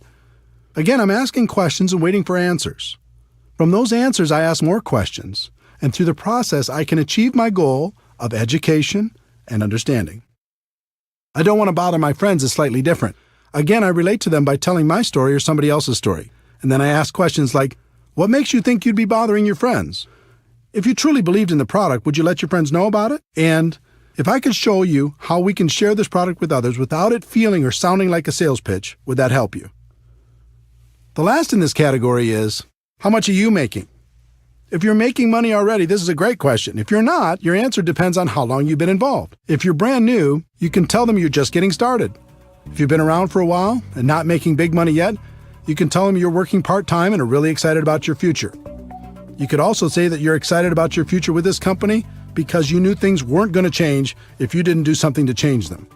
Again, I'm asking questions and waiting for answers. From those answers, I ask more questions, and through the process, I can achieve my goal of education and understanding. I don't want to bother my friends is slightly different. Again, I relate to them by telling my story or somebody else's story. And then I ask questions like, what makes you think you'd be bothering your friends? If you truly believed in the product, would you let your friends know about it? And if I could show you how we can share this product with others without it feeling or sounding like a sales pitch, would that help you? The last in this category is, how much are you making? If you're making money already, this is a great question. If you're not, your answer depends on how long you've been involved. If you're brand new, you can tell them you're just getting started. If you've been around for a while and not making big money yet, You can tell them you're working part-time and are really excited about your future. You could also say that you're excited about your future with this company because you knew things weren't going to change if you didn't do something to change them.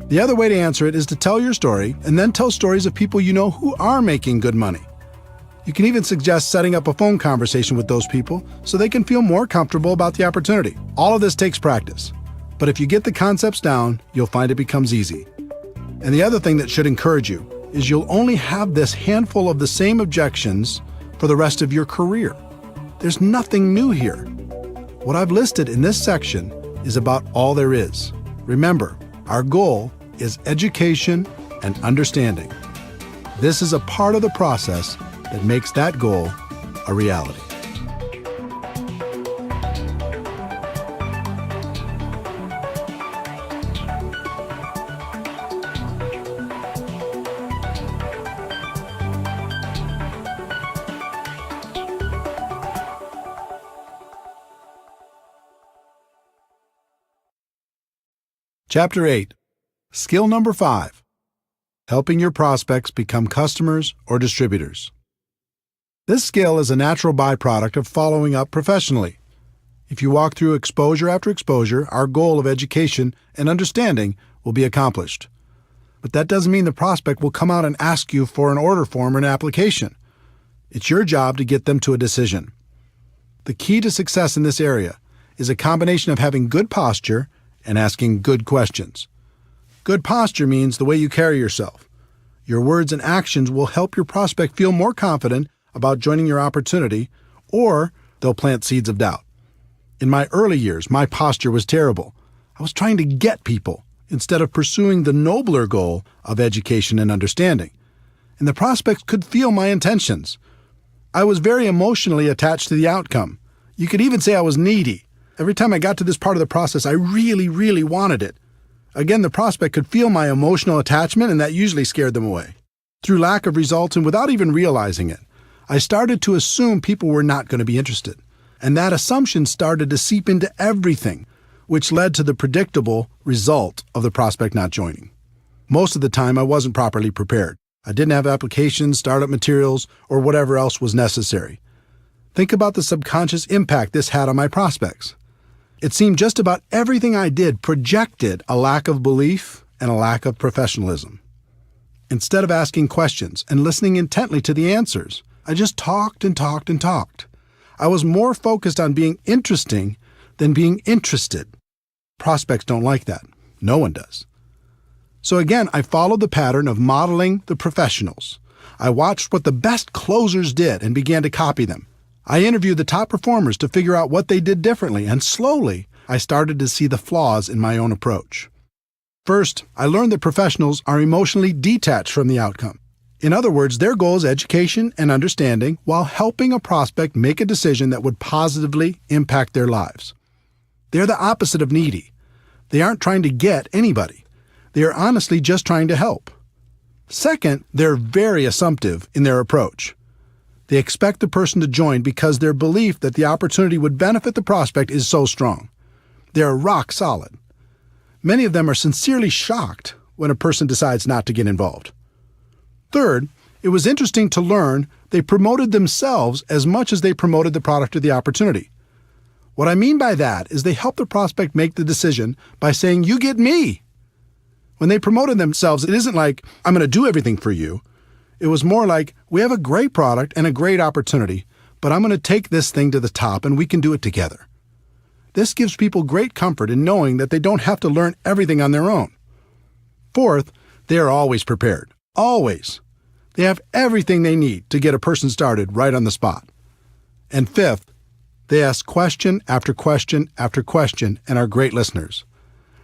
The other way to answer it is to tell your story and then tell stories of people you know who are making good money. You can even suggest setting up a phone conversation with those people so they can feel more comfortable about the opportunity. All of this takes practice, but if you get the concepts down, you'll find it becomes easy. And the other thing that should encourage you is you'll only have this handful of the same objections for the rest of your career. There's nothing new here. What I've listed in this section is about all there is. Remember, our goal is education and understanding. This is a part of the process that makes that goal a reality. Chapter 8. Skill number 5. Helping your prospects become customers or distributors. This skill is a natural byproduct of following up professionally. If you walk through exposure after exposure, our goal of education and understanding will be accomplished. But that doesn't mean the prospect will come out and ask you for an order form or an application. It's your job to get them to a decision. The key to success in this area is a combination of having good posture and asking good questions. Good posture means the way you carry yourself. Your words and actions will help your prospect feel more confident about joining your opportunity, or they'll plant seeds of doubt. In my early years, my posture was terrible. I was trying to get people instead of pursuing the nobler goal of education and understanding. And the prospects could feel my intentions. I was very emotionally attached to the outcome. You could even say I was needy. Every time I got to this part of the process, I really wanted it. Again, the prospect could feel my emotional attachment, and that usually scared them away. Through lack of results and without even realizing it, I started to assume people were not going to be interested. And that assumption started to seep into everything, which led to the predictable result of the prospect not joining. Most of the time, I wasn't properly prepared. I didn't have applications, startup materials, or whatever else was necessary. Think about the subconscious impact this had on my prospects. It seemed just about everything I did projected a lack of belief and a lack of professionalism. Instead of asking questions and listening intently to the answers, I just talked and talked and talked. I was more focused on being interesting than being interested. Prospects don't like that. No one does. So again, I followed the pattern of modeling the professionals. I watched what the best closers did and began to copy them. I interviewed the top performers to figure out what they did differently, and slowly, I started to see the flaws in my own approach. First, I learned that professionals are emotionally detached from the outcome. In other words, their goal is education and understanding while helping a prospect make a decision that would positively impact their lives. They're the opposite of needy. They aren't trying to get anybody. They are honestly just trying to help. Second, they're very assumptive in their approach. They expect the person to join because their belief that the opportunity would benefit the prospect is so strong. They are rock solid. Many of them are sincerely shocked when a person decides not to get involved. Third, it was interesting to learn they promoted themselves as much as they promoted the product or the opportunity. What I mean by that is they helped the prospect make the decision by saying, "You get me." When they promoted themselves, it isn't like, "I'm going to do everything for you." It was more like, "We have a great product and a great opportunity, but I'm going to take this thing to the top and we can do it together." This gives people great comfort in knowing that they don't have to learn everything on their own. Fourth, they are always prepared. Always. They have everything they need to get a person started right on the spot. And fifth, they ask question after question after question and are great listeners.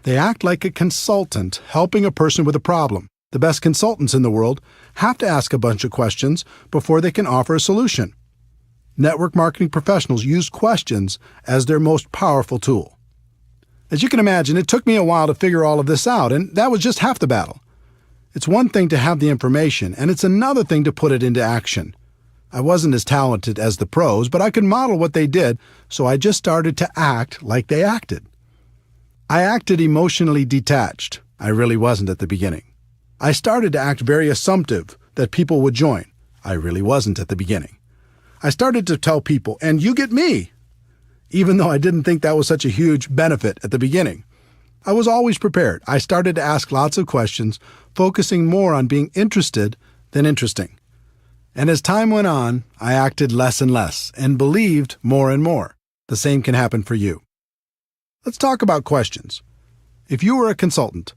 They act like a consultant helping a person with a problem. The best consultants in the world have to ask a bunch of questions before they can offer a solution. Network marketing professionals use questions as their most powerful tool. As you can imagine, it took me a while to figure all of this out, and that was just half the battle. It's one thing to have the information, and it's another thing to put it into action. I wasn't as talented as the pros, but I could model what they did, so I just started to act like they acted. I acted emotionally detached. I really wasn't at the beginning. I started to act very assumptive, that people would join. I really wasn't at the beginning. I started to tell people, and you get me, even though I didn't think that was such a huge benefit at the beginning. I was always prepared. I started to ask lots of questions, focusing more on being interested than interesting. And as time went on, I acted less and less and believed more and more. The same can happen for you. Let's talk about questions. If you were a consultant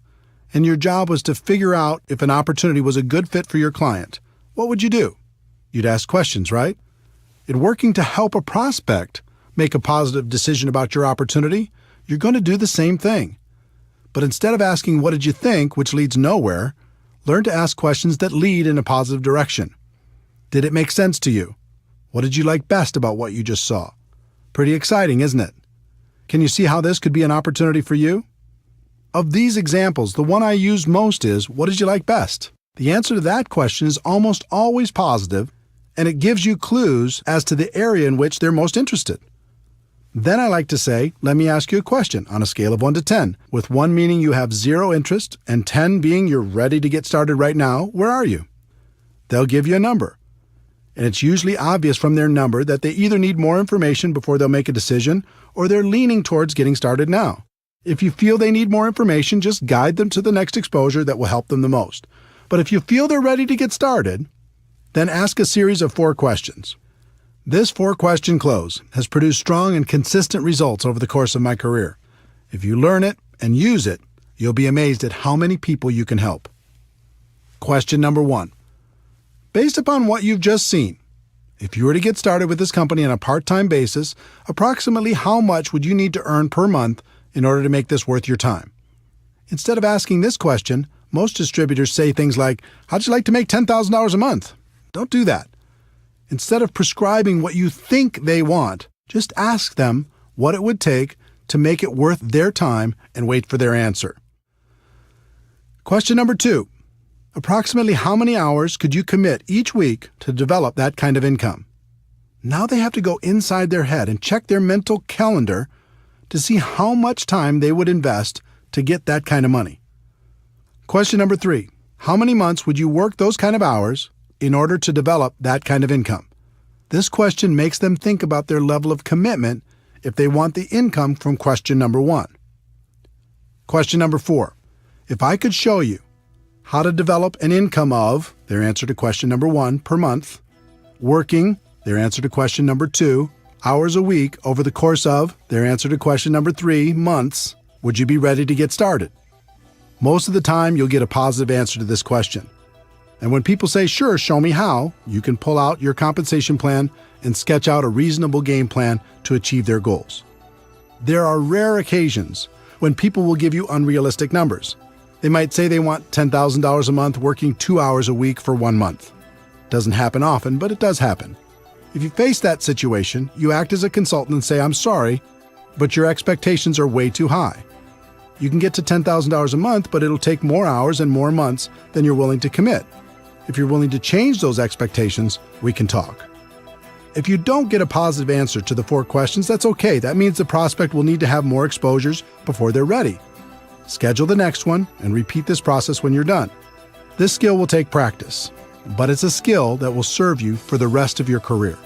and your job was to figure out if an opportunity was a good fit for your client, what would you do? You'd ask questions, right? In working to help a prospect make a positive decision about your opportunity, you're going to do the same thing. But instead of asking, what did you think, which leads nowhere, learn to ask questions that lead in a positive direction. Did it make sense to you? What did you like best about what you just saw? Pretty exciting, isn't it? Can you see how this could be an opportunity for you? Of these examples, the one I used most is, what did you like best? The answer to that question is almost always positive, and it gives you clues as to the area in which they're most interested. Then I like to say, let me ask you a question on a scale of 1 to 10, with 1 meaning you have 0 interest and 10 being you're ready to get started right now. Where are you? They'll give you a number. And it's usually obvious from their number that they either need more information before they'll make a decision or they're leaning towards getting started now. If you feel they need more information, just guide them to the next exposure that will help them the most. But if you feel they're ready to get started, then ask a series of 4 questions. This 4-question close has produced strong and consistent results over the course of my career. If you learn it and use it, you'll be amazed at how many people you can help. Question number 1. Based upon what you've just seen, if you were to get started with this company on a part-time basis, approximately how much would you need to earn per month in order to make this worth your time? Instead of asking this question, most distributors say things like, how'd you like to make $10,000 a month? Don't do that. Instead of prescribing what you think they want, just ask them what it would take to make it worth their time and wait for their answer. Question number 2. Approximately how many hours could you commit each week to develop that kind of income? Now they have to go inside their head and check their mental calendar to see how much time they would invest to get that kind of money. Question number 3. How many months would you work those kind of hours in order to develop that kind of income? This question makes them think about their level of commitment if they want the income from question number 1. Question number 4. If I could show you how to develop an income of, their answer to question number 1, per month, working, their answer to question number 2, hours a week over the course of, their answer to question number 3, months, would you be ready to get started? Most of the time, you'll get a positive answer to this question. And when people say, sure, show me how, you can pull out your compensation plan and sketch out a reasonable game plan to achieve their goals. There are rare occasions when people will give you unrealistic numbers. They might say they want $10,000 a month working 2 hours a week for 1 month. Doesn't happen often, but it does happen. If you face that situation, you act as a consultant and say, I'm sorry, but your expectations are way too high. You can get to $10,000 a month, but it'll take more hours and more months than you're willing to commit. If you're willing to change those expectations, we can talk. If you don't get a positive answer to the 4 questions, that's okay. That means the prospect will need to have more exposures before they're ready. Schedule the next one and repeat this process when you're done. This skill will take practice, but it's a skill that will serve you for the rest of your career.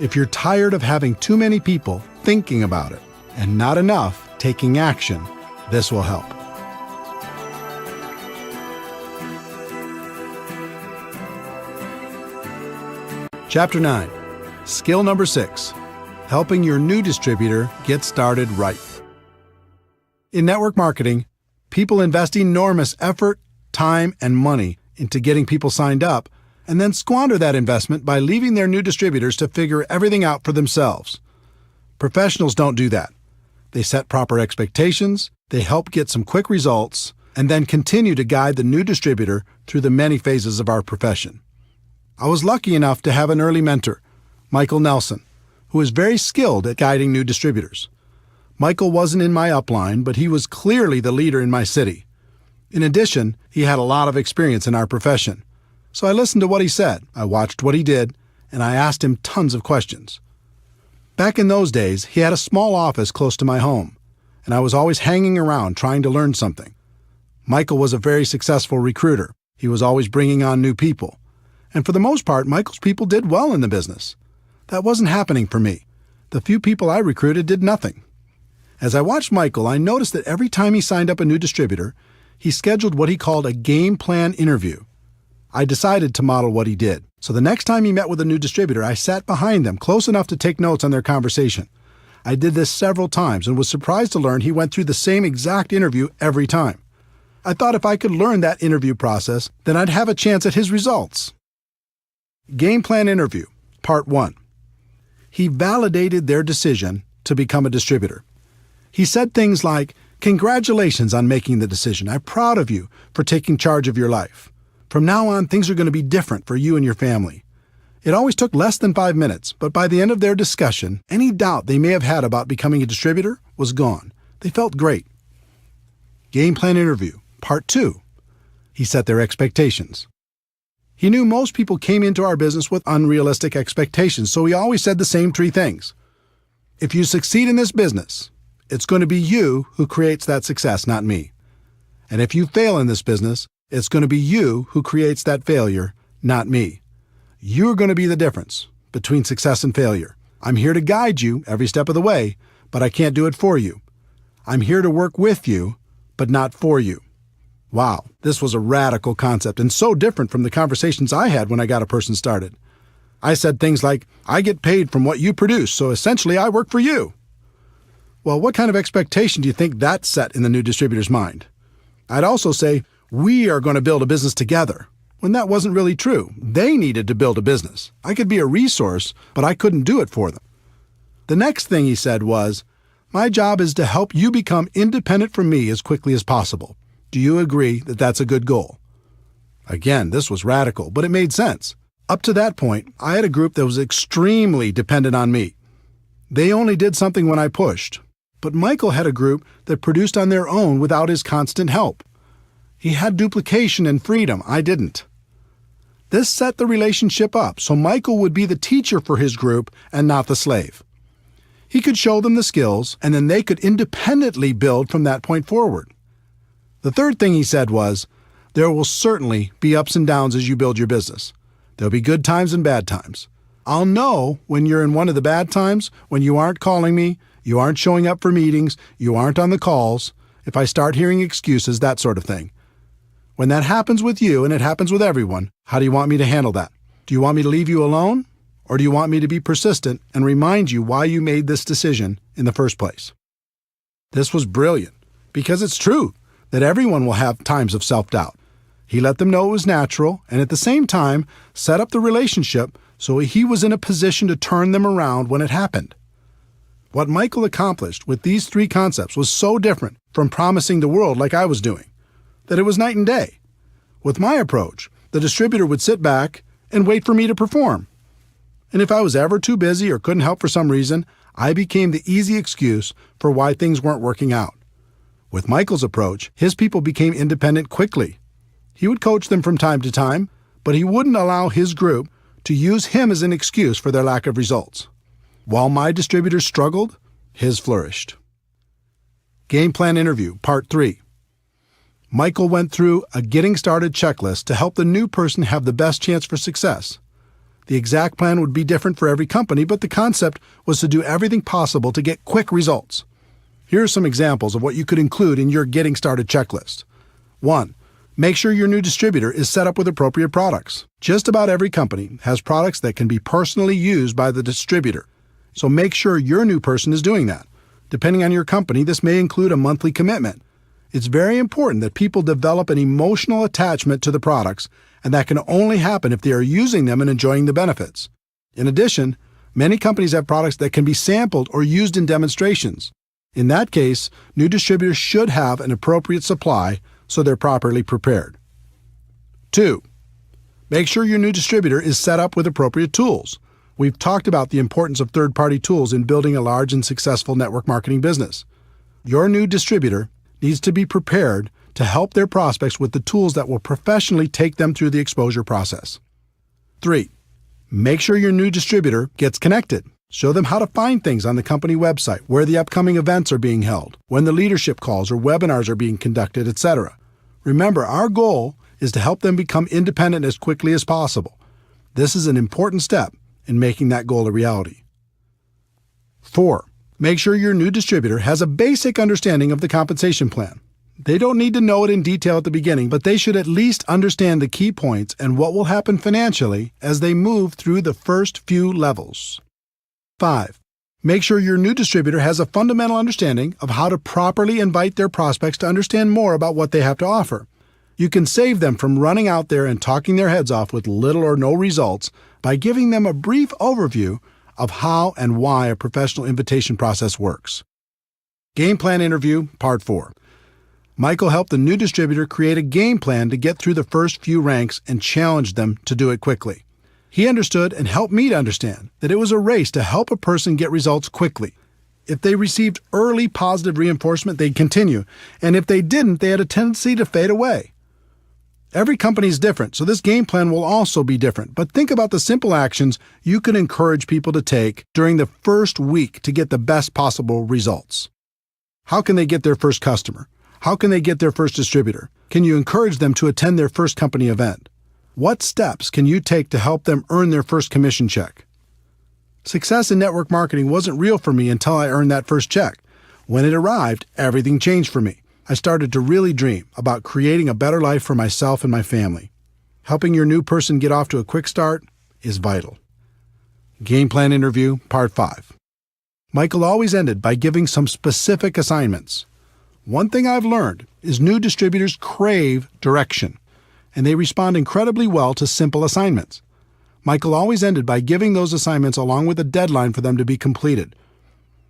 If you're tired of having too many people thinking about it and not enough taking action, this will help. Chapter 9. Skill number 6. Helping your new distributor get started right. In network marketing, people invest enormous effort, time, and money into getting people signed up, and then squander that investment by leaving their new distributors to figure everything out for themselves. Professionals don't do that. They set proper expectations, they help get some quick results, and then continue to guide the new distributor through the many phases of our profession. I was lucky enough to have an early mentor, Michael Nelson, who is very skilled at guiding new distributors. Michael wasn't in my upline, but he was clearly the leader in my city. In addition, he had a lot of experience in our profession. So I listened to what he said, I watched what he did, and I asked him tons of questions. Back in those days, he had a small office close to my home, and I was always hanging around trying to learn something. Michael was a very successful recruiter. He was always bringing on new people. And for the most part, Michael's people did well in the business. That wasn't happening for me. The few people I recruited did nothing. As I watched Michael, I noticed that every time he signed up a new distributor, he scheduled what he called a game plan interview. I decided to model what he did. So the next time he met with a new distributor, I sat behind them close enough to take notes on their conversation. I did this several times and was surprised to learn he went through the same exact interview every time. I thought if I could learn that interview process, then I'd have a chance at his results. Game plan interview, part 1. He validated their decision to become a distributor. He said things like, "Congratulations on making the decision. I'm proud of you for taking charge of your life. From now on, things are going to be different for you and your family." It always took less than 5 minutes, but by the end of their discussion, any doubt they may have had about becoming a distributor was gone. They felt great. Game plan interview, part 2. He set their expectations. He knew most people came into our business with unrealistic expectations, so he always said the same 3 things. If you succeed in this business, it's going to be you who creates that success, not me. And if you fail in this business, it's going to be you who creates that failure, not me. You're going to be the difference between success and failure. I'm here to guide you every step of the way, but I can't do it for you. I'm here to work with you, but not for you. Wow, this was a radical concept and so different from the conversations I had when I got a person started. I said things like, "I get paid from what you produce, so essentially I work for you." Well, what kind of expectation do you think that set in the new distributor's mind? I'd also say, "We are going to build a business together," when that wasn't really true. They needed to build a business. I could be a resource, but I couldn't do it for them. The next thing he said was, "My job is to help you become independent from me as quickly as possible. Do you agree that that's a good goal?" Again, this was radical, but it made sense. Up to that point, I had a group that was extremely dependent on me. They only did something when I pushed. But Michael had a group that produced on their own without his constant help. He had duplication and freedom. I didn't. This set the relationship up, so Michael would be the teacher for his group and not the slave. He could show them the skills, and then they could independently build from that point forward. The third thing he said was, "There will certainly be ups and downs as you build your business. There'll be good times and bad times. I'll know when you're in one of the bad times, when you aren't calling me, you aren't showing up for meetings, you aren't on the calls, if I start hearing excuses, that sort of thing. When that happens with you, and it happens with everyone, how do you want me to handle that? Do you want me to leave you alone? Or do you want me to be persistent and remind you why you made this decision in the first place?" This was brilliant, because it's true that everyone will have times of self-doubt. He let them know it was natural, and at the same time, set up the relationship so he was in a position to turn them around when it happened. What Michael accomplished with these 3 concepts was so different from promising the world like I was doing, that it was night and day. With my approach, the distributor would sit back and wait for me to perform. And if I was ever too busy or couldn't help for some reason, I became the easy excuse for why things weren't working out. With Michael's approach, his people became independent quickly. He would coach them from time to time, but he wouldn't allow his group to use him as an excuse for their lack of results. While my distributors struggled, his flourished. Game plan interview, part 3. Michael went through a getting started checklist to help the new person have the best chance for success. The exact plan would be different for every company, but the concept was to do everything possible to get quick results. Here are some examples of what you could include in your getting started checklist. 1. Make sure your new distributor is set up with appropriate products. Just about every company has products that can be personally used by the distributor, so make sure your new person is doing that. Depending on your company, this may include a monthly commitment. It's very important that people develop an emotional attachment to the products, and that can only happen if they are using them and enjoying the benefits. In addition, many companies have products that can be sampled or used in demonstrations. In that case, new distributors should have an appropriate supply so they're properly prepared. 2. Make sure your new distributor is set up with appropriate tools. We've talked about the importance of third-party tools in building a large and successful network marketing business. Your new distributor needs to be prepared to help their prospects with the tools that will professionally take them through the exposure process. 3. Make sure your new distributor gets connected. Show them how to find things on the company website, where the upcoming events are being held, when the leadership calls or webinars are being conducted, etc. Remember, our goal is to help them become independent as quickly as possible. This is an important step in making that goal a reality. 4. Make sure your new distributor has a basic understanding of the compensation plan. They don't need to know it in detail at the beginning, but they should at least understand the key points and what will happen financially as they move through the first few levels. 5. Make sure your new distributor has a fundamental understanding of how to properly invite their prospects to understand more about what they have to offer. You can save them from running out there and talking their heads off with little or no results by giving them a brief overview of how and why a professional invitation process works. Game Plan Interview, Part 4. Michael helped the new distributor create a game plan to get through the first few ranks and challenged them to do it quickly. He understood and helped me to understand that it was a race to help a person get results quickly. If they received early positive reinforcement, they'd continue, and if they didn't, they had a tendency to fade away. Every company is different, so this game plan will also be different, but think about the simple actions you can encourage people to take during the first week to get the best possible results. How can they get their first customer? How can they get their first distributor? Can you encourage them to attend their first company event? What steps can you take to help them earn their first commission check? Success in network marketing wasn't real for me until I earned that first check. When it arrived, everything changed for me. I started to really dream about creating a better life for myself and my family. Helping your new person get off to a quick start is vital. Game Plan Interview, Part 5. Michael always ended by giving some specific assignments. One thing I've learned is new distributors crave direction, and they respond incredibly well to simple assignments. Michael always ended by giving those assignments along with a deadline for them to be completed.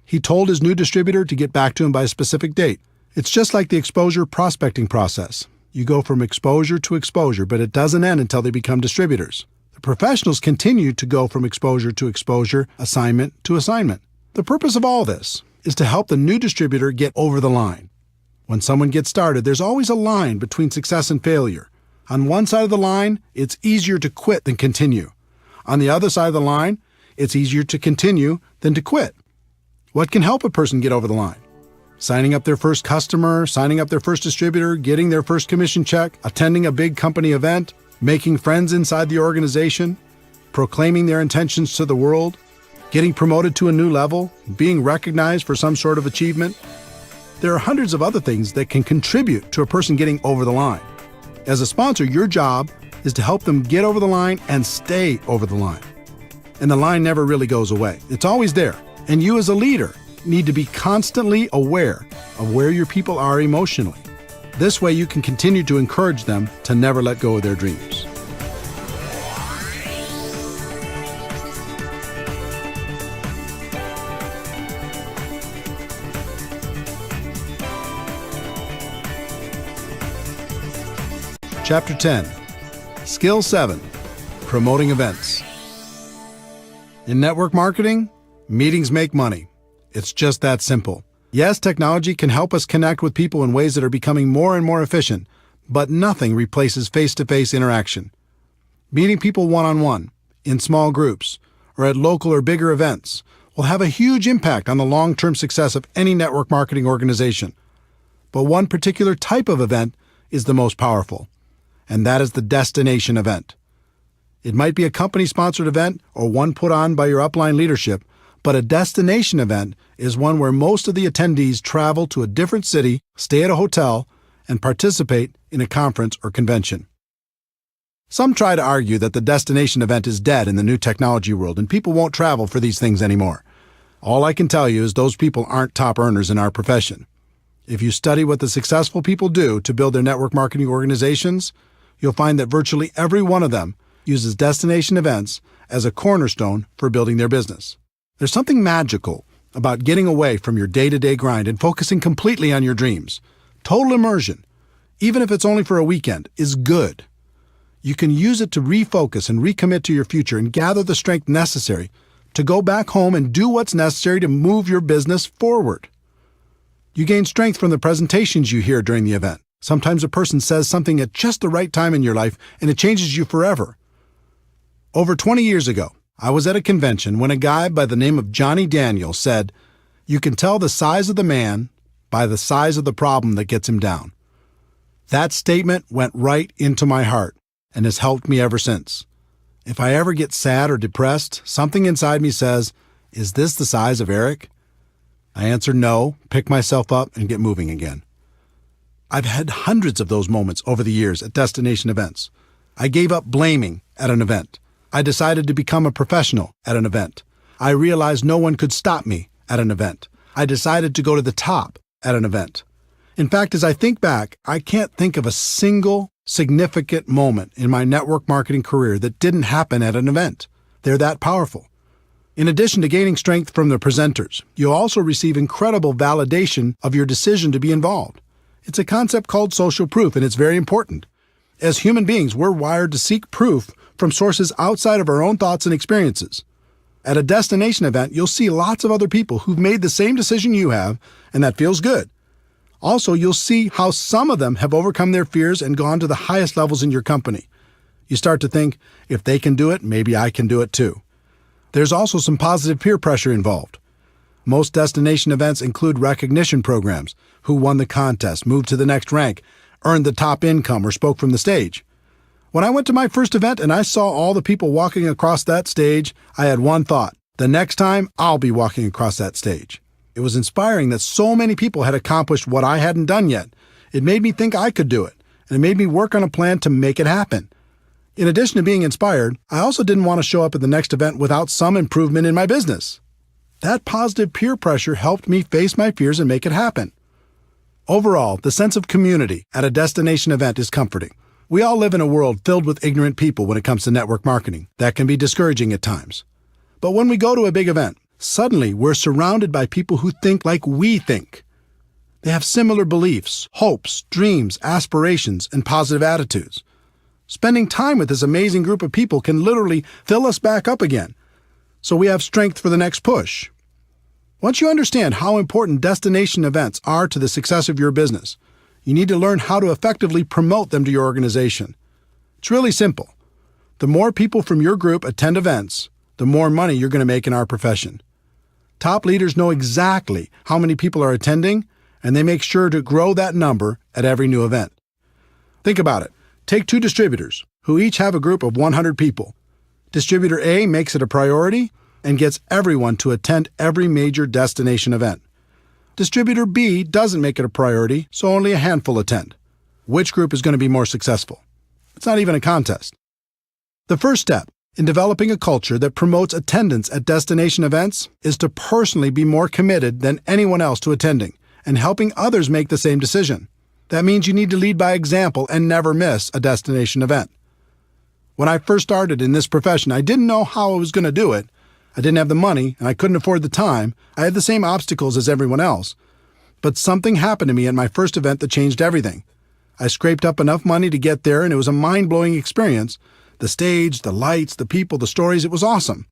He told his new distributor to get back to him by a specific date. It's just like the exposure prospecting process. You go from exposure to exposure, but it doesn't end until they become distributors. The professionals continue to go from exposure to exposure, assignment to assignment. The purpose of all this is to help the new distributor get over the line. When someone gets started, there's always a line between success and failure. On one side of the line, it's easier to quit than continue. On the other side of the line, it's easier to continue than to quit. What can help a person get over the line? Signing up their first customer, signing up their first distributor, getting their first commission check, attending a big company event, making friends inside the organization, proclaiming their intentions to the world, getting promoted to a new level, being recognized for some sort of achievement. There are hundreds of other things that can contribute to a person getting over the line. As a sponsor, your job is to help them get over the line and stay over the line. And the line never really goes away. It's always there. And you as a leader need to be constantly aware of where your people are emotionally. This way you can continue to encourage them to never let go of their dreams. Chapter 10. Skill 7. Promoting events. In network marketing, meetings make money. It's just that simple. Yes, technology can help us connect with people in ways that are becoming more and more efficient, but nothing replaces face-to-face interaction. Meeting people one-on-one, in small groups, or at local or bigger events will have a huge impact on the long-term success of any network marketing organization. But one particular type of event is the most powerful, and that is the destination event. It might be a company-sponsored event or one put on by your upline leadership, but a destination event is one where most of the attendees travel to a different city, stay at a hotel, and participate in a conference or convention. Some try to argue that the destination event is dead in the new technology world and people won't travel for these things anymore. All I can tell you is those people aren't top earners in our profession. If you study what the successful people do to build their network marketing organizations, you'll find that virtually every one of them uses destination events as a cornerstone for building their business. There's something magical about getting away from your day-to-day grind and focusing completely on your dreams. Total immersion, even if it's only for a weekend, is good. You can use it to refocus and recommit to your future and gather the strength necessary to go back home and do what's necessary to move your business forward. You gain strength from the presentations you hear during the event. Sometimes a person says something at just the right time in your life and it changes you forever. Over 20 years ago, I was at a convention when a guy by the name of Johnny Daniel said, "You can tell the size of the man by the size of the problem that gets him down." That statement went right into my heart and has helped me ever since. If I ever get sad or depressed, something inside me says, "Is this the size of Eric?" I answer no, pick myself up, and get moving again. I've had hundreds of those moments over the years at destination events. I gave up blaming at an event. I decided to become a professional at an event. I realized no one could stop me at an event. I decided to go to the top at an event. In fact, as I think back, I can't think of a single significant moment in my network marketing career that didn't happen at an event. They're that powerful. In addition to gaining strength from the presenters, you'll also receive incredible validation of your decision to be involved. It's a concept called social proof, and it's very important. As human beings, we're wired to seek proof from sources outside of our own thoughts and experiences. At a destination event, you'll see lots of other people who've made the same decision you have, and that feels good. Also, you'll see how some of them have overcome their fears and gone to the highest levels in your company. You start to think, if they can do it, maybe I can do it too. There's also some positive peer pressure involved. Most destination events include recognition programs: who won the contest, moved to the next rank, earned the top income, or spoke from the stage. When I went to my first event and I saw all the people walking across that stage, I had one thought: the next time, I'll be walking across that stage. It was inspiring that so many people had accomplished what I hadn't done yet. It made me think I could do it, and it made me work on a plan to make it happen. In addition to being inspired, I also didn't want to show up at the next event without some improvement in my business. That positive peer pressure helped me face my fears and make it happen. Overall, the sense of community at a destination event is comforting. We all live in a world filled with ignorant people when it comes to network marketing. That can be discouraging at times. But when we go to a big event, suddenly we're surrounded by people who think like we think. They have similar beliefs, hopes, dreams, aspirations, and positive attitudes. Spending time with this amazing group of people can literally fill us back up again, so we have strength for the next push. Once you understand how important destination events are to the success of your business, you need to learn how to effectively promote them to your organization. It's really simple. The more people from your group attend events, the more money you're going to make in our profession. Top leaders know exactly how many people are attending, and they make sure to grow that number at every new event. Think about it. Take two distributors, who each have a group of 100 people. Distributor A makes it a priority and gets everyone to attend every major destination event. Distributor B doesn't make it a priority, so only a handful attend. Which group is going to be more successful? It's not even a contest. The first step in developing a culture that promotes attendance at destination events is to personally be more committed than anyone else to attending and helping others make the same decision. That means you need to lead by example and never miss a destination event. When I first started in this profession, I didn't know how I was going to do it. I didn't have the money, and I couldn't afford the time. I had the same obstacles as everyone else. But something happened to me at my first event that changed everything. I scraped up enough money to get there, and it was a mind-blowing experience. The stage, the lights, the people, the stories, it was awesome.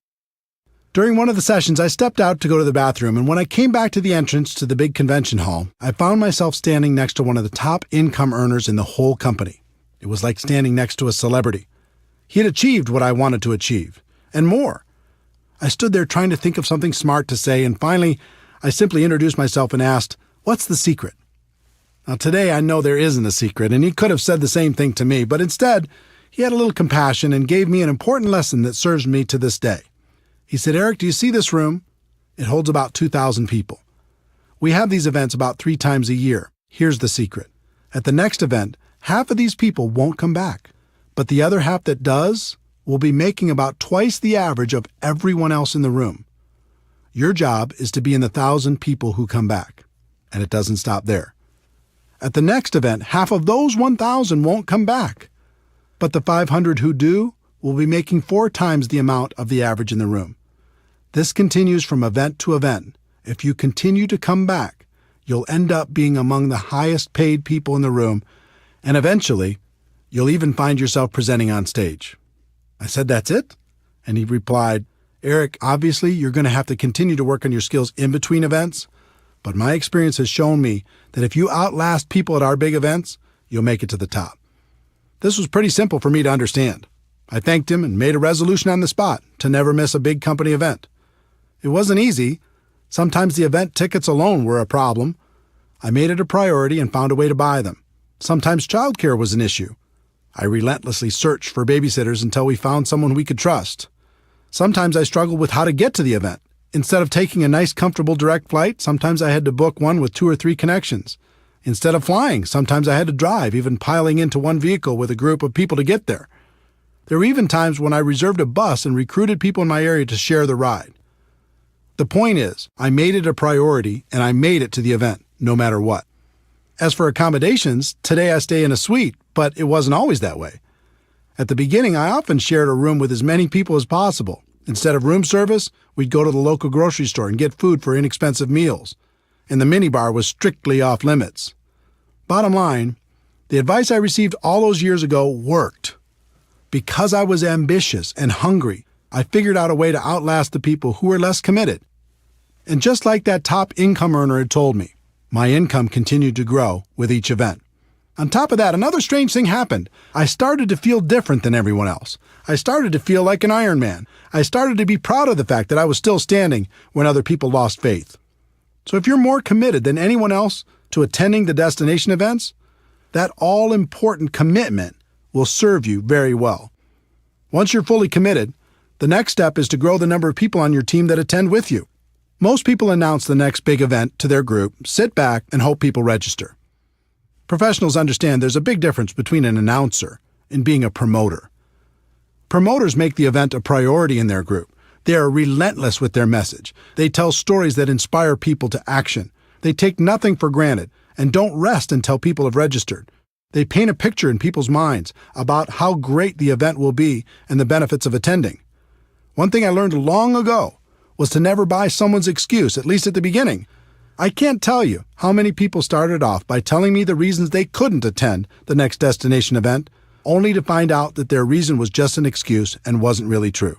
During one of the sessions, I stepped out to go to the bathroom, and when I came back to the entrance to the big convention hall, I found myself standing next to one of the top income earners in the whole company. It was like standing next to a celebrity. He had achieved what I wanted to achieve, and more. I stood there trying to think of something smart to say, and finally, I simply introduced myself and asked, "What's the secret?" Now, today I know there isn't a secret, and he could have said the same thing to me, but instead, he had a little compassion and gave me an important lesson that serves me to this day. He said, "Eric, do you see this room? It holds about 2,000 people. We have these events about 3 times a year. Here's the secret. At the next event, half of these people won't come back, but the other half that does will be making about twice the average of everyone else in the room. Your job is to be in the 1,000 people who come back, and it doesn't stop there. At the next event, half of those 1,000 won't come back, but the 500 who do will be making 4 times the amount of the average in the room. This continues from event to event. If you continue to come back, you'll end up being among the highest paid people in the room, and eventually, you'll even find yourself presenting on stage." I said, "That's it?" And he replied, "Eric, obviously you're going to have to continue to work on your skills in between events, but my experience has shown me that if you outlast people at our big events, you'll make it to the top." This was pretty simple for me to understand. I thanked him and made a resolution on the spot to never miss a big company event. It wasn't easy. Sometimes the event tickets alone were a problem. I made it a priority and found a way to buy them. Sometimes childcare was an issue. I relentlessly searched for babysitters until we found someone we could trust. Sometimes I struggled with how to get to the event. Instead of taking a nice, comfortable direct flight, sometimes I had to book one with 2 or 3 connections. Instead of flying, sometimes I had to drive, even piling into one vehicle with a group of people to get there. There were even times when I reserved a bus and recruited people in my area to share the ride. The point is, I made it a priority and I made it to the event, no matter what. As for accommodations, today I stay in a suite, but it wasn't always that way. At the beginning, I often shared a room with as many people as possible. Instead of room service, we'd go to the local grocery store and get food for inexpensive meals. And the minibar was strictly off limits. Bottom line, the advice I received all those years ago worked. Because I was ambitious and hungry, I figured out a way to outlast the people who were less committed. And just like that top income earner had told me, my income continued to grow with each event. On top of that, another strange thing happened. I started to feel different than everyone else. I started to feel like an Iron Man. I started to be proud of the fact that I was still standing when other people lost faith. So if you're more committed than anyone else to attending the destination events, that all-important commitment will serve you very well. Once you're fully committed, the next step is to grow the number of people on your team that attend with you. Most people announce the next big event to their group, sit back, and hope people register. Professionals understand there's a big difference between an announcer and being a promoter. Promoters make the event a priority in their group. They are relentless with their message. They tell stories that inspire people to action. They take nothing for granted and don't rest until people have registered. They paint a picture in people's minds about how great the event will be and the benefits of attending. One thing I learned long ago was to never buy someone's excuse, at least at the beginning. I can't tell you how many people started off by telling me the reasons they couldn't attend the next destination event, only to find out that their reason was just an excuse and wasn't really true.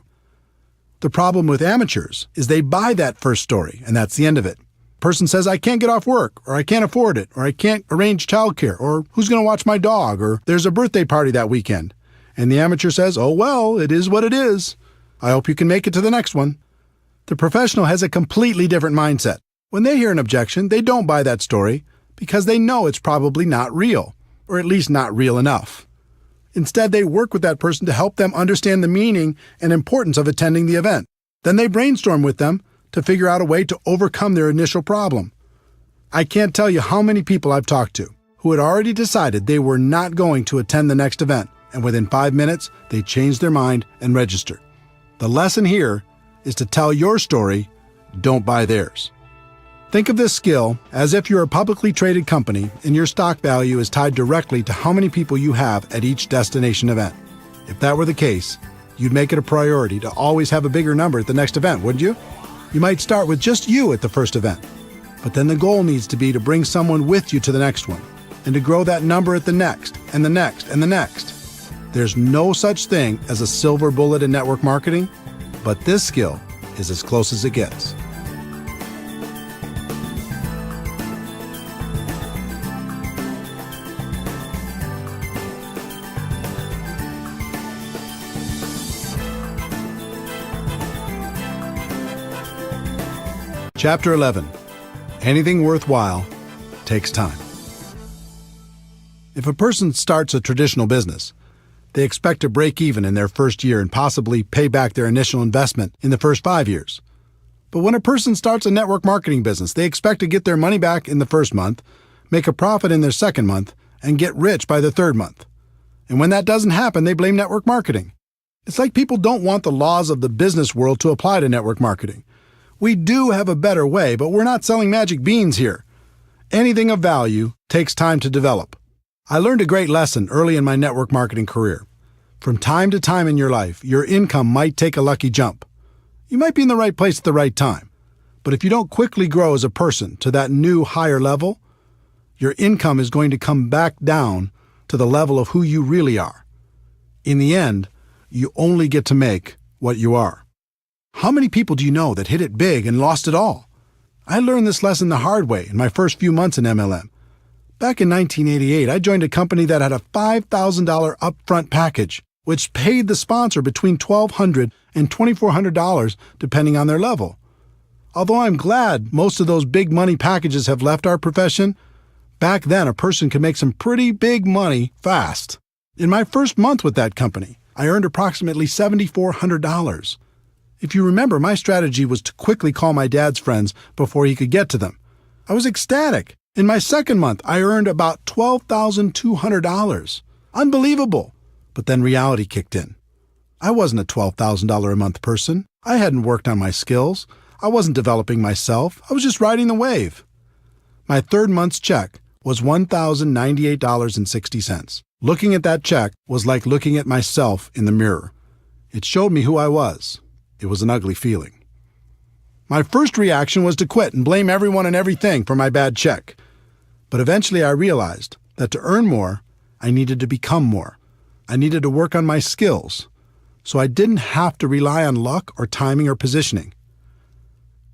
The problem with amateurs is they buy that first story, and that's the end of it. Person says, I can't get off work, or I can't afford it, or I can't arrange childcare, or who's going to watch my dog, or there's a birthday party that weekend. And the amateur says, oh well, it is what it is. I hope you can make it to the next one. The professional has a completely different mindset. When they hear an objection, they don't buy that story because they know it's probably not real, or at least not real enough. Instead, they work with that person to help them understand the meaning and importance of attending the event. Then they brainstorm with them to figure out a way to overcome their initial problem. I can't tell you how many people I've talked to who had already decided they were not going to attend the next event, and within 5 minutes, they changed their mind and registered. The lesson here is to tell your story, don't buy theirs. Think of this skill as if you're a publicly traded company and your stock value is tied directly to how many people you have at each destination event. If that were the case, you'd make it a priority to always have a bigger number at the next event, wouldn't you? You might start with just you at the first event, but then the goal needs to be to bring someone with you to the next one and to grow that number at the next and the next and the next. There's no such thing as a silver bullet in network marketing, but this skill is as close as it gets. Chapter 11. Anything worthwhile takes time. If a person starts a traditional business, they expect to break even in their first year and possibly pay back their initial investment in the first 5 years. But when a person starts a network marketing business, they expect to get their money back in the first month, make a profit in their second month, and get rich by the third month. And when that doesn't happen, they blame network marketing. It's like people don't want the laws of the business world to apply to network marketing. We do have a better way, but we're not selling magic beans here. Anything of value takes time to develop. I learned a great lesson early in my network marketing career. From time to time in your life, your income might take a lucky jump. You might be in the right place at the right time. But if you don't quickly grow as a person to that new higher level, your income is going to come back down to the level of who you really are. In the end, you only get to make what you are. How many people do you know that hit it big and lost it all? I learned this lesson the hard way in my first few months in MLM. Back in 1988, I joined a company that had a $5,000 upfront package, which paid the sponsor between $1,200 and $2,400 depending on their level. Although I'm glad most of those big money packages have left our profession, back then a person could make some pretty big money fast. In my first month with that company, I earned approximately $7,400. If you remember, my strategy was to quickly call my dad's friends before he could get to them. I was ecstatic. In my second month, I earned about $12,200. Unbelievable. But then reality kicked in. I wasn't a $12,000 a month person. I hadn't worked on my skills. I wasn't developing myself. I was just riding the wave. My third month's check was $1,098.60. Looking at that check was like looking at myself in the mirror. It showed me who I was. It was an ugly feeling. My first reaction was to quit and blame everyone and everything for my bad check. But eventually I realized that to earn more, I needed to become more. I needed to work on my skills, so I didn't have to rely on luck or timing or positioning.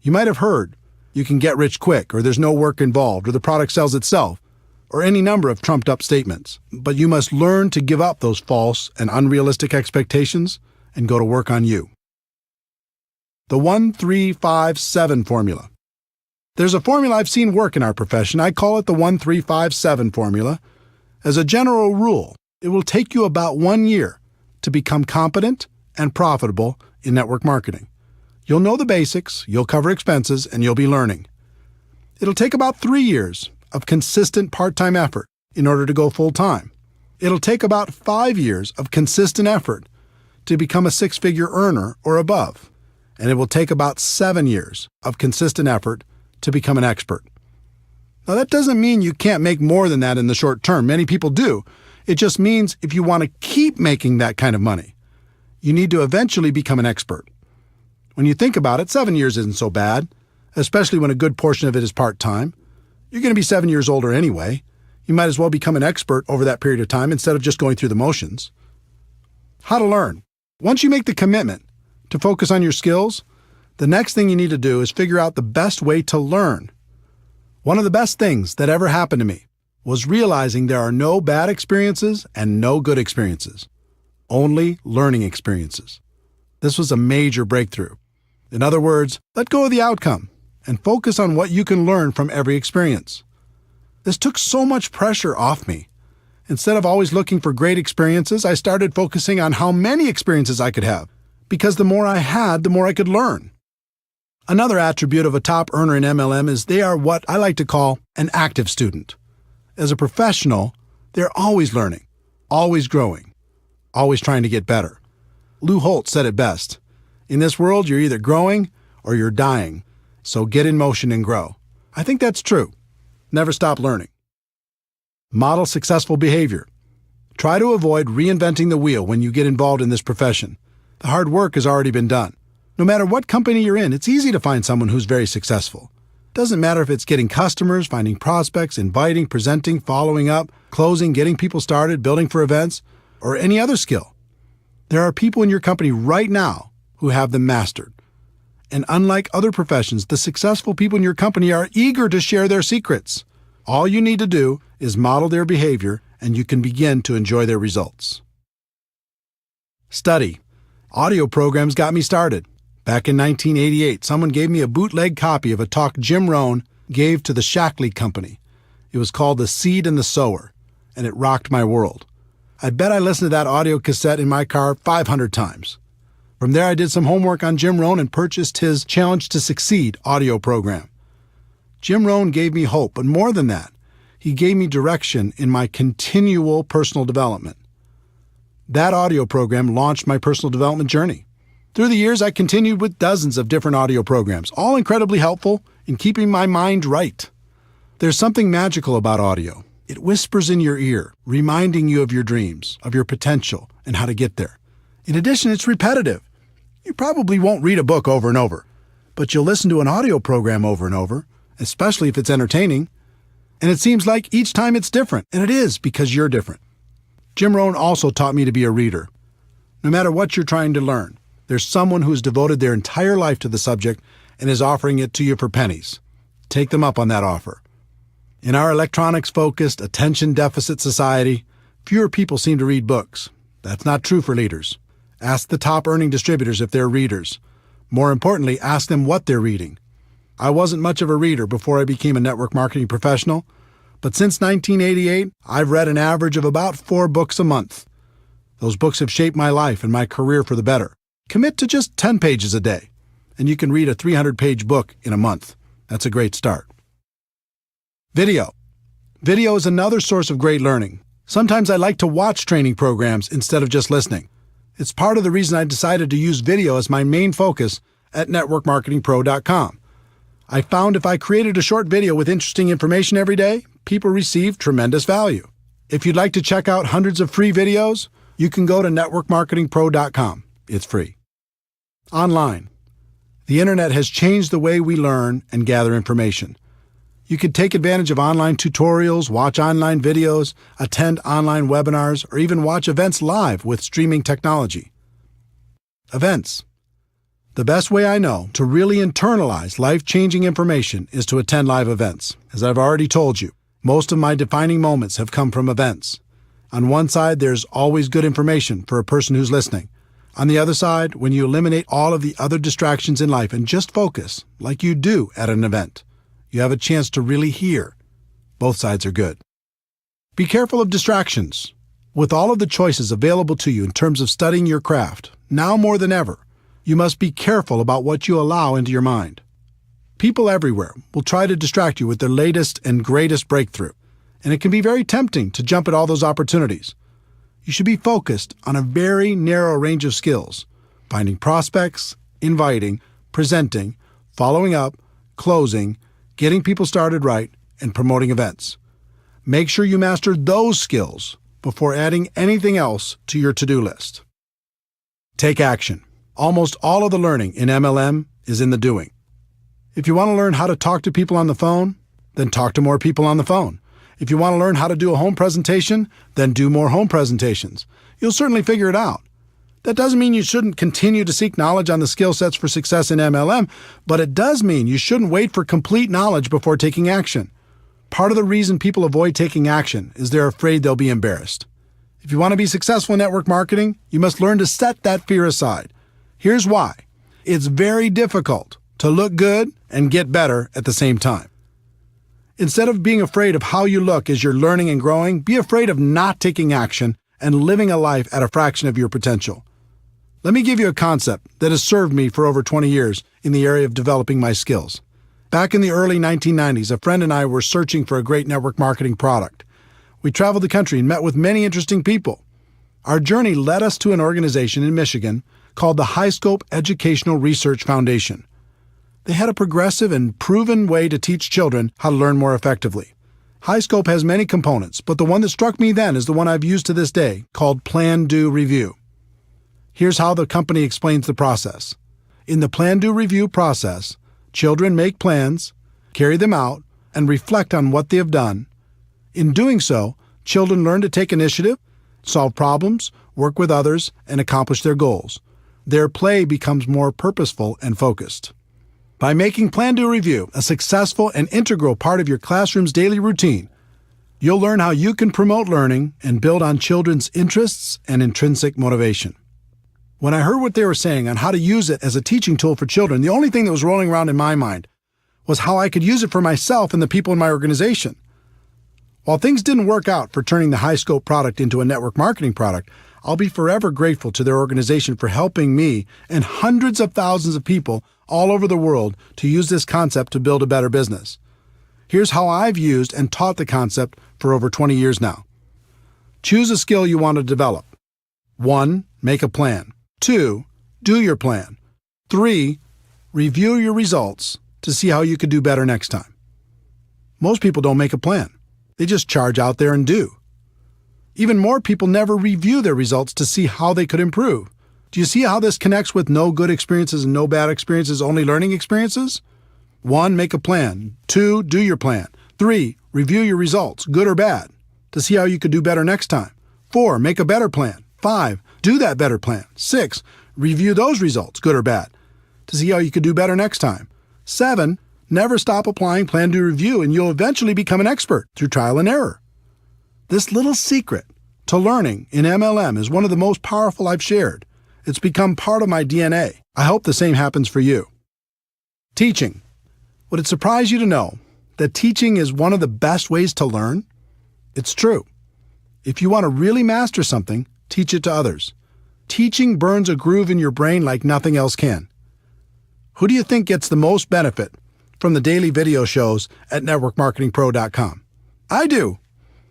You might have heard, you can get rich quick, or there's no work involved, or the product sells itself, or any number of trumped-up statements. But you must learn to give up those false and unrealistic expectations and go to work on you. The 1-3-5-7 formula. There's a formula I've seen work in our profession. I call it the 1-3-5-7 formula. As a general rule, it will take you about 1 year to become competent and profitable in network marketing. You'll know the basics, you'll cover expenses, and you'll be learning. It'll take about 3 years of consistent part-time effort in order to go full-time. It'll take about 5 years of consistent effort to become a six-figure earner or above. And it will take about 7 years of consistent effort to become an expert. Now, that doesn't mean you can't make more than that in the short term. Many people do. It just means if you want to keep making that kind of money, you need to eventually become an expert. When you think about it, 7 years isn't so bad, especially when a good portion of it is part-time. You're going to be 7 years older anyway. You might as well become an expert over that period of time instead of just going through the motions. How to learn. Once you make the commitment to focus on your skills, the next thing you need to do is figure out the best way to learn. One of the best things that ever happened to me was realizing there are no bad experiences and no good experiences, only learning experiences. This was a major breakthrough. In other words, let go of the outcome and focus on what you can learn from every experience. This took so much pressure off me. Instead of always looking for great experiences, I started focusing on how many experiences I could have, because the more I had, the more I could learn. Another attribute of a top earner in MLM is they are what I like to call an active student. As a professional, they're always learning, always growing, always trying to get better. Lou Holt said it best. In this world, you're either growing or you're dying, so get in motion and grow. I think that's true. Never stop learning. Model successful behavior. Try to avoid reinventing the wheel when you get involved in this profession. The hard work has already been done. No matter what company you're in, it's easy to find someone who's very successful. Doesn't matter if it's getting customers, finding prospects, inviting, presenting, following up, closing, getting people started, building for events, or any other skill. There are people in your company right now who have them mastered. And unlike other professions, the successful people in your company are eager to share their secrets. All you need to do is model their behavior, and you can begin to enjoy their results. Study. Audio programs got me started. Back in 1988, someone gave me a bootleg copy of a talk Jim Rohn gave to the Shackley Company. It was called The Seed and the Sower, and it rocked my world. I bet I listened to that audio cassette in my car 500 times. From there, I did some homework on Jim Rohn and purchased his Challenge to Succeed audio program. Jim Rohn gave me hope, but more than that, he gave me direction in my continual personal development. That audio program launched my personal development journey. Through the years, I continued with dozens of different audio programs, all incredibly helpful in keeping my mind right. There's something magical about audio. It whispers in your ear, reminding you of your dreams, of your potential, and how to get there. In addition, it's repetitive. You probably won't read a book over and over, but you'll listen to an audio program over and over, especially if it's entertaining. And it seems like each time it's different, and it is because you're different. Jim Rohn also taught me to be a reader. No matter what you're trying to learn, there's someone who's devoted their entire life to the subject and is offering it to you for pennies. Take them up on that offer. In our electronics-focused, attention-deficit society, fewer people seem to read books. That's not true for leaders. Ask the top-earning distributors if they're readers. More importantly, ask them what they're reading. I wasn't much of a reader before I became a network marketing professional, but since 1988, I've read an average of about 4 books a month. Those books have shaped my life and my career for the better. Commit to just 10 pages a day, and you can read a 300-page book in a month. That's a great start. Video. Video is another source of great learning. Sometimes I like to watch training programs instead of just listening. It's part of the reason I decided to use video as my main focus at networkmarketingpro.com. I found if I created a short video with interesting information every day, people received tremendous value. If you'd like to check out hundreds of free videos, you can go to networkmarketingpro.com. It's free. Online. The internet has changed the way we learn and gather information. You can take advantage of online tutorials, watch online videos, attend online webinars, or even watch events live with streaming technology. Events. The best way I know to really internalize life-changing information is to attend live events. As I've already told you, most of my defining moments have come from events. On one side, there's always good information for a person who's listening. On the other side, when you eliminate all of the other distractions in life and just focus, like you do at an event, you have a chance to really hear. Both sides are good. Be careful of distractions. With all of the choices available to you in terms of studying your craft, now more than ever, you must be careful about what you allow into your mind. People everywhere will try to distract you with their latest and greatest breakthrough, and it can be very tempting to jump at all those opportunities. You should be focused on a very narrow range of skills: finding prospects, inviting, presenting, following up, closing, getting people started right, and promoting events. Make sure you master those skills before adding anything else to your to-do list. Take action. Almost all of the learning in MLM is in the doing. If you want to learn how to talk to people on the phone, then talk to more people on the phone. If you want to learn how to do a home presentation, then do more home presentations. You'll certainly figure it out. That doesn't mean you shouldn't continue to seek knowledge on the skill sets for success in MLM, but it does mean you shouldn't wait for complete knowledge before taking action. Part of the reason people avoid taking action is they're afraid they'll be embarrassed. If you want to be successful in network marketing, you must learn to set that fear aside. Here's why. It's very difficult to look good and get better at the same time. Instead of being afraid of how you look as you're learning and growing, be afraid of not taking action and living a life at a fraction of your potential. Let me give you a concept that has served me for over 20 years in the area of developing my skills. Back in the early 1990s, a friend and I were searching for a great network marketing product. We traveled the country and met with many interesting people. Our journey led us to an organization in Michigan called the High Scope Educational Research Foundation. They had a progressive and proven way to teach children how to learn more effectively. High Scope has many components, but the one that struck me then is the one I've used to this day, called Plan, Do, Review. Here's how the company explains the process. In the Plan, Do, Review process, children make plans, carry them out, and reflect on what they have done. In doing so, children learn to take initiative, solve problems, work with others, and accomplish their goals. Their play becomes more purposeful and focused. By making Plan, Do, Review a successful and integral part of your classroom's daily routine, you'll learn how you can promote learning and build on children's interests and intrinsic motivation. When I heard what they were saying on how to use it as a teaching tool for children, the only thing that was rolling around in my mind was how I could use it for myself and the people in my organization. While things didn't work out for turning the High Scope product into a network marketing product, I'll be forever grateful to their organization for helping me and hundreds of thousands of people all over the world to use this concept to build a better business. Here's how I've used and taught the concept for over 20 years now. Choose a skill you want to develop. 1. Make a plan. 2. Do your plan. 3. Review your results to see how you could do better next time. Most people don't make a plan. They just charge out there and do. Even more people never review their results to see how they could improve. Do you see how this connects with no good experiences and no bad experiences, only learning experiences? 1. Make a plan. 2. Do your plan. 3. Review your results, good or bad, to see how you could do better next time. 4. Make a better plan. 5. Do that better plan. 6. Review those results, good or bad, to see how you could do better next time. 7. Never stop applying Plan, Do, Review, and you'll eventually become an expert through trial and error. This little secret to learning in MLM is one of the most powerful I've shared. It's become part of my DNA. I hope the same happens for you. Teaching. Would it surprise you to know that teaching is one of the best ways to learn? It's true. If you want to really master something, teach it to others. Teaching burns a groove in your brain like nothing else can. Who do you think gets the most benefit from the daily video shows at networkmarketingpro.com? I do.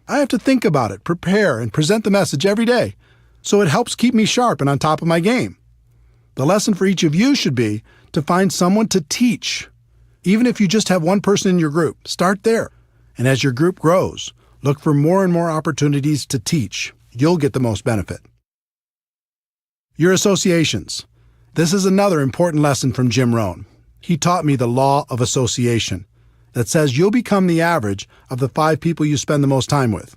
I have to think about it, prepare, and present the message every day, so it helps keep me sharp and on top of my game. The lesson for each of you should be to find someone to teach. Even if you just have one person in your group, start there. And as your group grows, look for more and more opportunities to teach. You'll get the most benefit. Your associations. This is another important lesson from Jim Rohn. He taught me the law of association that says you'll become the average of the 5 people you spend the most time with.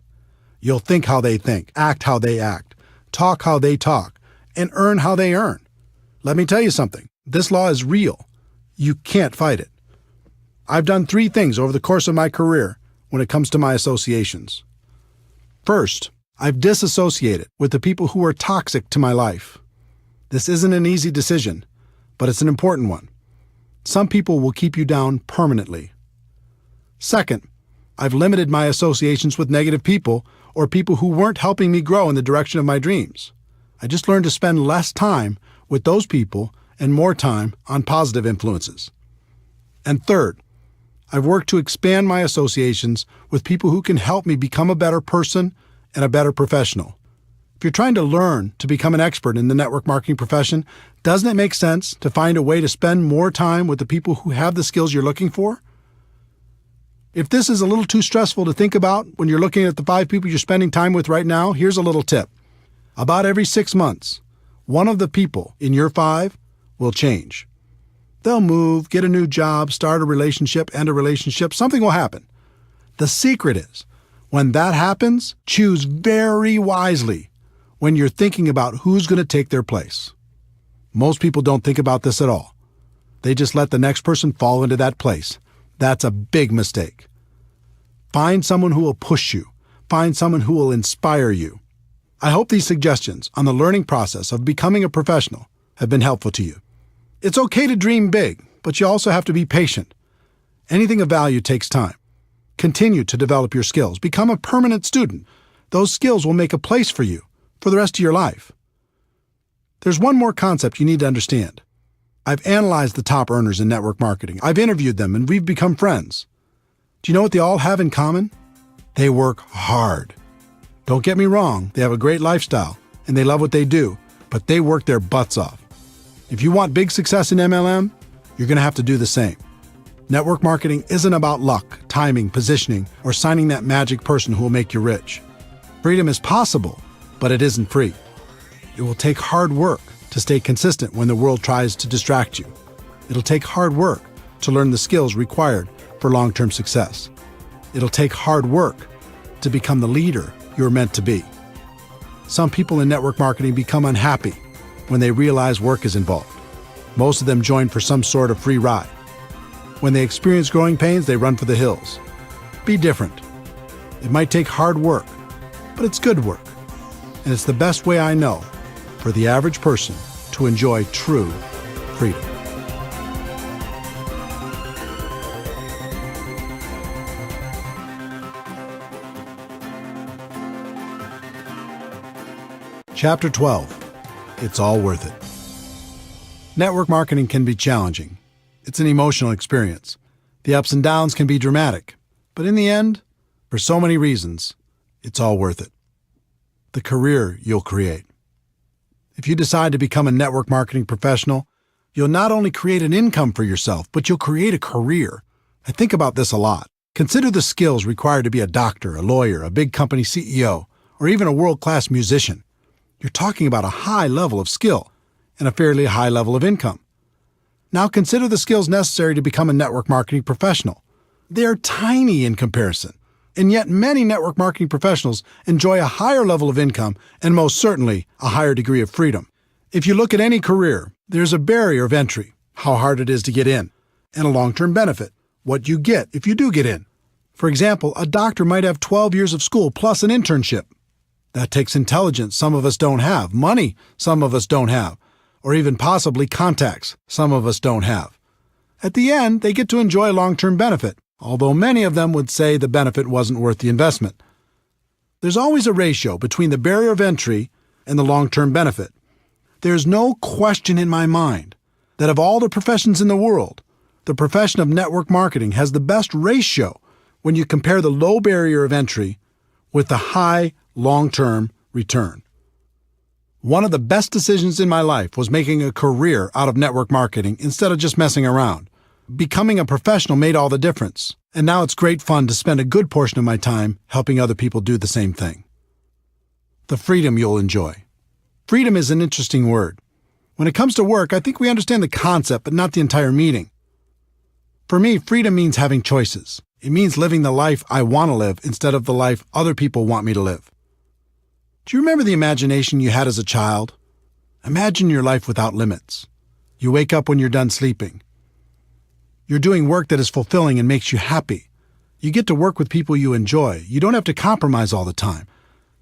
You'll think how they think, act how they act, talk how they talk, and earn how they earn. Let me tell you something. This law is real. You can't fight it. I've done 3 things over the course of my career when it comes to my associations. First, I've disassociated with the people who are toxic to my life. This isn't an easy decision, but it's an important one. Some people will keep you down permanently. Second, I've limited my associations with negative people or people who weren't helping me grow in the direction of my dreams. I just learned to spend less time with those people and more time on positive influences. And third, I've worked to expand my associations with people who can help me become a better person and a better professional. If you're trying to learn to become an expert in the network marketing profession, doesn't it make sense to find a way to spend more time with the people who have the skills you're looking for? If this is a little too stressful to think about when you're looking at the 5 people you're spending time with right now, here's a little tip. About every 6 months, one of the people in your 5 will change. They'll move, get a new job, start a relationship, end a relationship. Something will happen. The secret is, when that happens, choose very wisely when you're thinking about who's going to take their place. Most people don't think about this at all. They just let the next person fall into that place. That's a big mistake. Find someone who will push you. Find someone who will inspire you. I hope these suggestions on the learning process of becoming a professional have been helpful to you. It's okay to dream big, but you also have to be patient. Anything of value takes time. Continue to develop your skills. Become a permanent student. Those skills will make a place for you for the rest of your life. There's one more concept you need to understand. I've analyzed the top earners in network marketing. I've interviewed them, and we've become friends. Do you know what they all have in common? They work hard. Don't get me wrong, they have a great lifestyle, and they love what they do, but they work their butts off. If you want big success in MLM, you're going to have to do the same. Network marketing isn't about luck, timing, positioning, or signing that magic person who will make you rich. Freedom is possible, but it isn't free. It will take hard work to stay consistent when the world tries to distract you. It'll take hard work to learn the skills required for long-term success. It'll take hard work to become the leader you're meant to be. Some people in network marketing become unhappy when they realize work is involved. Most of them join for some sort of free ride. When they experience growing pains, they run for the hills. Be different. It might take hard work, but it's good work. And it's the best way I know for the average person to enjoy true freedom. Chapter 12. It's all worth it. Network marketing can be challenging. It's an emotional experience. The ups and downs can be dramatic. But in the end, for so many reasons, it's all worth it. The career you'll create. If you decide to become a network marketing professional, you'll not only create an income for yourself, but you'll create a career. I think about this a lot. Consider the skills required to be a doctor, a lawyer, a big company CEO, or even a world-class musician. You're talking about a high level of skill and a fairly high level of income. Now consider the skills necessary to become a network marketing professional. They're tiny in comparison, and yet many network marketing professionals enjoy a higher level of income and most certainly a higher degree of freedom. If you look at any career, there's a barrier of entry, how hard it is to get in, and a long-term benefit, what you get if you do get in. For example, a doctor might have 12 years of school plus an internship. That takes intelligence some of us don't have, money some of us don't have, or even possibly contacts some of us don't have. At the end, they get to enjoy a long-term benefit, although many of them would say the benefit wasn't worth the investment. There's always a ratio between the barrier of entry and the long-term benefit. There's no question in my mind that of all the professions in the world, the profession of network marketing has the best ratio when you compare the low barrier of entry with the high long-term return. One of the best decisions in my life was making a career out of network marketing instead of just messing around. Becoming a professional made all the difference, and now it's great fun to spend a good portion of my time helping other people do the same thing. The freedom you'll enjoy. Freedom is an interesting word. When it comes to work, I think we understand the concept, but not the entire meaning. For me, freedom means having choices. It means living the life I want to live instead of the life other people want me to live. Do you remember the imagination you had as a child? Imagine your life without limits. You wake up when you're done sleeping. You're doing work that is fulfilling and makes you happy. You get to work with people you enjoy. You don't have to compromise all the time.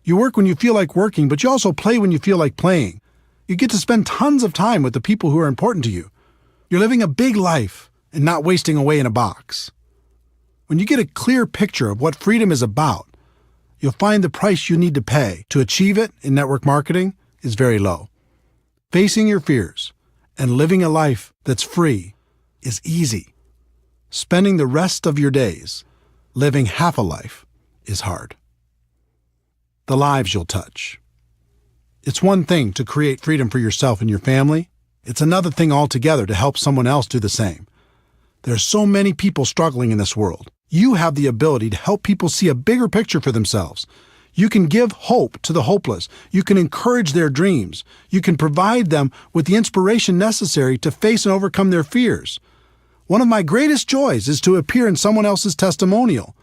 You work when you feel like working, but you also play when you feel like playing. You get to spend tons of time with the people who are important to you. You're living a big life and not wasting away in a box. When you get a clear picture of what freedom is about, you'll find the price you need to pay to achieve it in network marketing is very low. Facing your fears and living a life that's free is easy. Spending the rest of your days living half a life is hard. The lives you'll touch. It's one thing to create freedom for yourself and your family. It's another thing altogether to help someone else do the same. There are so many people struggling in this world. You have the ability to help people see a bigger picture for themselves. You can give hope to the hopeless. You can encourage their dreams. You can provide them with the inspiration necessary to face and overcome their fears. One of my greatest joys is to appear in someone else's testimonial.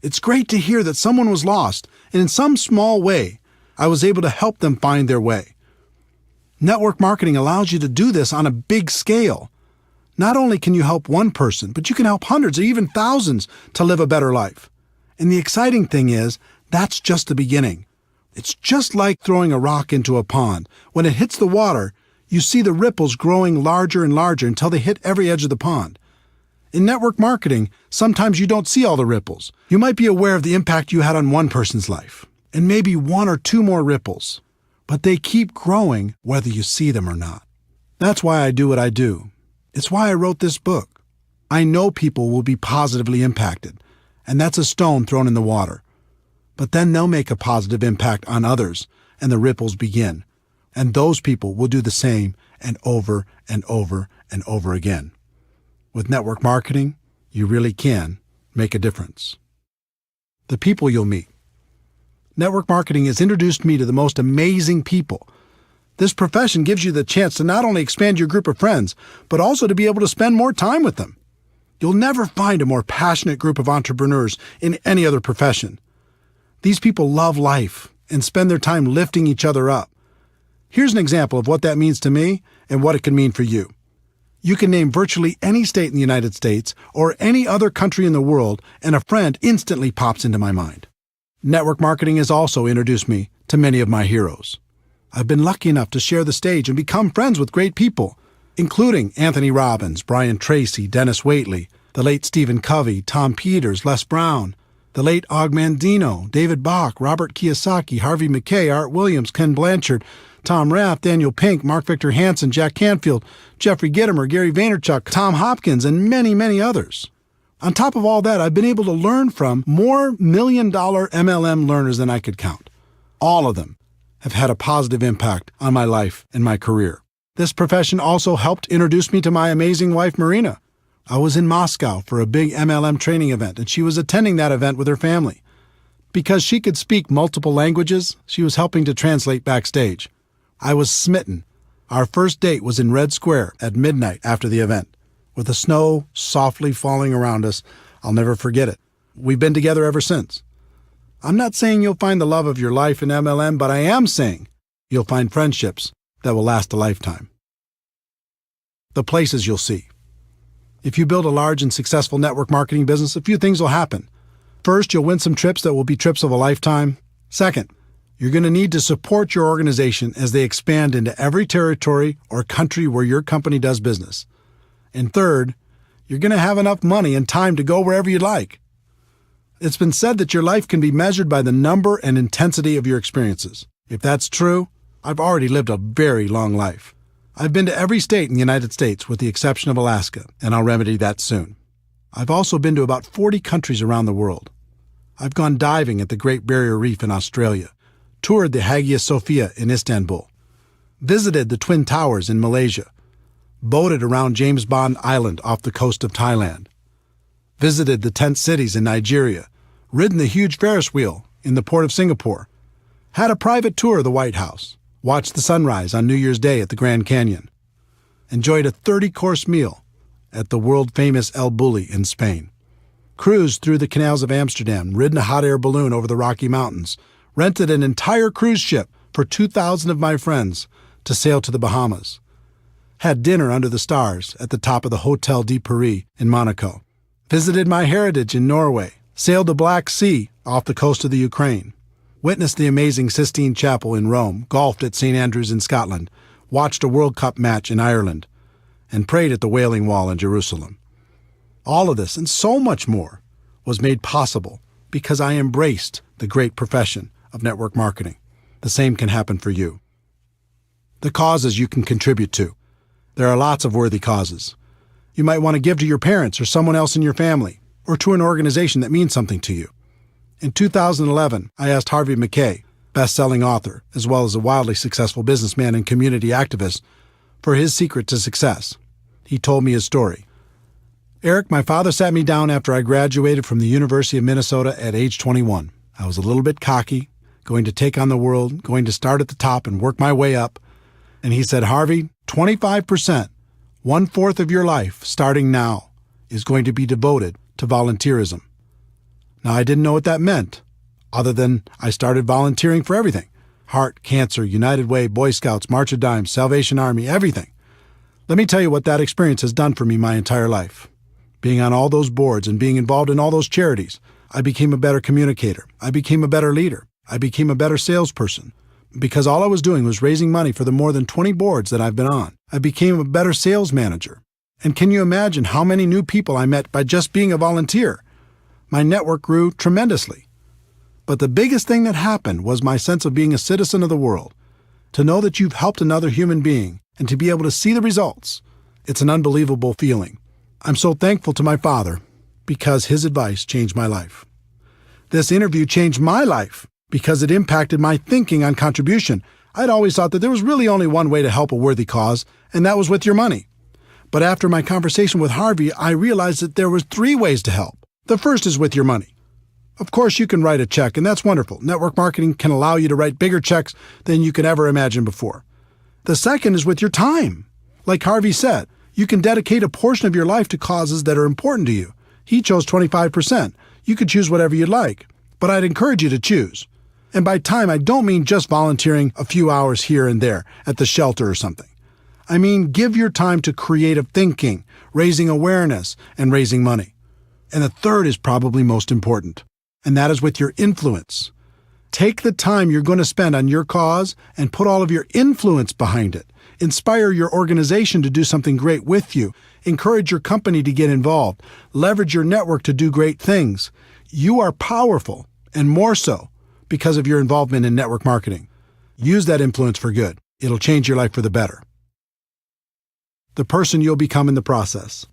It's great to hear that someone was lost, and in some small way, I was able to help them find their way. Network marketing allows you to do this on a big scale. Not only can you help one person, but you can help hundreds or even thousands to live a better life. And the exciting thing is, that's just the beginning. It's just like throwing a rock into a pond. When it hits the water, you see the ripples growing larger and larger until they hit every edge of the pond. In network marketing, sometimes you don't see all the ripples. You might be aware of the impact you had on one person's life, and maybe one or two more ripples, but they keep growing whether you see them or not. That's why I do what I do. It's why I wrote this book. I know people will be positively impacted, and that's a stone thrown in the water. But then they'll make a positive impact on others, and the ripples begin. And those people will do the same and over and over and over again. With network marketing, you really can make a difference. The people you'll meet. Network marketing has introduced me to the most amazing people. This profession gives you the chance to not only expand your group of friends, but also to be able to spend more time with them. You'll never find a more passionate group of entrepreneurs in any other profession. These people love life and spend their time lifting each other up. Here's an example of what that means to me and what it can mean for you. You can name virtually any state in the United States or any other country in the world, and a friend instantly pops into my mind. Network marketing has also introduced me to many of my heroes. I've been lucky enough to share the stage and become friends with great people, including Anthony Robbins, Brian Tracy, Dennis Waitley, the late Stephen Covey, Tom Peters, Les Brown, the late Og Mandino, David Bach, Robert Kiyosaki, Harvey Mackay, Art Williams, Ken Blanchard, Tom Rath, Daniel Pink, Mark Victor Hansen, Jack Canfield, Jeffrey Gitomer, Gary Vaynerchuk, Tom Hopkins, and many, many others. On top of all that, I've been able to learn from more million-dollar MLM learners than I could count. All of them have had a positive impact on my life and my career. This profession also helped introduce me to my amazing wife, Marina. I was in Moscow for a big MLM training event, and she was attending that event with her family. Because she could speak multiple languages, she was helping to translate backstage. I was smitten. Our first date was in Red Square at midnight after the event. With the snow softly falling around us, I'll never forget it. We've been together ever since. I'm not saying you'll find the love of your life in MLM, but I am saying you'll find friendships that will last a lifetime. The places you'll see. If you build a large and successful network marketing business, a few things will happen. First, you'll win some trips that will be trips of a lifetime. Second, you're going to need to support your organization as they expand into every territory or country where your company does business. And third, you're going to have enough money and time to go wherever you'd like. It's been said that your life can be measured by the number and intensity of your experiences. If that's true, I've already lived a very long life. I've been to every state in the United States with the exception of Alaska, and I'll remedy that soon. I've also been to about 40 countries around the world. I've gone diving at the Great Barrier Reef in Australia, toured the Hagia Sophia in Istanbul, visited the Twin Towers in Malaysia, boated around James Bond Island off the coast of Thailand, visited the tent cities in Nigeria, ridden the huge Ferris wheel in the port of Singapore, had a private tour of the White House, watched the sunrise on New Year's Day at the Grand Canyon, enjoyed a 30-course meal at the world-famous El Bulli in Spain, cruised through the canals of Amsterdam, ridden a hot air balloon over the Rocky Mountains, rented an entire cruise ship for 2,000 of my friends to sail to the Bahamas, had dinner under the stars at the top of the Hotel de Paris in Monaco, visited my heritage in Norway, sailed the Black Sea off the coast of the Ukraine, witnessed the amazing Sistine Chapel in Rome, golfed at St. Andrews in Scotland, watched a World Cup match in Ireland, and prayed at the Wailing Wall in Jerusalem. All of this and so much more was made possible because I embraced the great profession of network marketing. The same can happen for you. The causes you can contribute to. There are lots of worthy causes. You might want to give to your parents or someone else in your family, or to an organization that means something to you. In 2011, I asked Harvey Mackay, best-selling author, as well as a wildly successful businessman and community activist, for his secret to success. He told me his story. Eric, my father sat me down after I graduated from the University of Minnesota at age 21. I was a little bit cocky, going to take on the world, going to start at the top and work my way up. And he said, Harvey, 25%, 1/4 of your life, starting now, is going to be devoted to volunteerism. Now, I didn't know what that meant, other than I started volunteering for everything. Heart, Cancer, United Way, Boy Scouts, March of Dimes, Salvation Army, everything. Let me tell you what that experience has done for me my entire life. Being on all those boards and being involved in all those charities, I became a better communicator. I became a better leader. I became a better salesperson. Because all I was doing was raising money for the more than 20 boards that I've been on. I became a better sales manager. And can you imagine how many new people I met by just being a volunteer? My network grew tremendously. But the biggest thing that happened was my sense of being a citizen of the world. To know that you've helped another human being and to be able to see the results, it's an unbelievable feeling. I'm so thankful to my father because his advice changed my life. This interview changed my life because it impacted my thinking on contribution. I'd always thought that there was really only one way to help a worthy cause, and that was with your money. But after my conversation with Harvey, I realized that there was 3 ways to help. The first is with your money. Of course, you can write a check, and that's wonderful. Network marketing can allow you to write bigger checks than you could ever imagine before. The second is with your time. Like Harvey said, you can dedicate a portion of your life to causes that are important to you. He chose 25%. You could choose whatever you'd like, but I'd encourage you to choose. And by time, I don't mean just volunteering a few hours here and there at the shelter or something. I mean, give your time to creative thinking, raising awareness, and raising money. And the third is probably most important, and that is with your influence. Take the time you're going to spend on your cause and put all of your influence behind it. Inspire your organization to do something great with you. Encourage your company to get involved. Leverage your network to do great things. You are powerful, and more so because of your involvement in network marketing. Use that influence for good. It'll change your life for the better. The person you'll become in the process.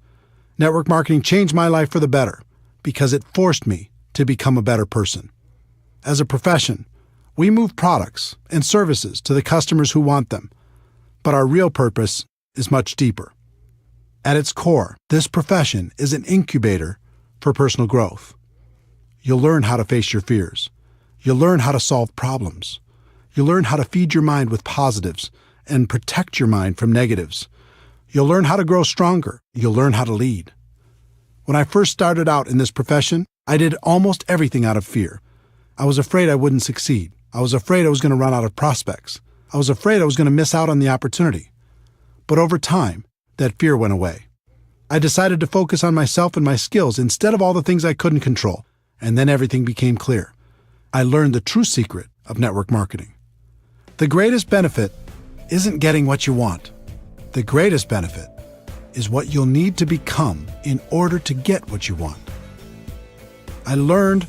Network marketing changed my life for the better because it forced me to become a better person. As a profession, we move products and services to the customers who want them, but our real purpose is much deeper. At its core, this profession is an incubator for personal growth. You'll learn how to face your fears. You'll learn how to solve problems. You'll learn how to feed your mind with positives and protect your mind from negatives. You'll learn how to grow stronger. You'll learn how to lead. When I first started out in this profession, I did almost everything out of fear. I was afraid I wouldn't succeed. I was afraid I was going to run out of prospects. I was afraid I was going to miss out on the opportunity. But over time, that fear went away. I decided to focus on myself and my skills instead of all the things I couldn't control, and then everything became clear. I learned the true secret of network marketing. The greatest benefit isn't getting what you want. The greatest benefit is what you'll need to become in order to get what you want. I learned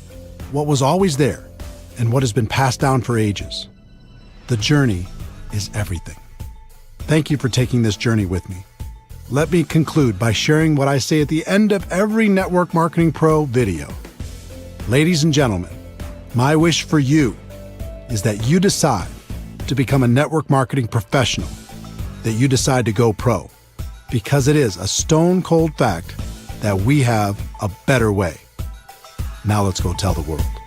what was always there and what has been passed down for ages. The journey is everything. Thank you for taking this journey with me. Let me conclude by sharing what I say at the end of every Network Marketing Pro video. Ladies and gentlemen, my wish for you is that you decide to become a network marketing professional, that you decide to go pro, because it is a stone cold fact that we have a better way. Now let's go tell the world.